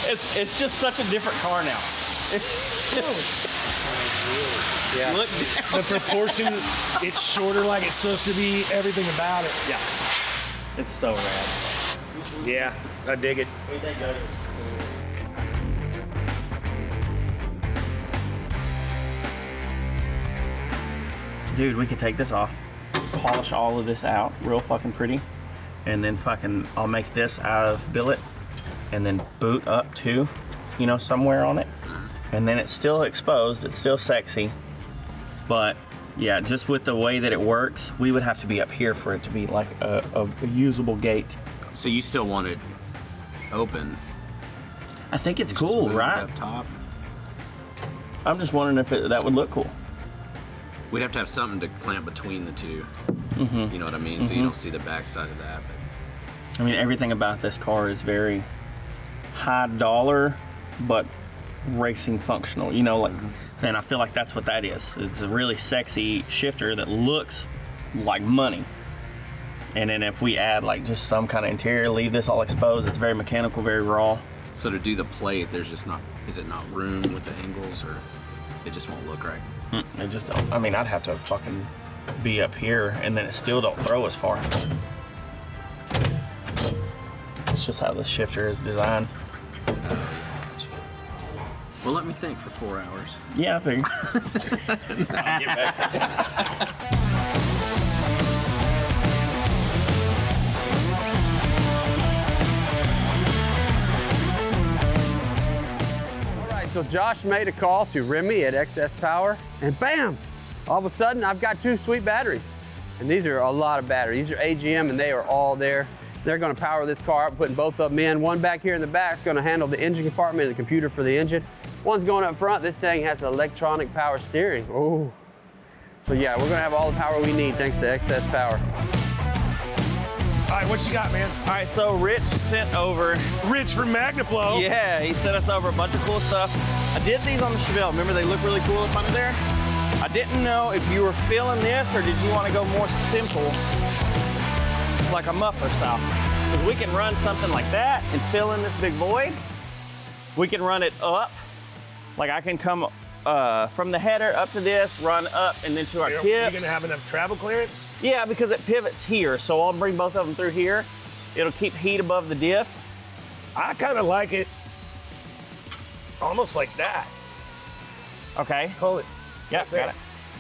It's just such a different car now. Yeah. Look the proportion, it's shorter like it's supposed to be, everything about it. Yeah. It's so rad. Yeah, I dig it. Dude, we could take this off, polish all of this out real fucking pretty, and then fucking I'll make this out of billet and then boot up too, you know, somewhere on it. And then it's still exposed, it's still sexy. But yeah, just with the way that it works, we would have to be up here for it to be like a usable gate. So you still want it open? I think it's cool, right? Up top. I'm just wondering if that would look cool. We'd have to have something to clamp between the two. You know what I mean? So you don't see the backside of that. But. I mean, everything about this car is very high dollar, but racing functional, you know, like, and I feel like that's what that is. It's a really sexy shifter that looks like money. And then if we add like just some kind of interior, leave this all exposed, it's very mechanical, very raw. So to do the plate, there's just not, is it not room with the angles, or it just won't look right? It just don't, I mean, I'd have to fucking be up here and then it still don't throw as far. It's just how the shifter is designed. Well, let me think for 4 hours. Yeah, I figured. I'll get back to you. So Josh made a call to Remy at XS Power, and bam! All of a sudden, I've got 2 sweet batteries. And these are a lot of batteries. These are AGM, and they are all there. They're gonna power this car up, putting both of them in. One back here in the back is gonna handle the engine compartment and the computer for the engine. One's going up front. This thing has electronic power steering. Ooh. So yeah, we're gonna have all the power we need thanks to XS Power. All right, what you got, man? All right, so Rich sent over. Rich from Magnaflow. Yeah, he sent us over a bunch of cool stuff. I did these on the Chevelle. Remember they look really cool up under there? I didn't know if you were feeling this or did you want to go more simple, like a muffler style. Because we can run something like that and fill in this big void. We can run it up. Like I can come from the header up to this, run up and then to our tips. You're gonna have enough travel clearance? Yeah, because it pivots here, so I'll bring both of them through here. It'll keep heat above the diff. I kind of like it almost like that. Okay. Hold it. Yeah, got it.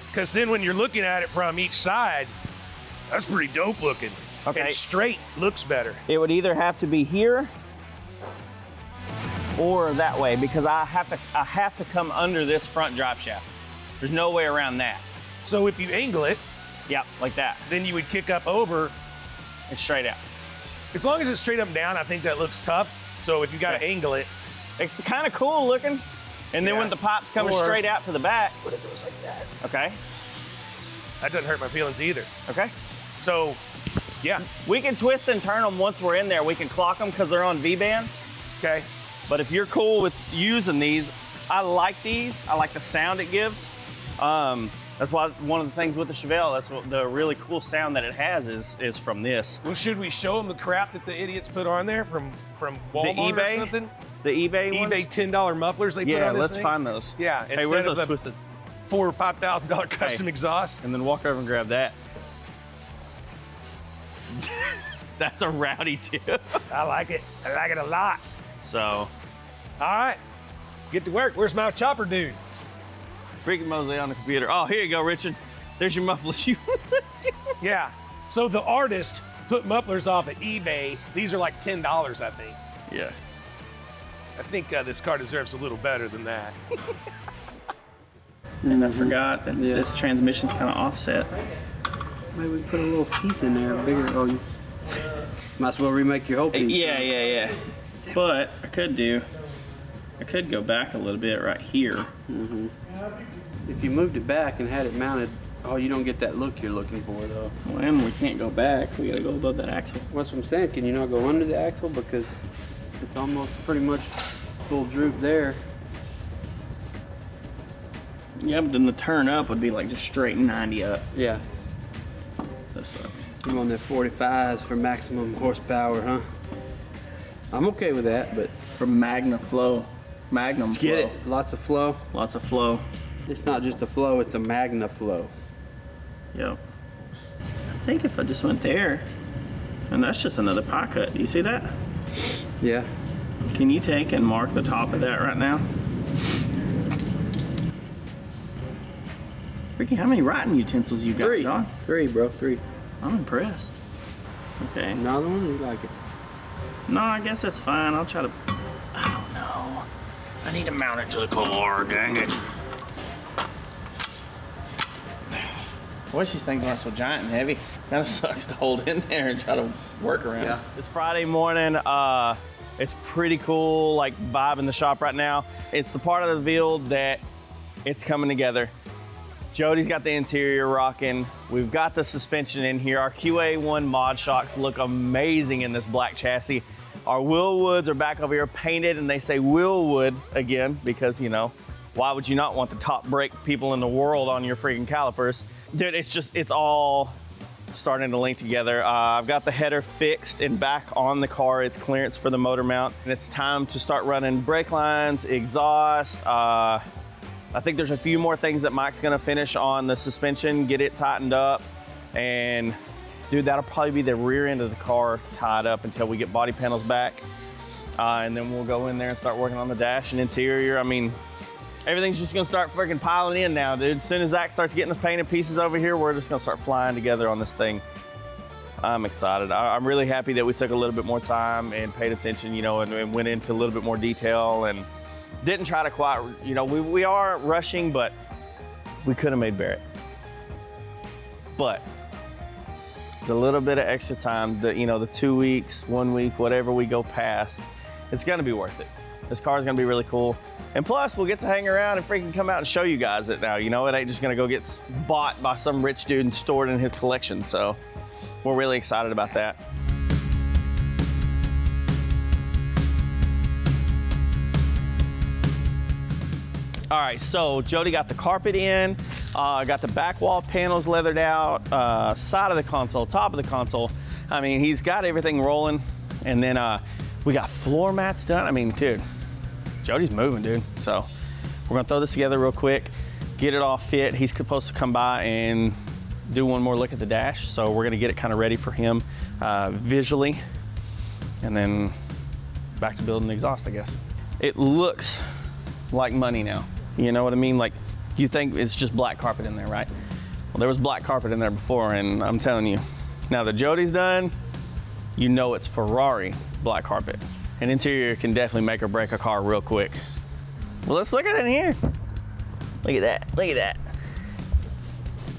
Because then when you're looking at it from each side, that's pretty dope looking. Okay. And straight looks better. It would either have to be here or that way because I have to come under this front drop shaft. There's no way around that. So if you angle it, yeah, like that. Then you would kick up over and straight out. As long as it's straight up and down, I think that looks tough. So if you got to angle it, it's kind of cool looking. And then when the pop's coming straight out to the back, what if it was like that? Okay. That doesn't hurt my feelings either. Okay. So, yeah. We can twist and turn them once we're in there. We can clock them because they're on V-bands. Okay. But if you're cool with using these, I like these. I like the sound it gives. That's why one of the things with the Chevelle, that's what the really cool sound that it has is from this. Well, should we show them the crap that the idiots put on there from Walmart the eBay, or something? The eBay ones? eBay $10 mufflers they put on this let's thing? find those. Yeah. Hey, where's those twisted? $4,000 or $5,000 custom exhaust. And then walk over and grab that. That's a rowdy tip. I like it. I like it a lot. So. All right. Get to work. Where's my chopper dude? Freaking mosaic on the computer. Oh, here you go, Richard. There's your mufflers. Yeah. So the artist put mufflers off at eBay. These are like $10, I think. Yeah. I think this car deserves a little better than that. And I forgot that this transmission's kind of offset. Maybe we put a little piece in there, bigger. Oh, you might as well remake your whole piece. Yeah. But I could go back a little bit right here. Mm-hmm. If you moved it back and had it mounted, you don't get that look you're looking for, though. Well, and we can't go back. We gotta go above that axle. That's what I'm saying. Can you not go under the axle? Because it's almost pretty much full droop there. Yeah, but then the turn up would be like just straight 90 up. Yeah. That sucks. You want that 45s for maximum horsepower, huh? I'm okay with that, but for Magnum flow. Get it? Lots of flow. Lots of flow. It's not just a flow; it's a Magna flow. Yep. I think if I just went there, and that's just another pie cut. Do you see that? Yeah. Can you take and mark the top of that right now? Ricky, how many writing utensils you got, John? 3, bro. 3. I'm impressed. Okay. Another one? You like it? No, I guess that's fine. I'll try to. I don't know. I need to mount it to the car. Dang it. I wish these things weren't so giant and heavy. Kind of sucks to hold in there and try to work around. Yeah. It's Friday morning. It's pretty cool, like vibe in the shop right now. It's the part of the build that it's coming together. Jody's got the interior rocking. We've got the suspension in here. Our QA1 mod shocks look amazing in this black chassis. Our wheel woods are back over here painted, and they say wheel wood again because, you know, why would you not want the top brake people in the world on your freaking calipers? Dude, it's all starting to link together. I've got the header fixed and back on the car. It's clearance for the motor mount, and it's time to start running brake lines, exhaust. I think there's a few more things that Mike's gonna finish on the suspension, get it tightened up, and dude, that'll probably be the rear end of the car tied up until we get body panels back. And then we'll go in there and start working on the dash and interior. I mean, everything's just gonna start freaking piling in now, dude. As soon as Zach starts getting the painted pieces over here, we're just gonna start flying together on this thing. I'm excited. I'm really happy that we took a little bit more time and paid attention, you know, and went into a little bit more detail and didn't try to quite, you know, we are rushing, but we could have made Barrett. But the little bit of extra time, the 2 weeks, 1 week, whatever we go past, it's gonna be worth it. This car is gonna be really cool. And plus, we'll get to hang around and freaking come out and show you guys it now. You know, it ain't just gonna go get bought by some rich dude and stored in his collection. So we're really excited about that. All right, so Jody got the carpet in, got the back wall panels leathered out, side of the console, top of the console. I mean, he's got everything rolling. And then we got floor mats done. I mean, dude, Jody's moving, dude. So we're gonna throw this together real quick, get it all fit. He's supposed to come by and do one more look at the dash. So we're gonna get it kind of ready for him visually. And then back to building the exhaust, I guess. It looks like money now. You know what I mean? Like, you think it's just black carpet in there, right? Well, there was black carpet in there before, and I'm telling you, now that Jody's done, you know it's Ferrari black carpet. An interior can definitely make or break a car real quick. Well, let's look at it in here. Look at that, look at that.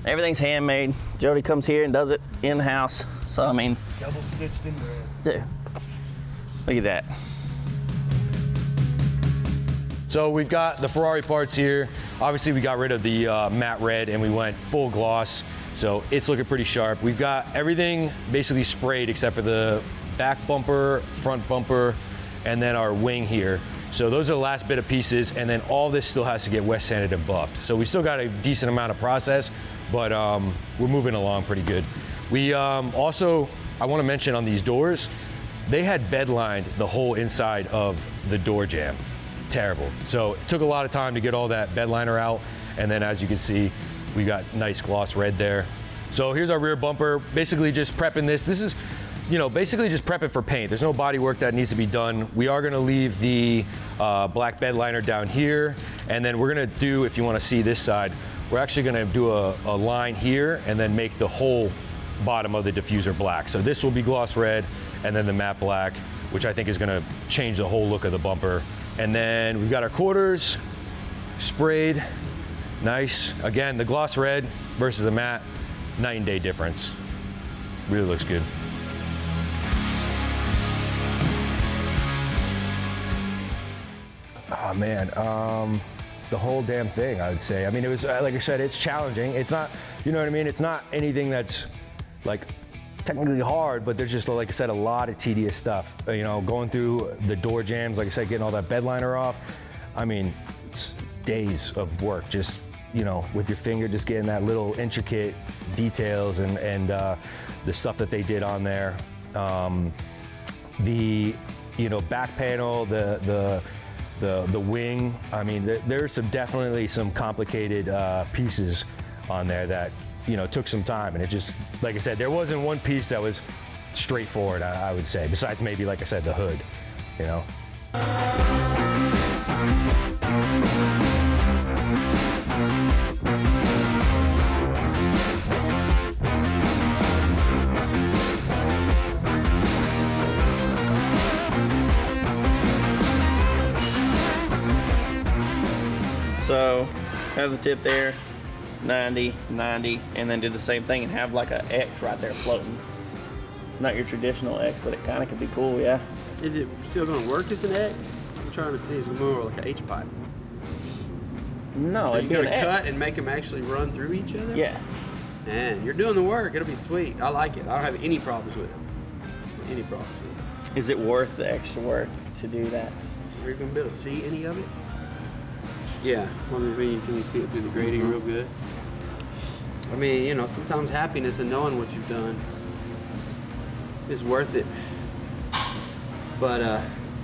Everything's handmade. Jody comes here and does it in-house. So, I mean, double stitched in there. Dude, look at that. So we've got the Ferrari parts here. Obviously we got rid of the matte red and we went full gloss. So it's looking pretty sharp. We've got everything basically sprayed except for the back bumper, front bumper, and then our wing here. So those are the last bit of pieces, and then all this still has to get wet sanded and buffed. So we still got a decent amount of process, but we're moving along pretty good. We also, I want to mention on these doors, they had bed lined the whole inside of the door jamb. Terrible. So it took a lot of time to get all that bed liner out, and then as you can see, we got nice gloss red there. So here's our rear bumper, basically just prepping this. This is, you know, basically just prepping for paint. There's no body work that needs to be done. We are gonna leave the black bed liner down here, and then we're gonna do, if you wanna see this side, we're actually gonna do a line here and then make the whole bottom of the diffuser black. So this will be gloss red, and then the matte black, which I think is gonna change the whole look of the bumper. And then we've got our quarters sprayed, nice. Again, the gloss red versus the matte, night and day difference. Really looks good. Oh man, the whole damn thing, I would say. I mean, it was, like I said, it's challenging. It's not, you know what I mean? It's not anything that's like technically hard, but there's just, like I said, a lot of tedious stuff. You know, going through the door jams, like I said, getting all that bed liner off. I mean, it's days of work, just, you know, with your finger, just getting that little intricate details and the stuff that they did on there. The, you know, back panel, the wing. I mean, there's definitely some complicated pieces on there that, you know, took some time, and it just, like I said, there wasn't one piece that was straightforward, I would say, besides maybe, like I said, the hood, you know. So, have the tip there, 90, 90, and then do the same thing and have like an X right there floating. It's not your traditional X, but it kind of could be cool, yeah. Is it still going to work as an X? I'm trying to see, it's more like an H pipe. No, it'd be an X. Cut and make them actually run through each other? Yeah. Man, you're doing the work. It'll be sweet. I like it. I don't have any problems with it. Any problems with it. Is it worth the extra work to do that? Are you gonna be able to see any of it? Yeah, can you see it through the grading real good? I mean, you know, sometimes happiness in knowing what you've done is worth it. But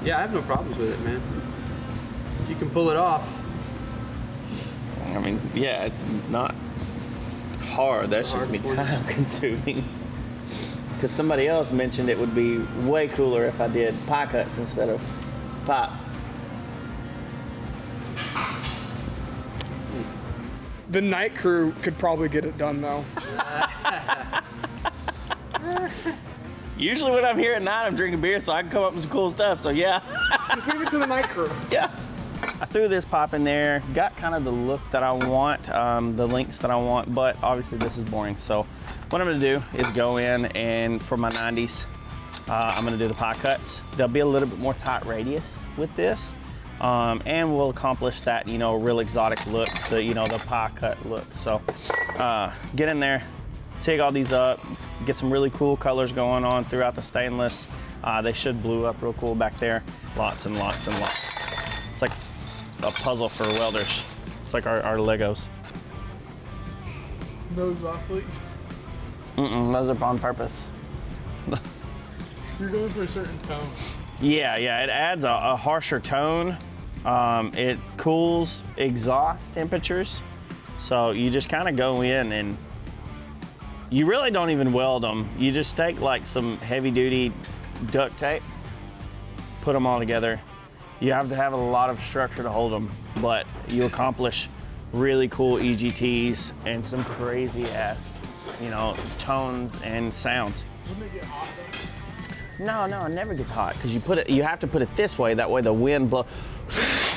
yeah, I have no problems with it, man. If you can pull it off. I mean, yeah, it's not hard. That should be time consuming. Because somebody else mentioned it would be way cooler if I did pie cuts instead of pop. The night crew could probably get it done though. Usually when I'm here at night, I'm drinking beer, so I can come up with some cool stuff. So yeah. Just leave it to the night crew. Yeah. I threw this pop in there, got kind of the look that I want, the links that I want, but obviously this is boring. So what I'm gonna do is go in and for my 90s, I'm gonna do the pie cuts. There'll be a little bit more tight radius with this, and we'll accomplish that, you know, real exotic look, the pie cut look. So get in there, take all these up, get some really cool colors going on throughout the stainless. They should blue up real cool back there. Lots and lots and lots. It's like a puzzle for welders. It's like our Legos. No exhaust leaks. Those are on purpose. You're going for a certain tone. Yeah, it adds a harsher tone. It cools exhaust temperatures. So you just kind of go in and you really don't even weld them. You just take like some heavy duty duct tape, put them all together. You have to have a lot of structure to hold them, but you accomplish really cool EGTs and some crazy ass, tones and sounds. Wouldn't it get hot though? No, it never gets hot because you have to put it this way. That way the wind blows.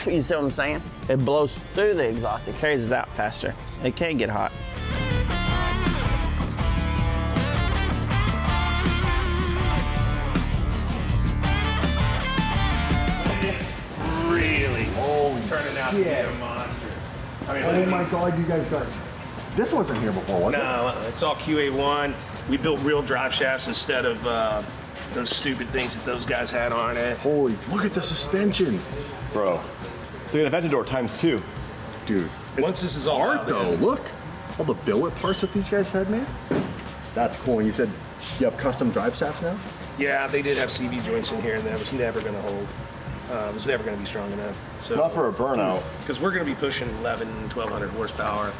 You see what I'm saying? It blows through the exhaust. It carries it out faster. It can't get hot. Turning out to be a monster. Oh my God, you guys got, this wasn't here before, was it? No, it's all QA1. We built real drive shafts instead of those stupid things that those guys had on it. Holy, look at the suspension. Bro, so you got a Aventador ×2. Dude, once this is all art out, though, look. All the billet parts that these guys had made. That's cool. And you said you have custom drive shafts now? Yeah, they did have CV joints in here and that was never gonna hold. It was never going to be strong enough. So, not for a burnout. Because we're going to be pushing 1,200 horsepower,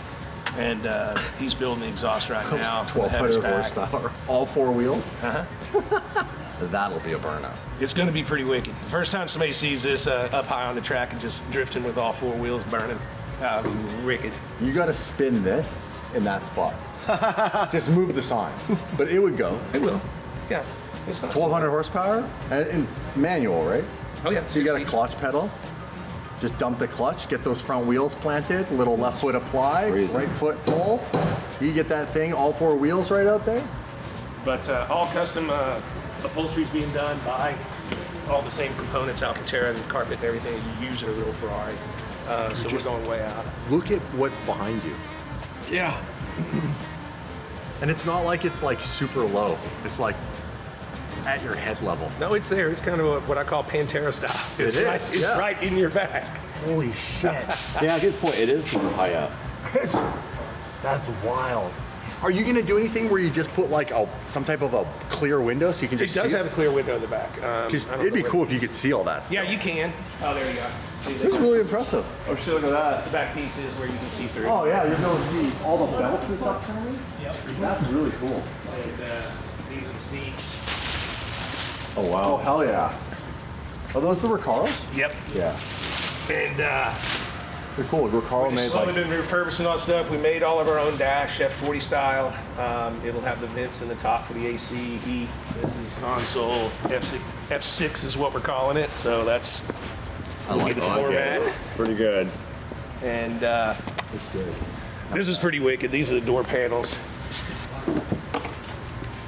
and he's building the exhaust right now. 1,200 horsepower. All four wheels? Uh-huh. That'll be a burnout. It's going to be pretty wicked. The first time somebody sees this up high on the track and just drifting with all four wheels burning, wicked. You got to spin this in that spot. Just move the sign. But it would go. It will. Yeah. 1,200 horsepower, and it's manual, right? Oh yeah. So you got a clutch pedal. Just dump the clutch, get those front wheels planted, little left foot apply, right foot full. You get that thing, all four wheels right out there. But all custom upholstery's being done by all the same components, Alcantara and carpet and everything you use in a real Ferrari. So we're going way out. Look at what's behind you. Yeah. And it's not like it's like super low. It's like at your head level. No, it's there. It's kind of what I call Pantera style. It's right in your back. Holy shit. Yeah, good point. It is super high up. That's wild. Are you gonna do anything where you just put like some type of a clear window so you can just see It does have a clear window in the back. Because it'd be cool if you could see all that stuff. Yeah, you can. Oh, there you go. See, This is really impressive. Oh shit, look at that. The back piece is where you can see through. Oh yeah, you're going to see all the belts and stuff coming? Yep. That's really cool. And these are the seats. Oh wow. Oh hell yeah. Are those the Recaros? Yep. Yeah. And they're cool. Recaro we've made slowly like been refurbishing all that stuff. We made all of our own dash, F40 style. It'll have the vents in the top for the AC, heat. This is console. F6 is what we're calling it. So that's I like the it. format. Pretty good. And it's good. This is pretty wicked. These are the door panels.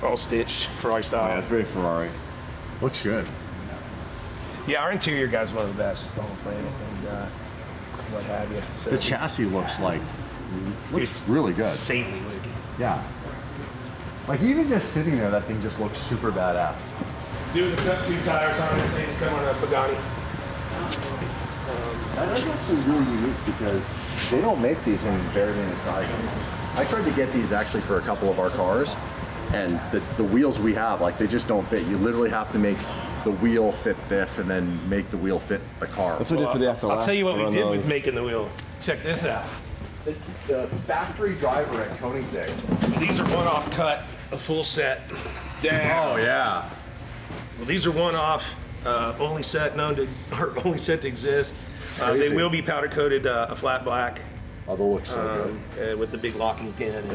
All stitched Ferrari style. Yeah, that's very Ferrari. Looks good. Yeah, our interior guy's one of the best on the planet, and what have you. So The chassis looks really good. Insanely wicked. Yeah. Like even just sitting there, that thing just looks super badass. Doing the cut tube tires on this thing to come on a Pagani. That is actually really unique because they don't make these in very many sizes. I tried to get these actually for a couple of our cars, and the wheels we have, like, they just don't fit. You literally have to make the wheel fit this and then make the wheel fit the car. That's what we did for the SLS. I'll tell you what we did with making the wheel. Check this out. The factory driver at Koenigsegg. So these are one-off cut, a full set. Damn. Oh yeah. Well, these are one-off, only set to exist. They Crazy. will be powder coated a flat black. Oh, they'll look so good. With the big locking pin. And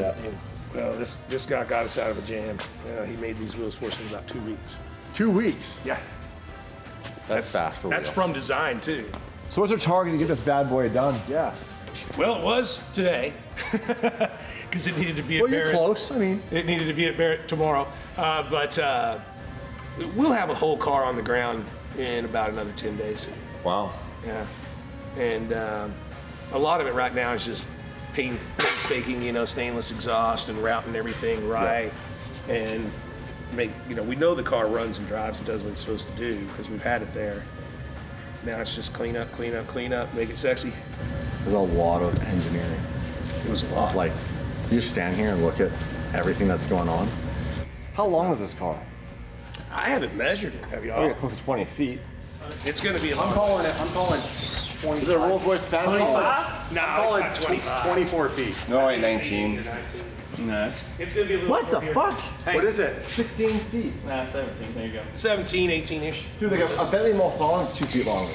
well, this guy got us out of a jam. He made these wheels for us in about 2 weeks. 2 weeks? Yeah. That's fast for That's wheels. from design too. So what's our target to get this bad boy done? Yeah. Well, it was today, because it needed to be at Well, you're Barrett. close. I mean, it needed to be at Barrett tomorrow, but we'll have a whole car on the ground in about another 10 days. Wow. Yeah, and a lot of it right now is just painstaking, stainless exhaust and routing everything right, and we know the car runs and drives and does what it's supposed to do because we've had it there. Now it's just clean up, make it sexy. there's a lot of engineering. It was a lot. Like, you just stand here and look at everything that's going on. How long is this car? I haven't measured it. Have y'all? I think close to 20 feet. It's going to be a I'm long. calling 20. Is it a Rolls Royce fan? 25? No, I'm calling it's not 25. 24 feet. No, wait, 19. Nice. It's going to be a little What the more here. fuck? Hey, What is it? 16 feet. Nah, 17. There you go. 17, 18-ish. Dude, like a Bentley Mulsanne is 2 feet longer.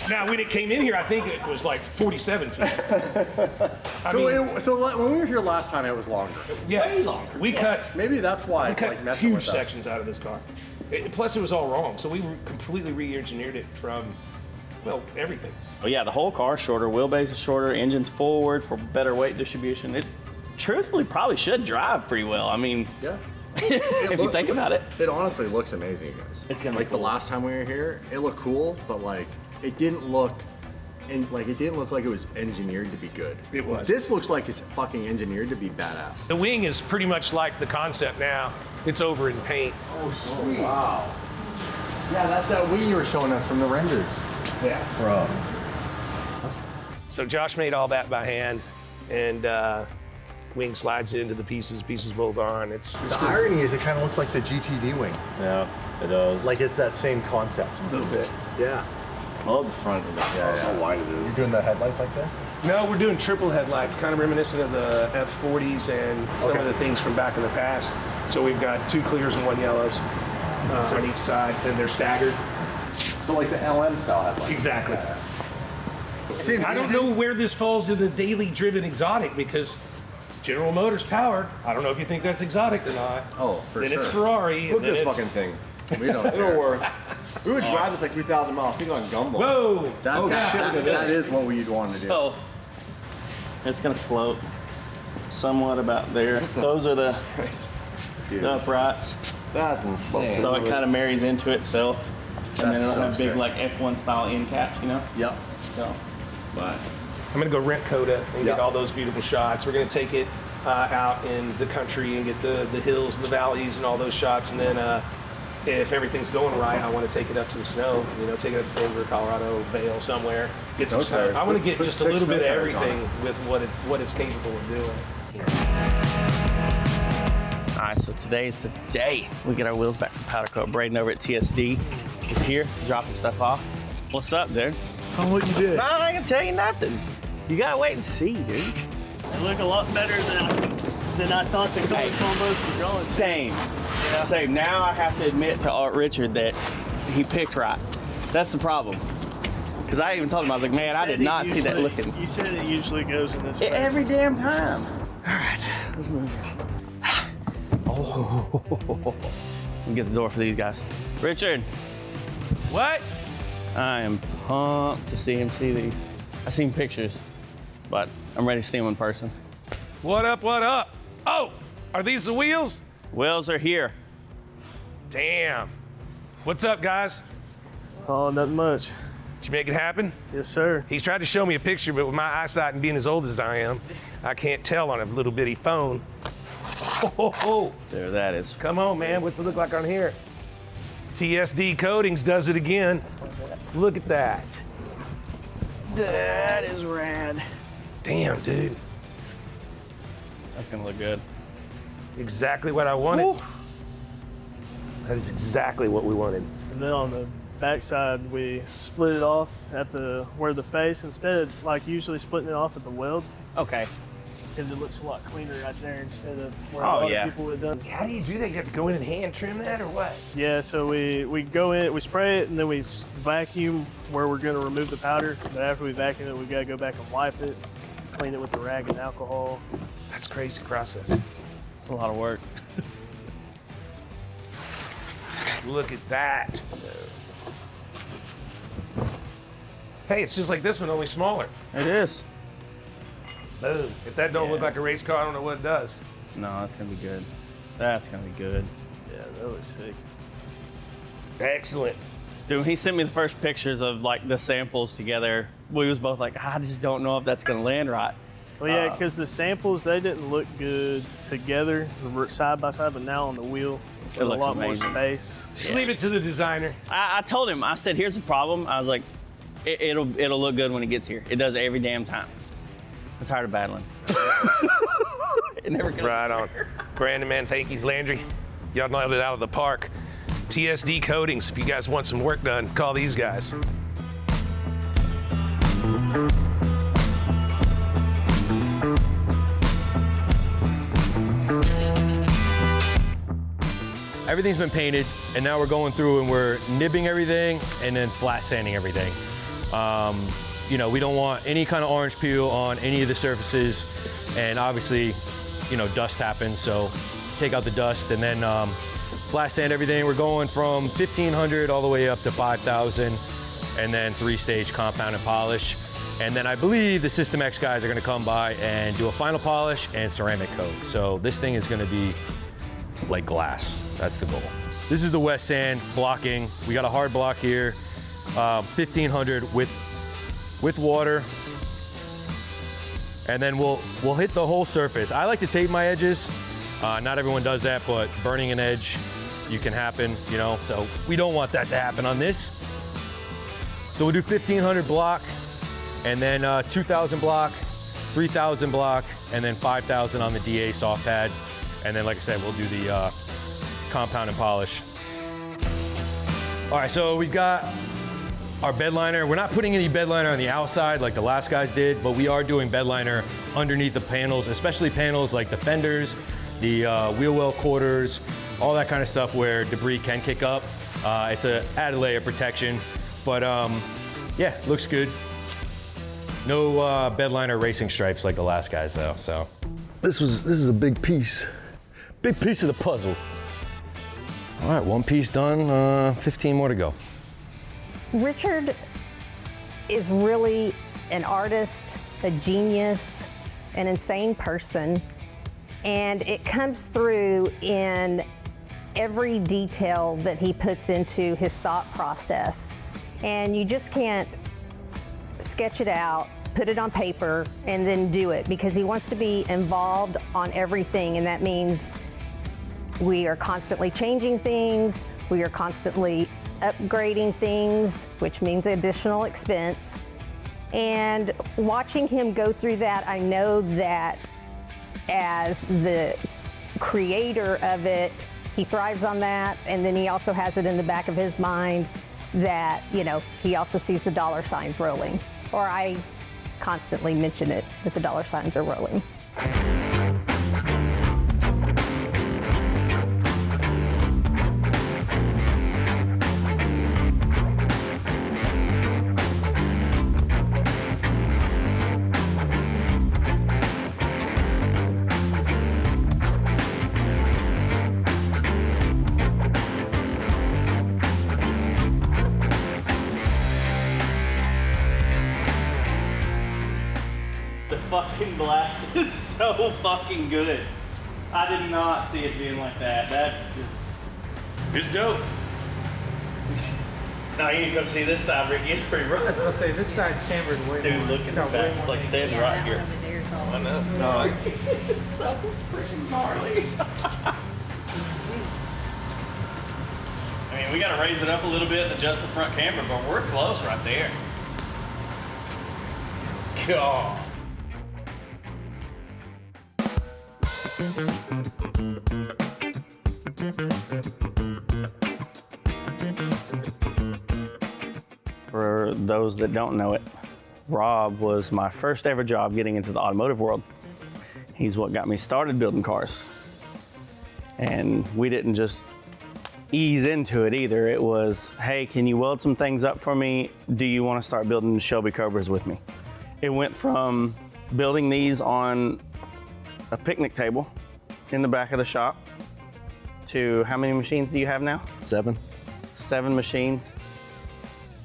Now, when it came in here, I think it was like 47 feet. So when we were here last time, it was longer. Yes. Way longer. We cut Maybe that's why we it's cut like messing huge with us. sections out of this car. Plus, it was all wrong. So we completely re-engineered it from, well, everything. Oh yeah, the whole car's shorter, wheelbase is shorter, engine's forward for better weight distribution. It truthfully probably should drive pretty well. I mean, Yeah. if you think about it. It honestly looks amazing, you guys. It's gonna be like cool. the last time we were here, it looked cool, but like it didn't look like it was engineered to be good. It was. This looks like it's fucking engineered to be badass. The wing is pretty much like the concept now. It's over in paint. Oh, sweet. Wow. Yeah, that's that wing you were showing us from the renders. Yeah. Bro. So Josh made all that by hand, and wing slides into the pieces bolt on. It's The cool. irony is it kind of looks like the GTD wing. Yeah, it does. Like it's that same concept. A little bit. Yeah. I love the front of it. Yeah, how wide it You're is. doing the headlights like this? No, we're doing triple headlights, kind of reminiscent of the F40s and some of the things from back in the past. So we've got 2 clears and 1 yellows on each side, and they're staggered. So like the LM style headlights. Exactly. Seems I don't easy. know where this falls in the daily driven exotic because General Motors powered. I don't know if you think that's exotic or not. Oh, for then sure. it's Ferrari. Look and at then this it's- fucking thing. We don't It'll care. work. We would drive this like 3,000 miles. I think on Gumball. Whoa! That is what we'd want to do. So it's gonna float somewhat about there. Those are the uprights. That's insane. So it kind of marries into itself. And That's then it'll so have big sick. like F1 style end caps, you know? Yep. So, but I'm gonna go rent Coda and Yeah. get all those beautiful shots. We're gonna take it out in the country and get the hills and the valleys and all those shots. And then if everything's going right, I want to take it up to the snow. Take it up to Denver, Colorado, Vail, somewhere. Get some Snow snow. tires. I want to get Put just a 6 little bit of snow tires on everything with what it's capable of doing. all right, so today's the day we get our wheels back from powder coat. Braden over at TSD is here dropping stuff off. What's up, dude? Tell me what you did. No, I ain't gonna tell you nothing. You gotta wait and see, dude. They look a lot better than I thought the color combos were going. Same. Same. Now I have to admit to Art Richard that he picked right. That's the problem. Because I even told him, I was like, man, I did not see that looking. You said it usually goes in this way. Every damn time. All right, let's move. Oh, let me get the door for these guys. Richard, What? I am pumped to see him see these. I've seen pictures, but I'm ready to see them in person. What up? What up? Oh, are these the wheels? Wheels are here. Damn. What's up, guys? Oh, nothing much. Did you make it happen? Yes, sir. He's tried to show me a picture, but with my eyesight and being as old as I am, I can't tell on a little bitty phone. Oh, There that is. come on, man. What's it look like on here? TSD Coatings does it again. Look at that. That is rad. Damn, dude. That's gonna look good. Exactly what I wanted. Woo. That is exactly what we wanted. And then on the backside, we split it off at where the face, instead of like usually splitting it off at the weld. Okay. Because it looks a lot cleaner right there instead of where a Oh, lot yeah. of people would have done. How do you do that? You have to go in and hand trim that or what? Yeah, so we go in, we spray it, and then we vacuum where we're going to remove the powder. But after we vacuum it, we got to go back and wipe it, clean it with the rag and alcohol. That's a crazy process. It's a lot of work. Look at that. Hey, it's just like this one, only smaller. It is. Boom. If that don't look like a race car, I don't know what it does. No, that's gonna be good. That's gonna be good. Yeah, that looks sick. Excellent. Dude, when he sent me the first pictures of like the samples together, we was both like, I just don't know if that's gonna land right. Well, yeah, because the samples, they didn't look good together, side by side, but now on the wheel, It with a looks lot amazing. more space. Just leave it to the designer. I told him, I said, here's the problem. I was like, it'll look good when it gets here. It does every damn time. I'm tired of battling. It never goes. Right on. Brandon, man, thank you. Landry, y'all nailed it out of the park. TSD Coatings, if you guys want some work done, call these guys. Everything's been painted, and now we're going through and we're nibbing everything and then flat sanding everything. You know, we don't want any kind of orange peel on any of the surfaces, and obviously, you know, dust happens, so take out the dust and then flat sand everything. We're going from 1500 all the way up to 5000, and then 3-stage compound and polish. And then I believe the System X guys are gonna come by and do a final polish and ceramic coat. So this thing is gonna be like glass. That's the goal. This is the West Sand blocking. We got a hard block here, 1500 with water. And then we'll hit the whole surface. I like to tape my edges. Not everyone does that, but burning an edge, you can happen, you know, so we don't want that to happen on this. So we'll do 1500 block, and then 2000 block, 3000 block, and then 5000 on the DA soft pad. And then, like I said, we'll do the compound and polish. All right, so we've got our bed liner. We're not putting any bed liner on the outside like the last guys did, but we are doing bed liner underneath the panels, especially panels like the fenders, the wheel well quarters, all that kind of stuff where debris can kick up. It's an added layer of protection, but yeah, looks good. No bed liner racing stripes like the last guys though, so. This is a big piece of the puzzle. All right, one piece done, 15 more to go. Richard is really an artist, a genius, an insane person, and it comes through in every detail that he puts into his thought process. And you just can't sketch it out, put it on paper, and then do it, because he wants to be involved on everything, and that means we are constantly changing things, we are constantly upgrading things, which means additional expense. And watching him go through that, I know that as the creator of it, he thrives on that, and then he also has it in the back of his mind that, you know, he also sees the dollar signs rolling. Or I constantly mention it, that the dollar signs are rolling. The fucking black is so fucking good. I did not see it being like that. That's just... It's dope. Now you need to come see this side, Ricky. It's pretty rough. I was gonna say, this side's cambered way more. Dude, look at the back. Like standing right here. I know. No, it's so freaking gnarly. I mean, we got to raise it up a little bit and adjust the front camber, but we're close right there. God. For those that don't know it, Rob was my first ever job getting into the automotive world. He's what got me started building cars. And we didn't just ease into it either. It was, hey, can you weld some things up for me? Do you want to start building Shelby Cobras with me? It went from building these on a picnic table in the back of the shop to how many machines do you have now? 7. 7 machines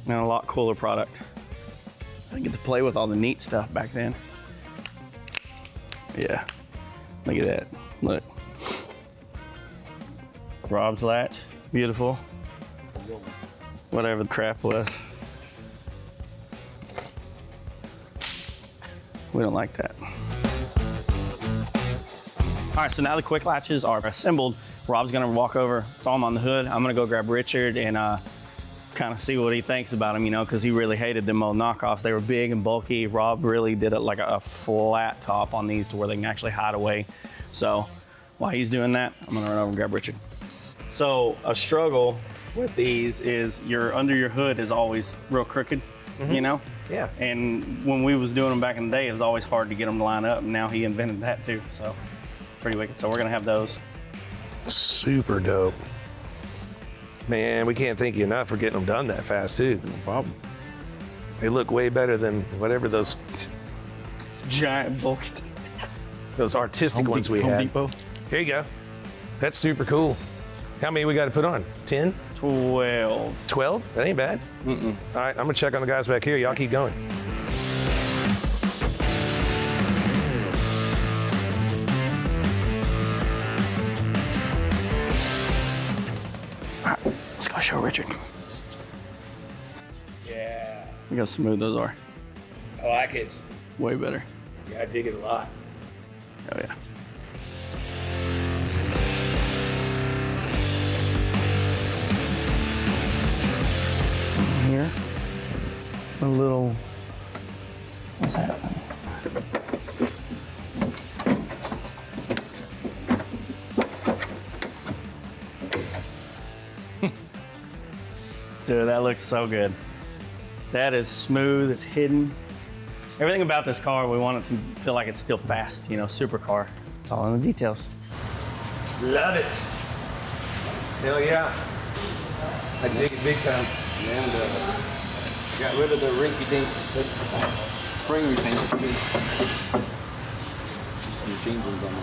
and a lot cooler product. I get to play with all the neat stuff back then. Yeah, look at that, look. Rob's latch, beautiful. Whatever the crap was. We don't like that. All right, so now the quick latches are assembled. Rob's gonna walk over, throw them on the hood. I'm gonna go grab Richard and kind of see what he thinks about them, you know, because he really hated them old knockoffs. They were big and bulky. Rob really did it like a flat top on these to where they can actually hide away. So while he's doing that, I'm gonna run over and grab Richard. So a struggle with these is your under your hood is always real crooked, you know? Yeah. And when we was doing them back in the day, it was always hard to get them to line up, and now he invented that too, so pretty wicked. So we're gonna have those. Super dope. Man, we can't thank you enough for getting them done that fast too. No problem. They look way better than whatever those giant bulky, those artistic ones we had. Depot. Here you go. That's super cool. How many we got to put on? 10? 12. 12? That ain't bad. Mm-mm. All right, I'm gonna check on the guys back here. Y'all keep going. All right, let's go show Richard. Yeah. Look how smooth those are. I like it. Way better. Yeah, I dig it a lot. Oh yeah. Here, a little, what's that? Dude, that looks so good. That is smooth, it's hidden. Everything about this car, we want it to feel like it's still fast, you know, supercar. It's all in the details. Love it. Hell yeah. I dig it big time. And got rid of the rinky-dink spring repaint. Just some machine tools on them.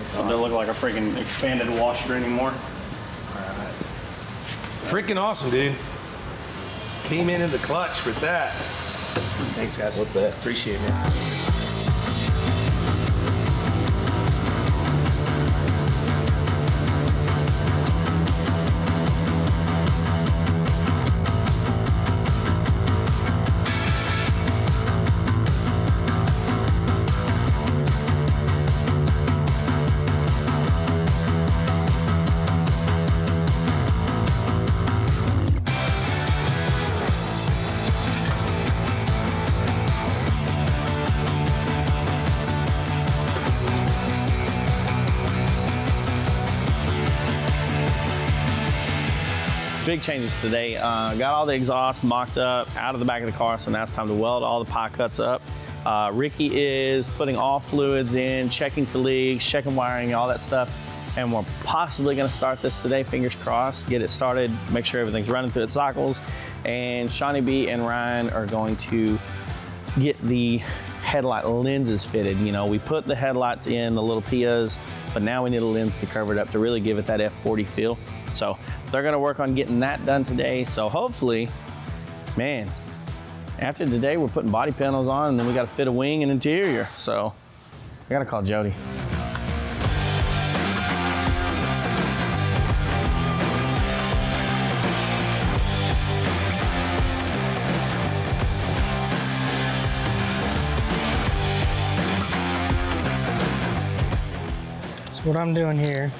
So it doesn't look like a freaking expanded washer anymore. Freaking awesome, dude. Came in the clutch with that. Thanks, guys. What's that? Appreciate it, man. Big changes today. Got all the exhaust mocked up out of the back of the car, so now it's time to weld all the pie cuts up. Ricky is putting all fluids in, checking for leaks, checking wiring, all that stuff. And we're possibly gonna start this today, fingers crossed, get it started, make sure everything's running through its cycles. And Shawnee B and Ryan are going to get the headlight lenses fitted. You know, we put the headlights in, the little Pias, but now we need a lens to cover it up to really give it that F40 feel. So they're gonna work on getting that done today. So hopefully, man, after today, we're putting body panels on and then we gotta fit a wing and interior. So I gotta call Jody. What I'm doing here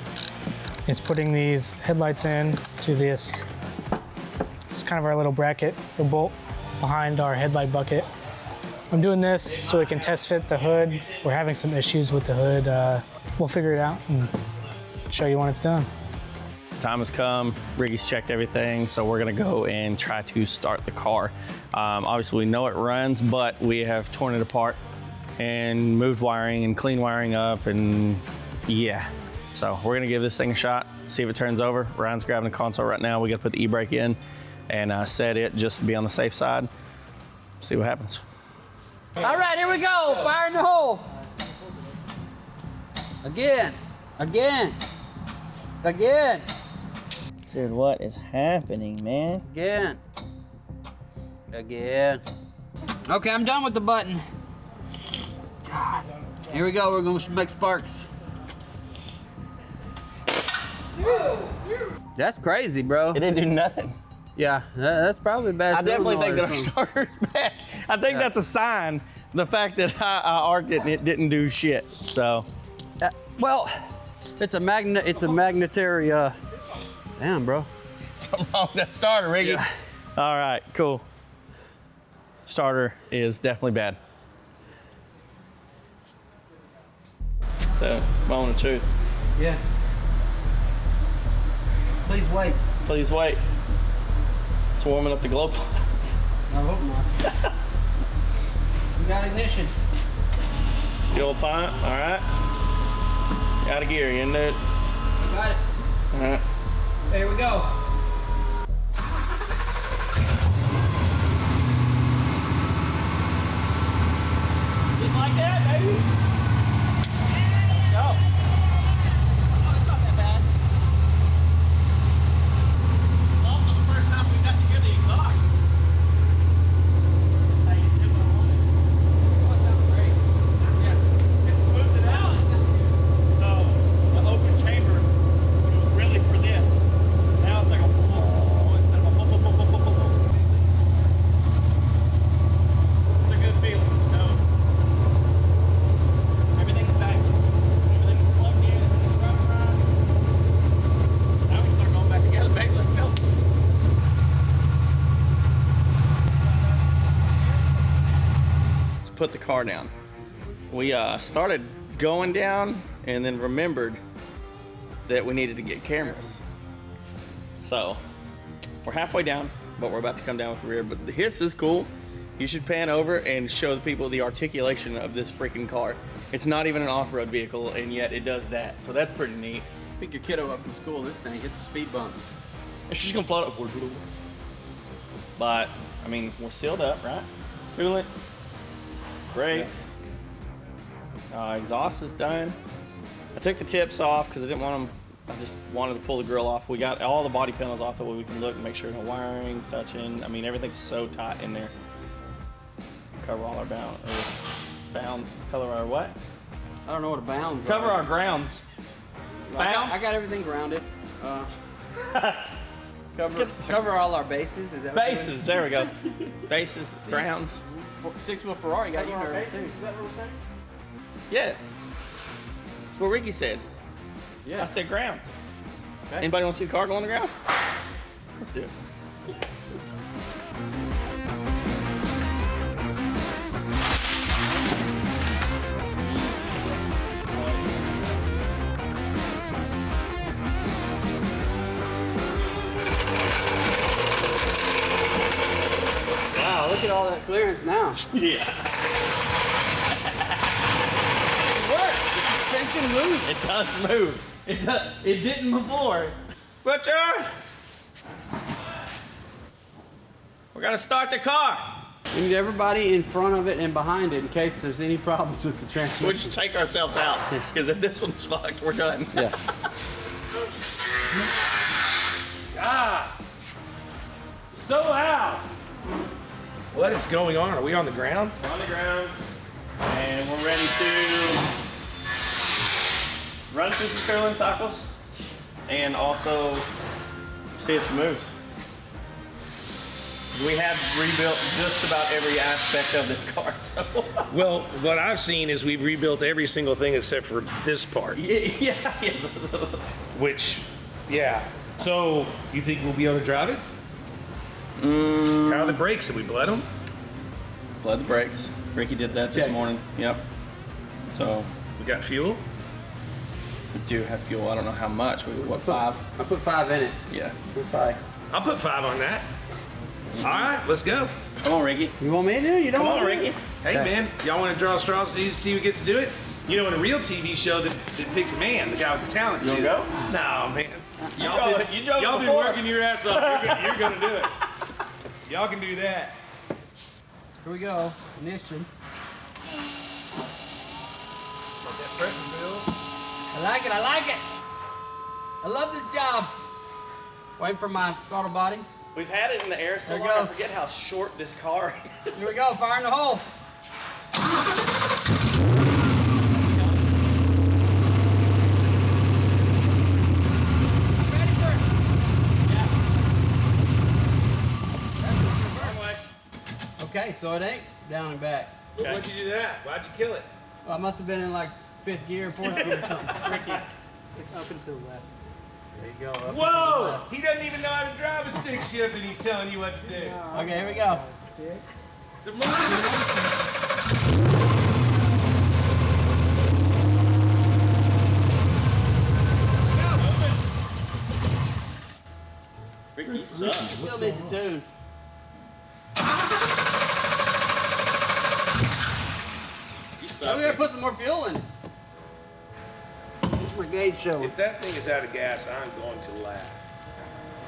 is putting these headlights in to this. It's kind of our little bracket or bolt behind our headlight bucket. I'm doing this so we can test fit the hood. We're having some issues with the hood. We'll figure it out and show you when it's done. Time has come, Ricky's checked everything, so we're gonna go and try to start the car. Obviously we know it runs, but we have torn it apart and moved wiring and cleaned wiring up, and yeah. So we're gonna give this thing a shot, see if it turns over. Ryan's grabbing the console right now. We gotta put the e-brake in and set it just to be on the safe side. See what happens. All right, here we go. Fire in the hole. Again. Dude, what is happening, man? Again. Okay, I'm done with the button. God. Here we go. We're going to make sparks. That's crazy, bro. It didn't do nothing. Yeah, that's probably bad. I definitely think that our starter's bad. I think that's a sign. The fact that I arced it and it didn't do shit. So, well, it's a magnetary. Damn, bro. Something wrong with that starter, Ricky. Yeah. All right, cool. Starter is definitely bad. It's a moment of truth. Yeah. Please wait. Please wait. It's warming up the glow plugs. I hope not. We got ignition. Fuel pump, all right. Got a gear, you into it? I got it. All right. There we go. Just like that, baby. Let's go. Oh, it's not that bad. It's also the first time we got to hear the exhaust. How you did what I wanted. Oh, it sounds great. Yeah. It smoothed it out. So, the open chamber, when it was really for this, now it's like a instead of a It's a good feeling. So, everything's back. Everything's plugged in. Everything's running around. Now we can start going back together, baby. Let's go. Let's put the car down. We started going down and then remembered that we needed to get cameras. So we're halfway down, but we're about to come down with the rear. But this is cool. You should pan over and show the people the articulation of this freaking car. It's not even an off-road vehicle, and yet it does that. So that's pretty neat. Pick your kiddo up from school. This thing gets the speed bumps. It's just gonna float upward. But I mean, we're sealed up, right? Coolant, brakes, exhaust is done. I took the tips off because I didn't want them. I just wanted to pull the grill off. We got all the body panels off the way we can look and make sure no wiring, touching. I mean, everything's so tight in there. Cover all our bounds. Cover our what? I don't know what a bounds Cover are. our grounds. I got everything grounded. Cover all our bases. Is that what Bases, there we go. Bases, grounds. Six-wheel Ferrari got you nervous too. Is that what we're saying? Yeah. That's what Ricky said. Yeah. I said grounds. Okay. Anybody want to see the car go on the ground? Let's do it. Wow, look at all that clearance now. Yeah. What? The suspension moves. It does move. It didn't before. Butcher! We're gonna start the car. We need everybody in front of it and behind it in case there's any problems with the transmission. We should take ourselves out, because if this one's fucked, we're done. Yeah. Ah! So loud! What is going on? Are we on the ground? We're on the ground, and we're ready to run through some cooling cycles, and also see if she moves. We have rebuilt just about every aspect of this car, so. Well, what I've seen is we've rebuilt every single thing except for this part. Yeah. Which Yeah. So, you think we'll be able to drive it? How are the brakes? Did we bled them? Bled the brakes. Ricky did that this morning. Yep. So we got fuel? We do have fuel. I don't know how much. What, 5? I put 5 in it. Yeah. Put 5. I'll put 5 on that. All right, let's go. Come on, Ricky. You want me to do it? You don't Come want on, me to? Ricky. Hey, man, y'all want to draw straws to see who gets to do it? You know, in a real TV show, that picked the man, the guy with the talent. You wanna go? No, man. You drove Y'all been before. working your ass off. You're gonna do it. Y'all can do that. Here we go. Ignition. I like it. I like it. I love this job. Waiting for my throttle body. We've had it in the air so There long, you go. I forget how short this car is. Here we go. Fire in the hole. Okay, so it ain't down and back. Why'd you do that? Why'd you kill it? Well, I must have been in like 5th gear, 4th gear or something. Tricky. It's up and to the left. There you go. up and Whoa! left. He doesn't even know how to drive a stick shift and he's telling you what to do. Okay, here we go. So move. Ricky sucks. Still needs a tune. I'm gonna put some more fuel in it. What's my gauge showing? If that thing is out of gas, I'm going to laugh.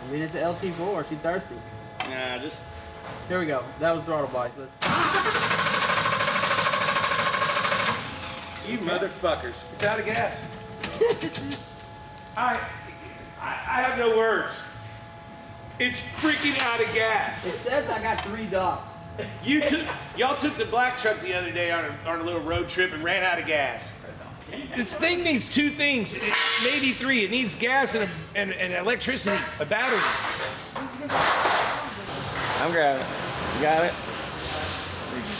I mean, it's an LT4. She thirsty. Nah, just. Here we go. That was throttle body. Let's... You motherfuckers. It's out of gas. I have no words. It's freaking out of gas. It says I got 3 dots. Y'all took the black truck the other day on a little road trip and ran out of gas. This thing needs 2 things, maybe 3. It needs gas and electricity, a battery. I'm grabbing it. You got it?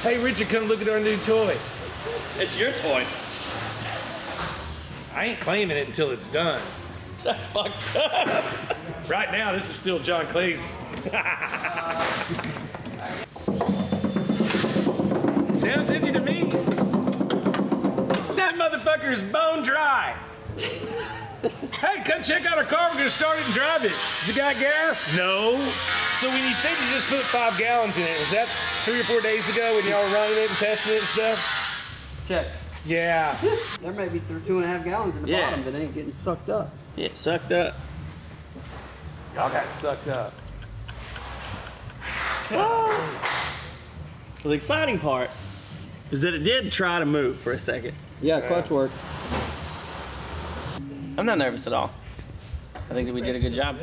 Hey, Richard, come look at our new toy. It's your toy. I ain't claiming it until it's done. That's fucked up. Right now, this is still John Clay's. Sounds empty to me. That motherfucker is bone dry. Hey, come check out our car. We're gonna start it and drive it. Has it got gas? No. So when you said you just put 5 gallons in it, was that 3 or 4 days ago when y'all were running it and testing it and stuff? Check. Yeah. There may be 2.5 gallons in the bottom that ain't getting sucked up. Yeah, sucked up. Y'all got sucked up. Well, the exciting part is that it did try to move for a second. Yeah, clutch works. I'm not nervous at all. I think that we did a good job.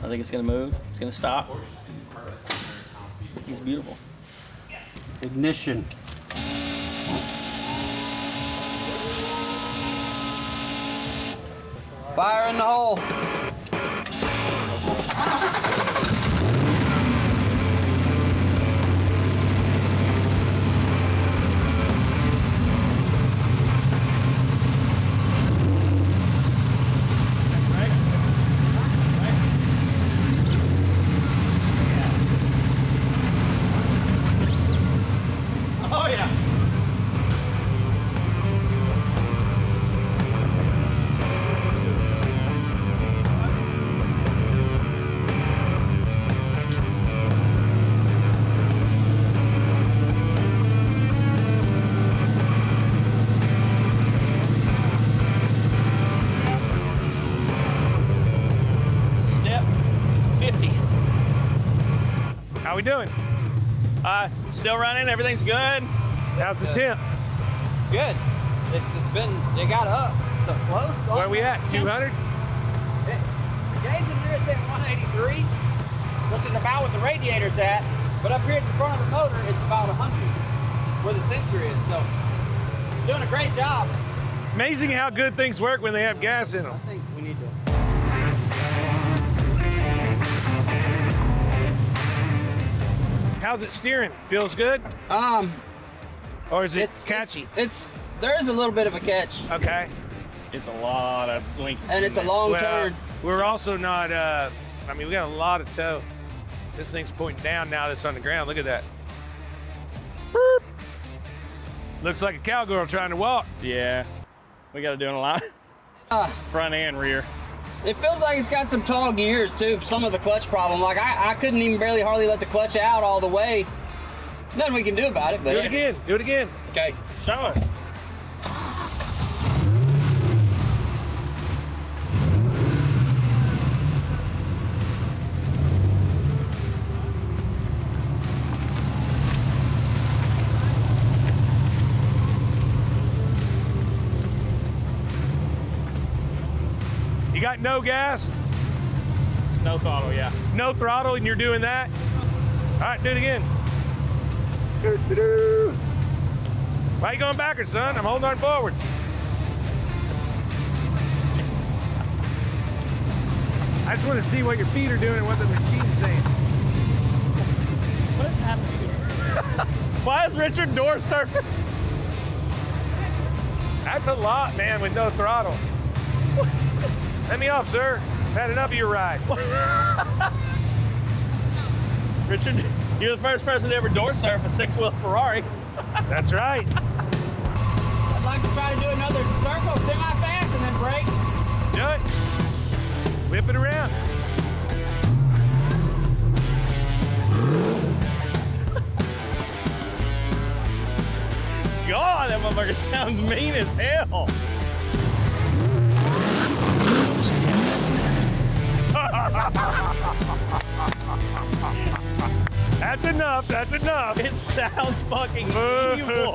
I think it's gonna move. It's gonna stop. It's beautiful. Ignition. Fire in the hole. Oh, yeah. Step 50. How we doing? Still running. Everything's good. How's the temp? Good. It's been, it got up. So close. Where we at? 200? The gauge in here is at 183, which is about what the radiator's at. But up here at the front of the motor, it's about 100, where the sensor is. So, doing a great job. Amazing how good things work when they have gas in them. I think we need to. How's it steering? Feels good? Or is it catchy? There is a little bit of a catch. Okay. It's a lot of linkage. And it's a long turn. We're also not, I mean, we got a lot of toe. This thing's pointing down now that's on the ground. Look at that. Boop. Looks like a cowgirl trying to walk. Yeah, we got to do it a lot. Front and rear. It feels like it's got some tall gears too, some of the clutch problem. Like I couldn't even hardly let the clutch out all the way. Nothing we can do about it, but. Do it again, do it again. Okay. Show it. You got no gas? No throttle, yeah. No throttle, and you're doing that? All right, do it again. Why are you going backwards, son? I'm holding on forwards. I just want to see what your feet are doing and what the machine's saying. What is happening here? Why is Richard door surfing? That's a lot, man, with no throttle. Let me off, sir. I've had enough of your ride. Richard, you're the first person to ever door surf a 6-wheel Ferrari. That's right. I'd like to try to do another circle semi-fast and then brake. Do it. Whip it around. God, that motherfucker sounds mean as hell. That's enough, that's enough. It sounds fucking evil.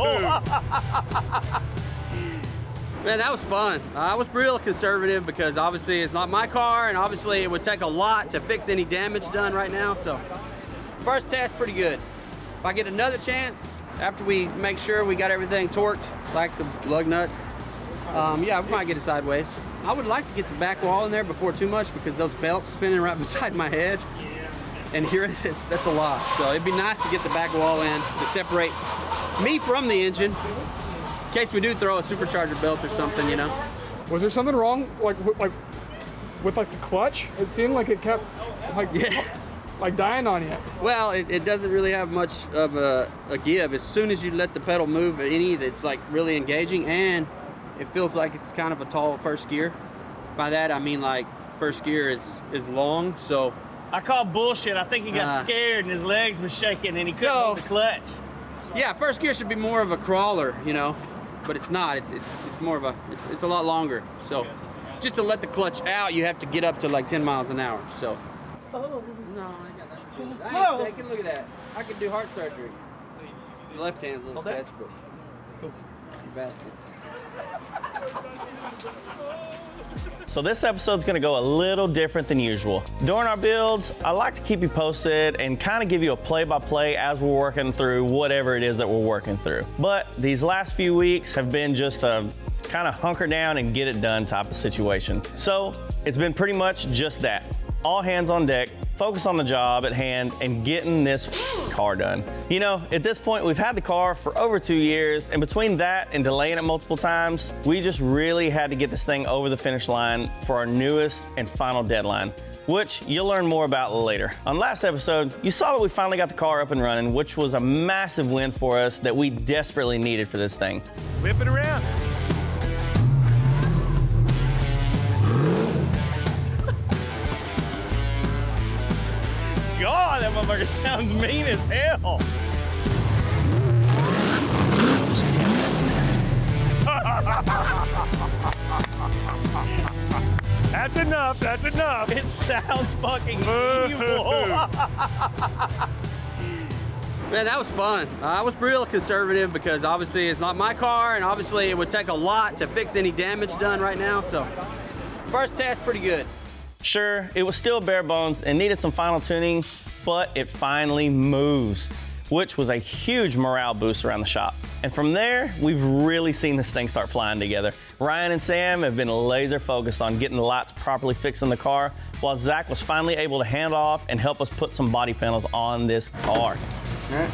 Man, that was fun. I was real conservative because obviously it's not my car and obviously it would take a lot to fix any damage done right now. So first test, pretty good. If I get another chance, after we make sure we got everything torqued, like the lug nuts, yeah, we might get it sideways. I would like to get the back wall in there before too much because those belts spinning right beside my head. And here that's a lot. So it'd be nice to get the back wall in to separate me from the engine in case we do throw a supercharger belt or something, you know. Was there something wrong, with the clutch? It seemed like it kept dying on you. Well, it doesn't really have much of a give. As soon as you let the pedal move it's like really engaging, and it feels like it's kind of a tall first gear. By that I mean like first gear is long, so. I call bullshit. I think he got scared and his legs was shaking and he couldn't hold the clutch. Yeah, first gear should be more of a crawler, you know, but it's not. It's more of it's a lot longer. So just to let the clutch out, you have to get up to like 10 miles an hour. So. Oh no, I got that. I ain't taking. Look at that. I could do heart surgery. The left hand's a little sketch, but cool. You bastard. So this episode's gonna go a little different than usual. During our builds, I like to keep you posted and kind of give you a play-by-play as we're working through whatever it is that we're working through. But these last few weeks have been just a kind of hunker down and get it done type of situation. So it's been pretty much just that. All hands on deck, focus on the job at hand and getting this car done. You know, at this point, we've had the car for over 2 years, and between that and delaying it multiple times, we just really had to get this thing over the finish line for our newest and final deadline, which you'll learn more about later. On last episode, you saw that we finally got the car up and running, which was a massive win for us that we desperately needed for this thing. Whip it around. God, that motherfucker sounds mean as hell. That's enough, that's enough. It sounds fucking evil. Man, that was fun. I was real conservative because obviously it's not my car and obviously it would take a lot to fix any damage done right now. So first test, pretty good. Sure, it was still bare bones and needed some final tuning, but it finally moves, which was a huge morale boost around the shop. And from there, we've really seen this thing start flying together. Ryan and Sam have been laser focused on getting the lights properly fixed in the car, while Zach was finally able to hand off and help us put some body panels on this car. All right.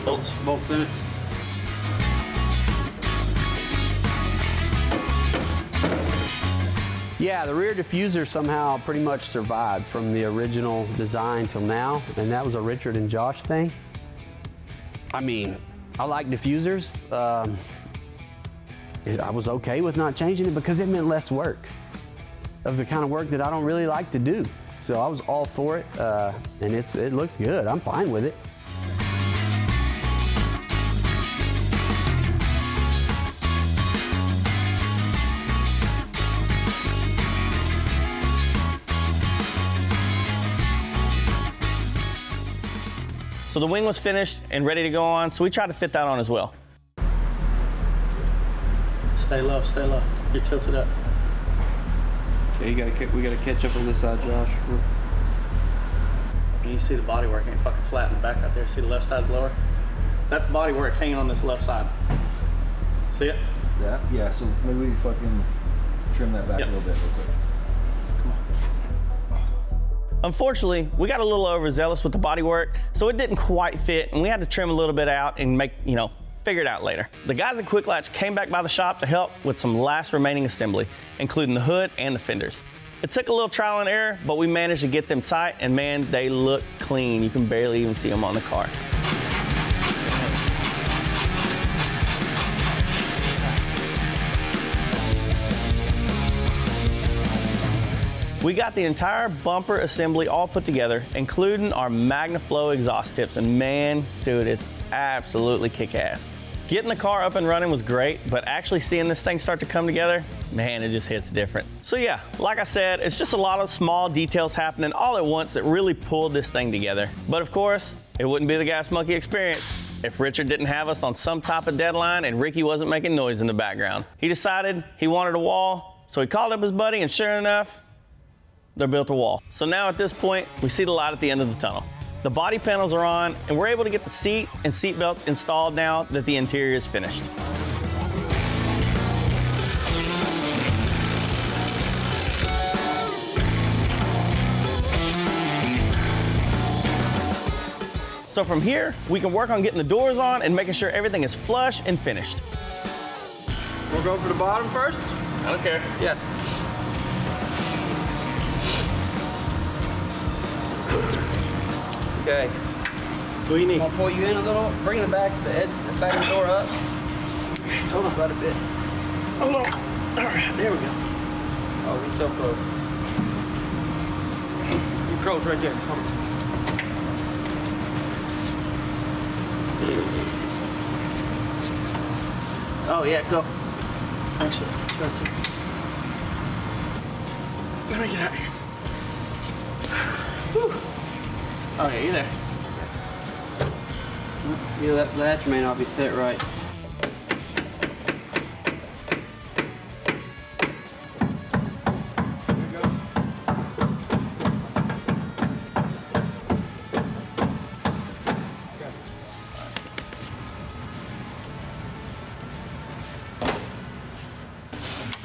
Bolts in it. Yeah, the rear diffuser somehow pretty much survived from the original design till now, and that was a Richard and Josh thing. I mean, I like diffusers. I was okay with not changing it because it meant less work of the kind of work that I don't really like to do. So I was all for it, and it looks good. I'm fine with it. So the wing was finished and ready to go on, so we tried to fit that on as well. Stay low, stay low. You're tilted up. Okay, we gotta catch up on this side, Josh. And you see the bodywork ain't fucking flat in the back out there. See the left side's lower? That's bodywork hanging on this left side. See it? Yeah, so maybe we fucking trim that back a little bit real quick. Unfortunately, we got a little overzealous with the bodywork, so it didn't quite fit, and we had to trim a little bit out and make, figure it out later. The guys at Quick Latch came back by the shop to help with some last remaining assembly, including the hood and the fenders. It took a little trial and error, but we managed to get them tight, and man, they look clean. You can barely even see them on the car. We got the entire bumper assembly all put together, including our MagnaFlow exhaust tips, and man, dude, it's absolutely kick-ass. Getting the car up and running was great, but actually seeing this thing start to come together, man, it just hits different. So yeah, like I said, it's just a lot of small details happening all at once that really pulled this thing together. But of course, it wouldn't be the Gas Monkey experience if Richard didn't have us on some type of deadline and Ricky wasn't making noise in the background. He decided he wanted a wall, so he called up his buddy, and sure enough, they built a wall. So now at this point, we see the light at the end of the tunnel. The body panels are on, and we're able to get the seats and seat belts installed now that the interior is finished. So from here, we can work on getting the doors on and making sure everything is flush and finished. We'll go for the bottom first? I don't care. Yeah. Okay. What do you need? I'll pull you in a little, bring the back of the door up. Hold on, quite a bit. A little. All right, there we go. Oh, we're so close. Your controls right there. Come on. Oh yeah, go. Actually, right there. Let me get out of here. Whew. Oh yeah, you there? You know, that latch may not be set right.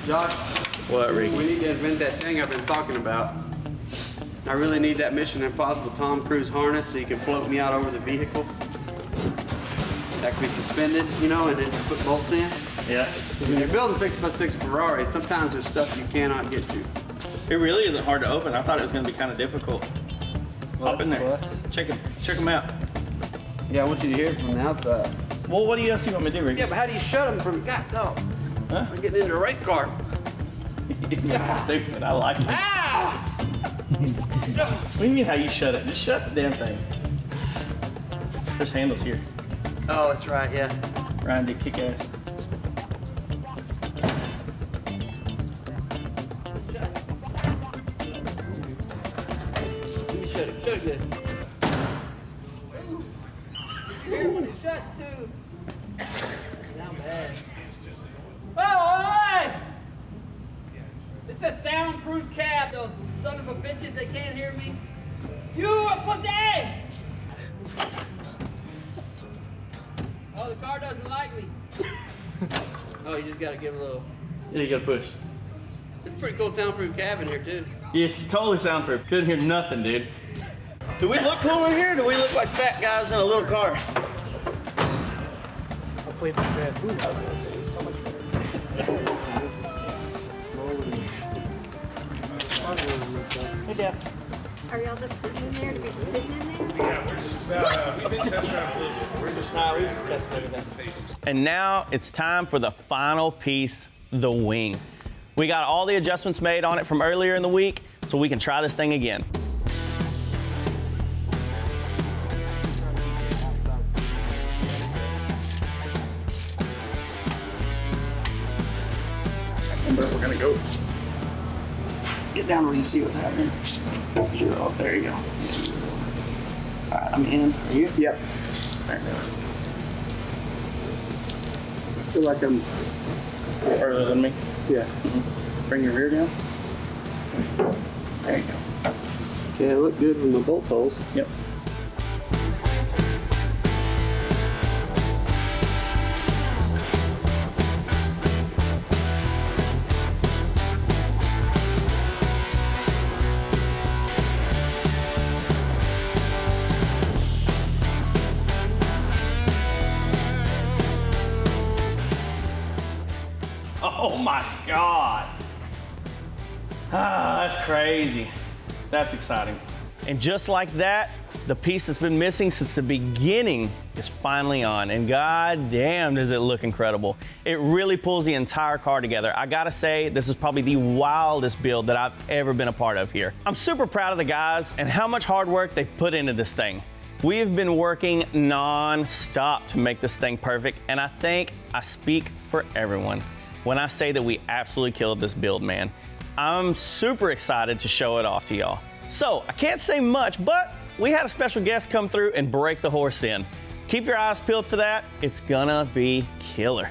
Josh, what, Ricky? We need to invent that thing I've been talking about. I really need that Mission Impossible Tom Cruise harness so you can float me out over the vehicle. That can be suspended, and then put bolts in. Yeah. When you're building 6x6 Ferrari, sometimes there's stuff you cannot get to. It really isn't hard to open. I thought it was going to be kind of difficult. Hop in there. Check them out. Yeah, I want you to hear it from the outside. Well, what else do you want me to do, Ricky? Yeah, but how do you shut them from? God, no. Huh? We're getting into a race car. You're stupid. I like it. Ah! What do you mean how you shut it? Just shut the damn thing. There's handles here. Oh, that's right, yeah. Ryan did kick ass. You shut it good. Here when it shuts too. Not bad. Oh, hey! It's a soundproof cab, those son of a bitches, they can't hear me. You a pussy! Oh, the car doesn't like me. Oh, you just gotta give a little. Yeah, you gotta push. It's a pretty cool soundproof cab in here too. Yes, totally soundproof. Couldn't hear nothing, dude. Do we look cool in here? Or do we look like fat guys in a little car? I'll play the bed. Ooh, it's so much better. Hey, Jeff. Are y'all just sitting in there to be sitting in there? Yeah, we're just about, we've been testing around a little bit. We're just testing everything. And now it's time for the final piece, the wing. We got all the adjustments made on it from earlier in the week, so we can try this thing again. But we're gonna go. Get down where you see what's happening. Sure. Oh, there you go. All right, I'm in. Are you? Yep. There you go. I feel like I'm further than me. Yeah. Bring your rear down. There you go. Okay, I look good with my bolt holes. Yep. Oh my God. Ah, that's crazy. That's exciting. And just like that, the piece that's been missing since the beginning is finally on. And god damn, does it look incredible. It really pulls the entire car together. I gotta say, this is probably the wildest build that I've ever been a part of here. I'm super proud of the guys and how much hard work they've put into this thing. We have been working non-stop to make this thing perfect, and I think I speak for everyone when I say that we absolutely killed this build, man. I'm super excited to show it off to y'all. So, I can't say much, but we had a special guest come through and break the horse in. Keep your eyes peeled for that. It's gonna be killer.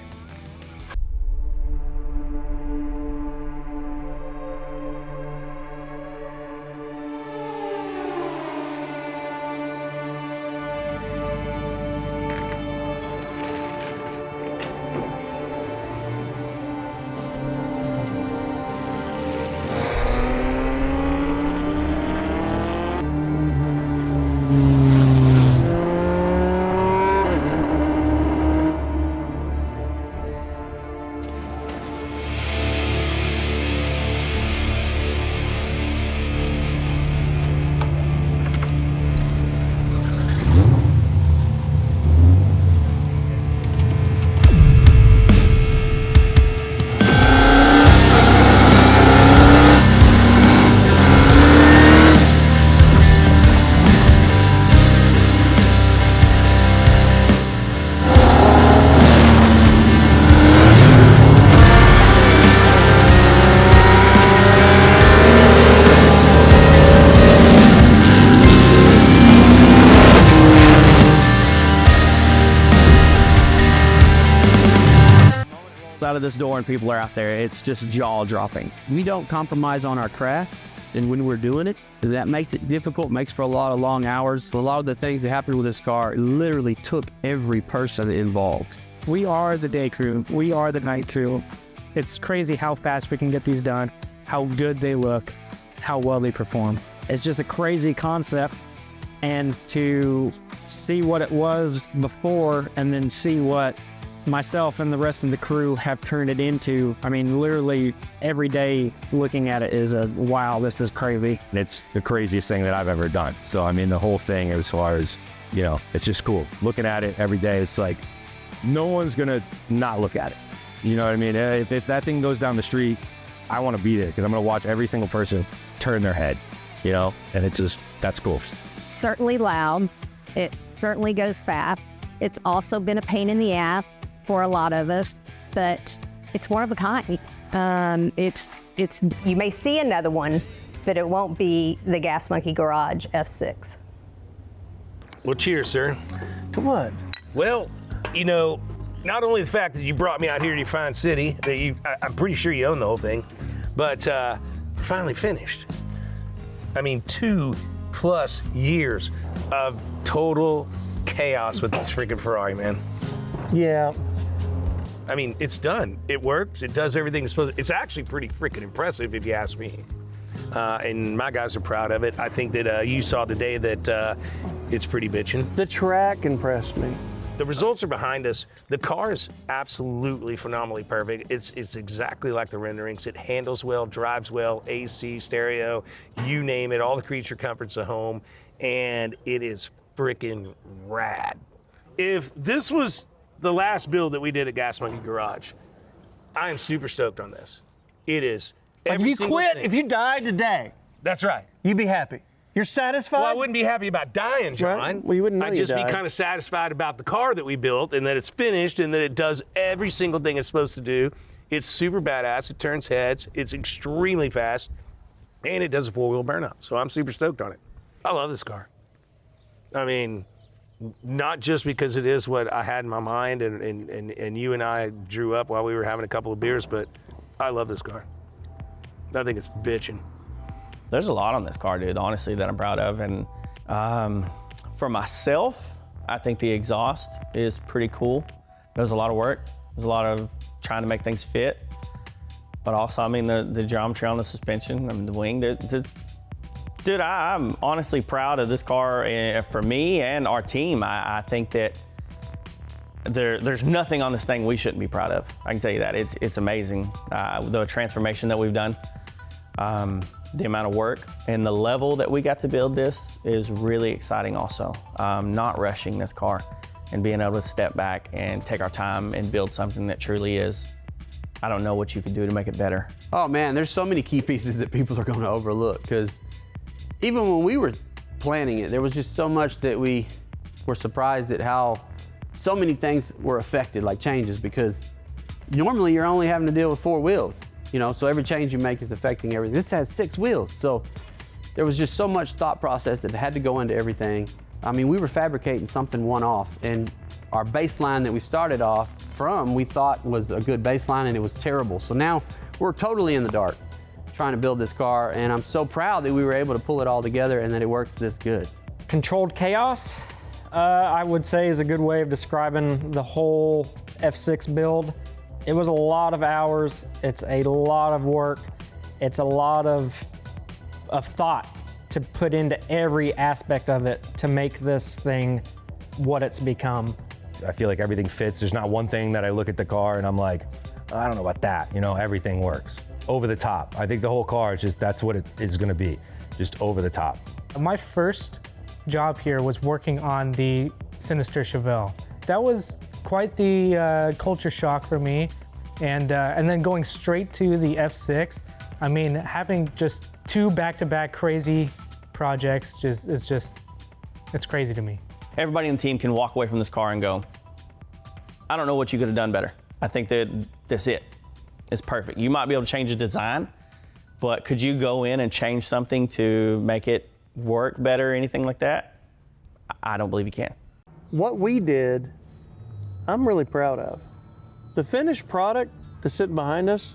Out of this door and people are out there, it's just jaw-dropping. We don't compromise on our craft, and when we're doing it, that makes it difficult, makes for a lot of long hours. A lot of the things that happened with this car literally took every person involved. We are the day crew. We are the night crew. It's crazy how fast we can get these done, how good they look, how well they perform. It's just a crazy concept, and to see what it was before and then see what myself and the rest of the crew have turned it into. I mean, literally every day looking at it is a, wow, this is crazy. It's the craziest thing that I've ever done. So, I mean, the whole thing as far as, you know, it's just cool. Looking at it every day, it's like, no one's gonna not look at it. You know what I mean? If that thing goes down the street, I wanna be there because I'm gonna watch every single person turn their head, you know? And it's just, that's cool. Certainly loud. It certainly goes fast. It's also been a pain in the ass for a lot of us, but it's one of a kind. You may see another one, but it won't be the Gas Monkey Garage F6. Well, cheers, sir. To what? Well, you know, not only the fact that you brought me out here to your fine city, that I'm pretty sure you own the whole thing, but we're finally finished. I mean, 2+ years of total chaos with this freaking Ferrari, man. Yeah. I mean, it's done. It works. It does everything it's supposed to. It's actually pretty freaking impressive, if you ask me. And my guys are proud of it. I think that you saw today that it's pretty bitchin'. The track impressed me. The results are behind us. The car is absolutely phenomenally perfect. It's exactly like the renderings. It handles well, drives well, AC, stereo, you name it, all the creature comforts of home, and it is freaking rad. If this was the last build that we did at Gas Monkey Garage, I am super stoked on this. It is. If you quit, if you died today, that's right. You'd be happy. You're satisfied? Well, I wouldn't be happy about dying, John. Right. Well, you wouldn't know I'd you just be died. kind of satisfied about the car that we built and that it's finished and that it does every single thing it's supposed to do. It's super badass. It turns heads. It's extremely fast, and it does a four-wheel burnout. So I'm super stoked on it. I love this car. I mean, not just because it is what I had in my mind and you and I drew up while we were having a couple of beers, but I love this car. I think it's bitching. There's a lot on this car, dude, honestly, that I'm proud of. And for myself, I think the exhaust is pretty cool. There's a lot of work. There's a lot of trying to make things fit. But also, I mean, the geometry on the suspension, I mean, the wing. Dude, I'm honestly proud of this car for me and our team. I think that there's nothing on this thing we shouldn't be proud of. I can tell you that. It's amazing. The transformation that we've done. The amount of work and the level that we got to build this is really exciting also. Not rushing this car and being able to step back and take our time and build something that truly is, I don't know what you could do to make it better. Oh man, there's so many key pieces that people are going to overlook, because even when we were planning it, there was just so much that we were surprised at how so many things were affected, like changes, because normally you're only having to deal with 4 wheels. You know, so every change you make is affecting everything. This has 6 wheels, so there was just so much thought process that had to go into everything. I mean, we were fabricating something one-off, and our baseline that we started off from, we thought was a good baseline, and it was terrible. So now we're totally in the dark trying to build this car, and I'm so proud that we were able to pull it all together and that it works this good. Controlled chaos, I would say, is a good way of describing the whole F6 build. It was a lot of hours, it's a lot of work, it's a lot of thought to put into every aspect of it to make this thing what it's become. I feel like everything fits. There's not one thing that I look at the car and I'm like, I don't know about that. You know, everything works. Over the top. I think the whole car is just, that's what it is gonna be, just over the top. My first job here was working on the Sinister Chevelle. That was quite the culture shock for me, and then going straight to the F6. I mean, having just 2 back-to-back crazy projects it's crazy to me. Everybody in the team can walk away from this car and go, I don't know what you could have done better. I think that that's it. It's perfect. You might be able to change the design, but could you go in and change something to make it work better or anything like that? I don't believe you can. What we did, I'm really proud of. The finished product that's sitting behind us,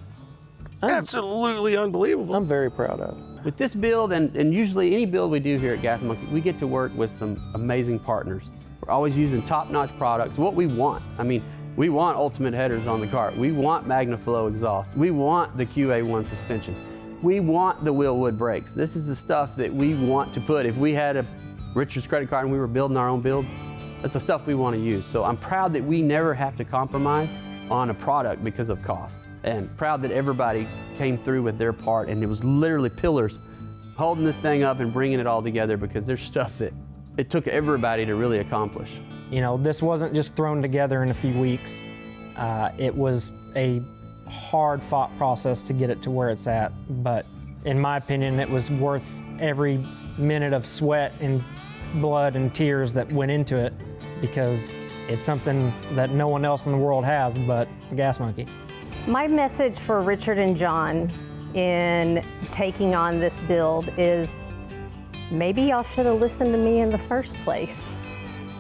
absolutely unbelievable. I'm very proud of. With this build, and usually any build we do here at Gas Monkey, we get to work with some amazing partners. We're always using top-notch products. What we want, I mean, we want ultimate headers on the car. We want MagnaFlow exhaust. We want the QA1 suspension. We want the Willwood brakes. This is the stuff that we want to put. If we had a Richard's credit card and we were building our own builds, that's the stuff we want to use. So I'm proud that we never have to compromise on a product because of cost. And proud that everybody came through with their part, and it was literally pillars holding this thing up and bringing it all together, because there's stuff that it took everybody to really accomplish. You know, this wasn't just thrown together in a few weeks. It was a hard-fought process to get it to where it's at, but in my opinion, it was worth every minute of sweat and blood and tears that went into it, because it's something that no one else in the world has but Gas Monkey. My message for Richard and John in taking on this build is maybe y'all should have listened to me in the first place.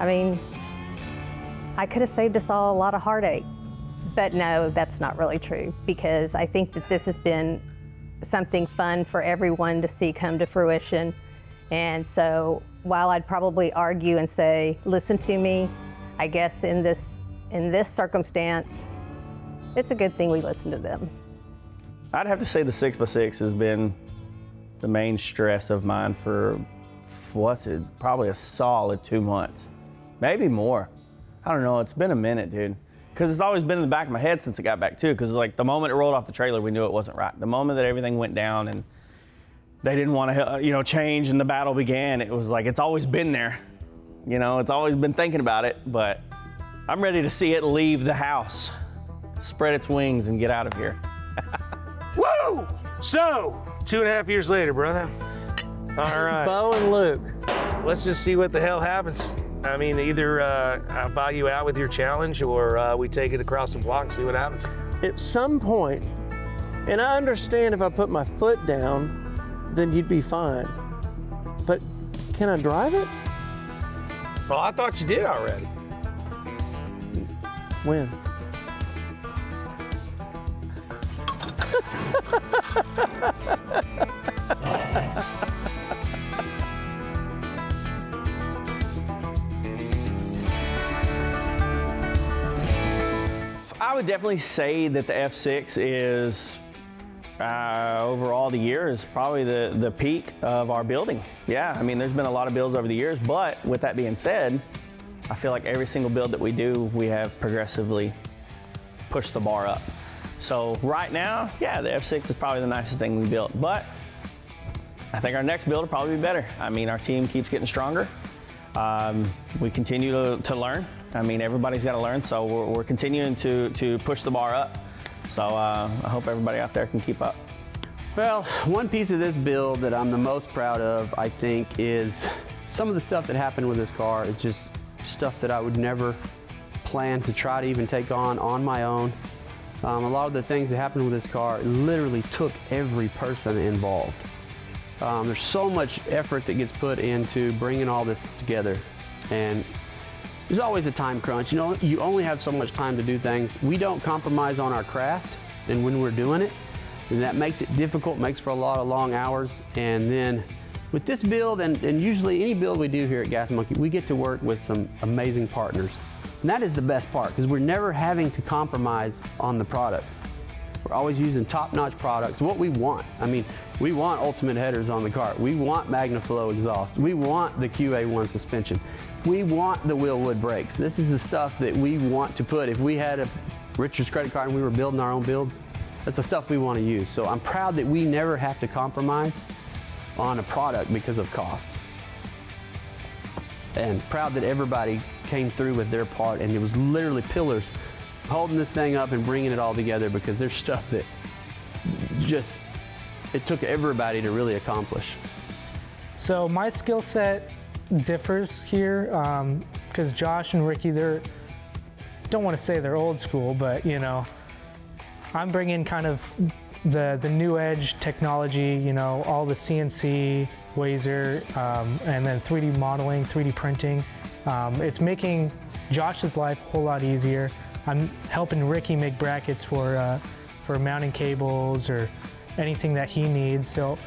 I mean, I could have saved us all a lot of heartache, but no, that's not really true, because I think that this has been something fun for everyone to see come to fruition. And so while I'd probably argue and say, listen to me, I guess in this circumstance, it's a good thing we listened to them. I'd have to say the 6x6 has been the main stress of mine for, probably a solid 2 months, maybe more. I don't know. It's been a minute, dude. Because it's always been in the back of my head since it got back, too. Because, like, the moment it rolled off the trailer, we knew it wasn't right. The moment that everything went down and they didn't want to, you know, change and the battle began, it was like, it's always been there. You know, it's always been thinking about it. But I'm ready to see it leave the house, spread its wings, and get out of here. Woo! So, 2.5 years later, brother. All right. Bo and Luke. Let's just see what the hell happens. I mean, either I'll buy you out with your challenge or we take it across the block and see what happens. At some point, and I understand if I put my foot down, then you'd be fine. But can I drive it? Well, I thought you did already. When? I would definitely say that the F6 is, over all the years, probably the peak of our building. Yeah, I mean, there's been a lot of builds over the years, but with that being said, I feel like every single build that we do, we have progressively pushed the bar up. So right now, yeah, the F6 is probably the nicest thing we built, but I think our next build will probably be better. I mean, our team keeps getting stronger. We continue to learn. I mean, everybody's got to learn, so we're continuing to push the bar up. So I hope everybody out there can keep up. Well, one piece of this build that I'm the most proud of, I think, is some of the stuff that happened with this car. It's just stuff that I would never plan to try to even take on my own. A lot of the things that happened with this car literally took every person involved. There's so much effort that gets put into bringing all this together, and there's always a time crunch. You know, you only have so much time to do things. We don't compromise on our craft, and when we're doing it, and that makes it difficult, makes for a lot of long hours. And then with this build, and usually any build we do here at Gas Monkey, we get to work with some amazing partners. And that is the best part, because we're never having to compromise on the product. We're always using top-notch products, what we want. I mean, we want ultimate headers on the car. We want MagnaFlow exhaust. We want the QA1 suspension. We want the Willwood brakes. This is the stuff that we want to put. If we had a Richard's credit card and we were building our own builds, that's the stuff we want to use. So I'm proud that we never have to compromise on a product because of cost. And proud that everybody came through with their part, and it was literally pillars holding this thing up and bringing it all together, because there's stuff that just, it took everybody to really accomplish. So my skill set differs here because Josh and Ricky, don't want to say they're old school, but you know, I'm bringing kind of the new edge technology, you know, all the CNC, Wazer, and then 3D modeling, 3D printing. It's making Josh's life a whole lot easier. I'm helping Ricky make brackets for mounting cables or anything that he needs. So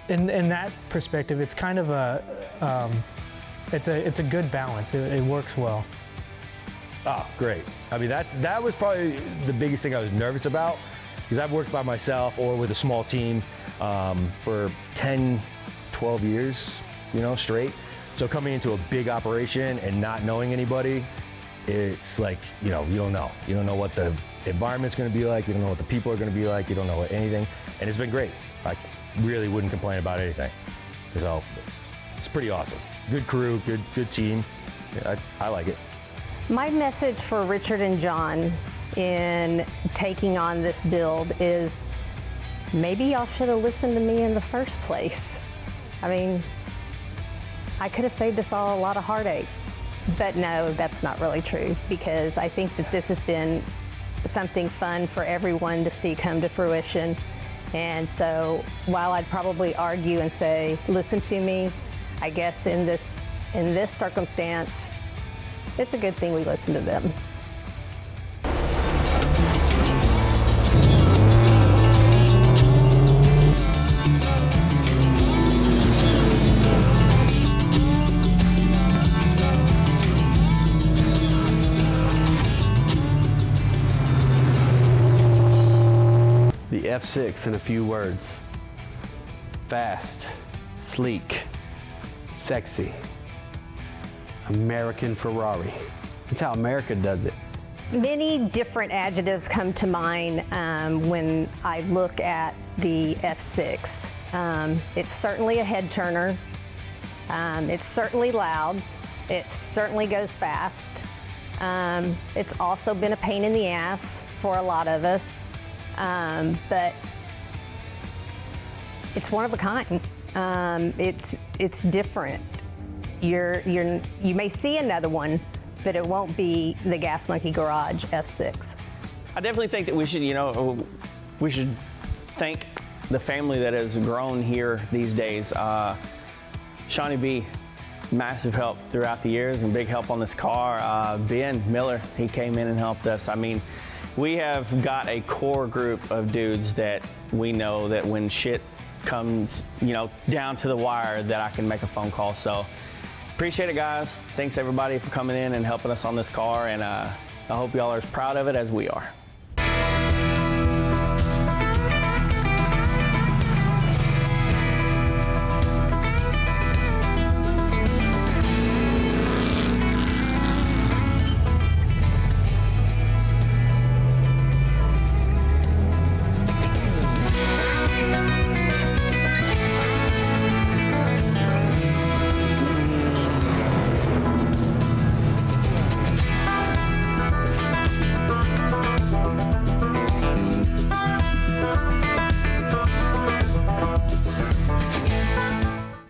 in that perspective, it's kind of it's a good balance. It works well. Oh, great. I mean, that was probably the biggest thing I was nervous about, because I've worked by myself or with a small team for 10, 12 years, you know, straight. So coming into a big operation and not knowing anybody, it's like, you know, you don't know. You don't know what the environment's gonna be like, you don't know what the people are gonna be like, you don't know anything. And it's been great. I really wouldn't complain about anything. So it's pretty awesome. Good crew, good team. Yeah, I like it. My message for Richard and John in taking on this build is maybe y'all should have listened to me in the first place. I mean, I could have saved us all a lot of heartache. But no, that's not really true, because I think that this has been something fun for everyone to see come to fruition. And so while I'd probably argue and say, listen to me, I guess in this circumstance, it's a good thing we listen to them. The F6 in a few words: fast, sleek, sexy, American Ferrari. It's how America does it. Many different adjectives come to mind when I look at the F6. It's certainly a head turner. It's certainly loud. It certainly goes fast. It's also been a pain in the ass for a lot of us, but it's one of a kind. It's different. You may see another one, but it won't be the Gas Monkey Garage F6. I definitely think that we should thank the family that has grown here these days. Shawnee B, massive help throughout the years and big help on this car. Ben Miller, he came in and helped us. I mean, we have got a core group of dudes that we know that when shit comes, down to the wire, that I can make a phone call. So appreciate it, guys. Thanks everybody for coming in and helping us on this car, and I hope y'all are as proud of it as we are.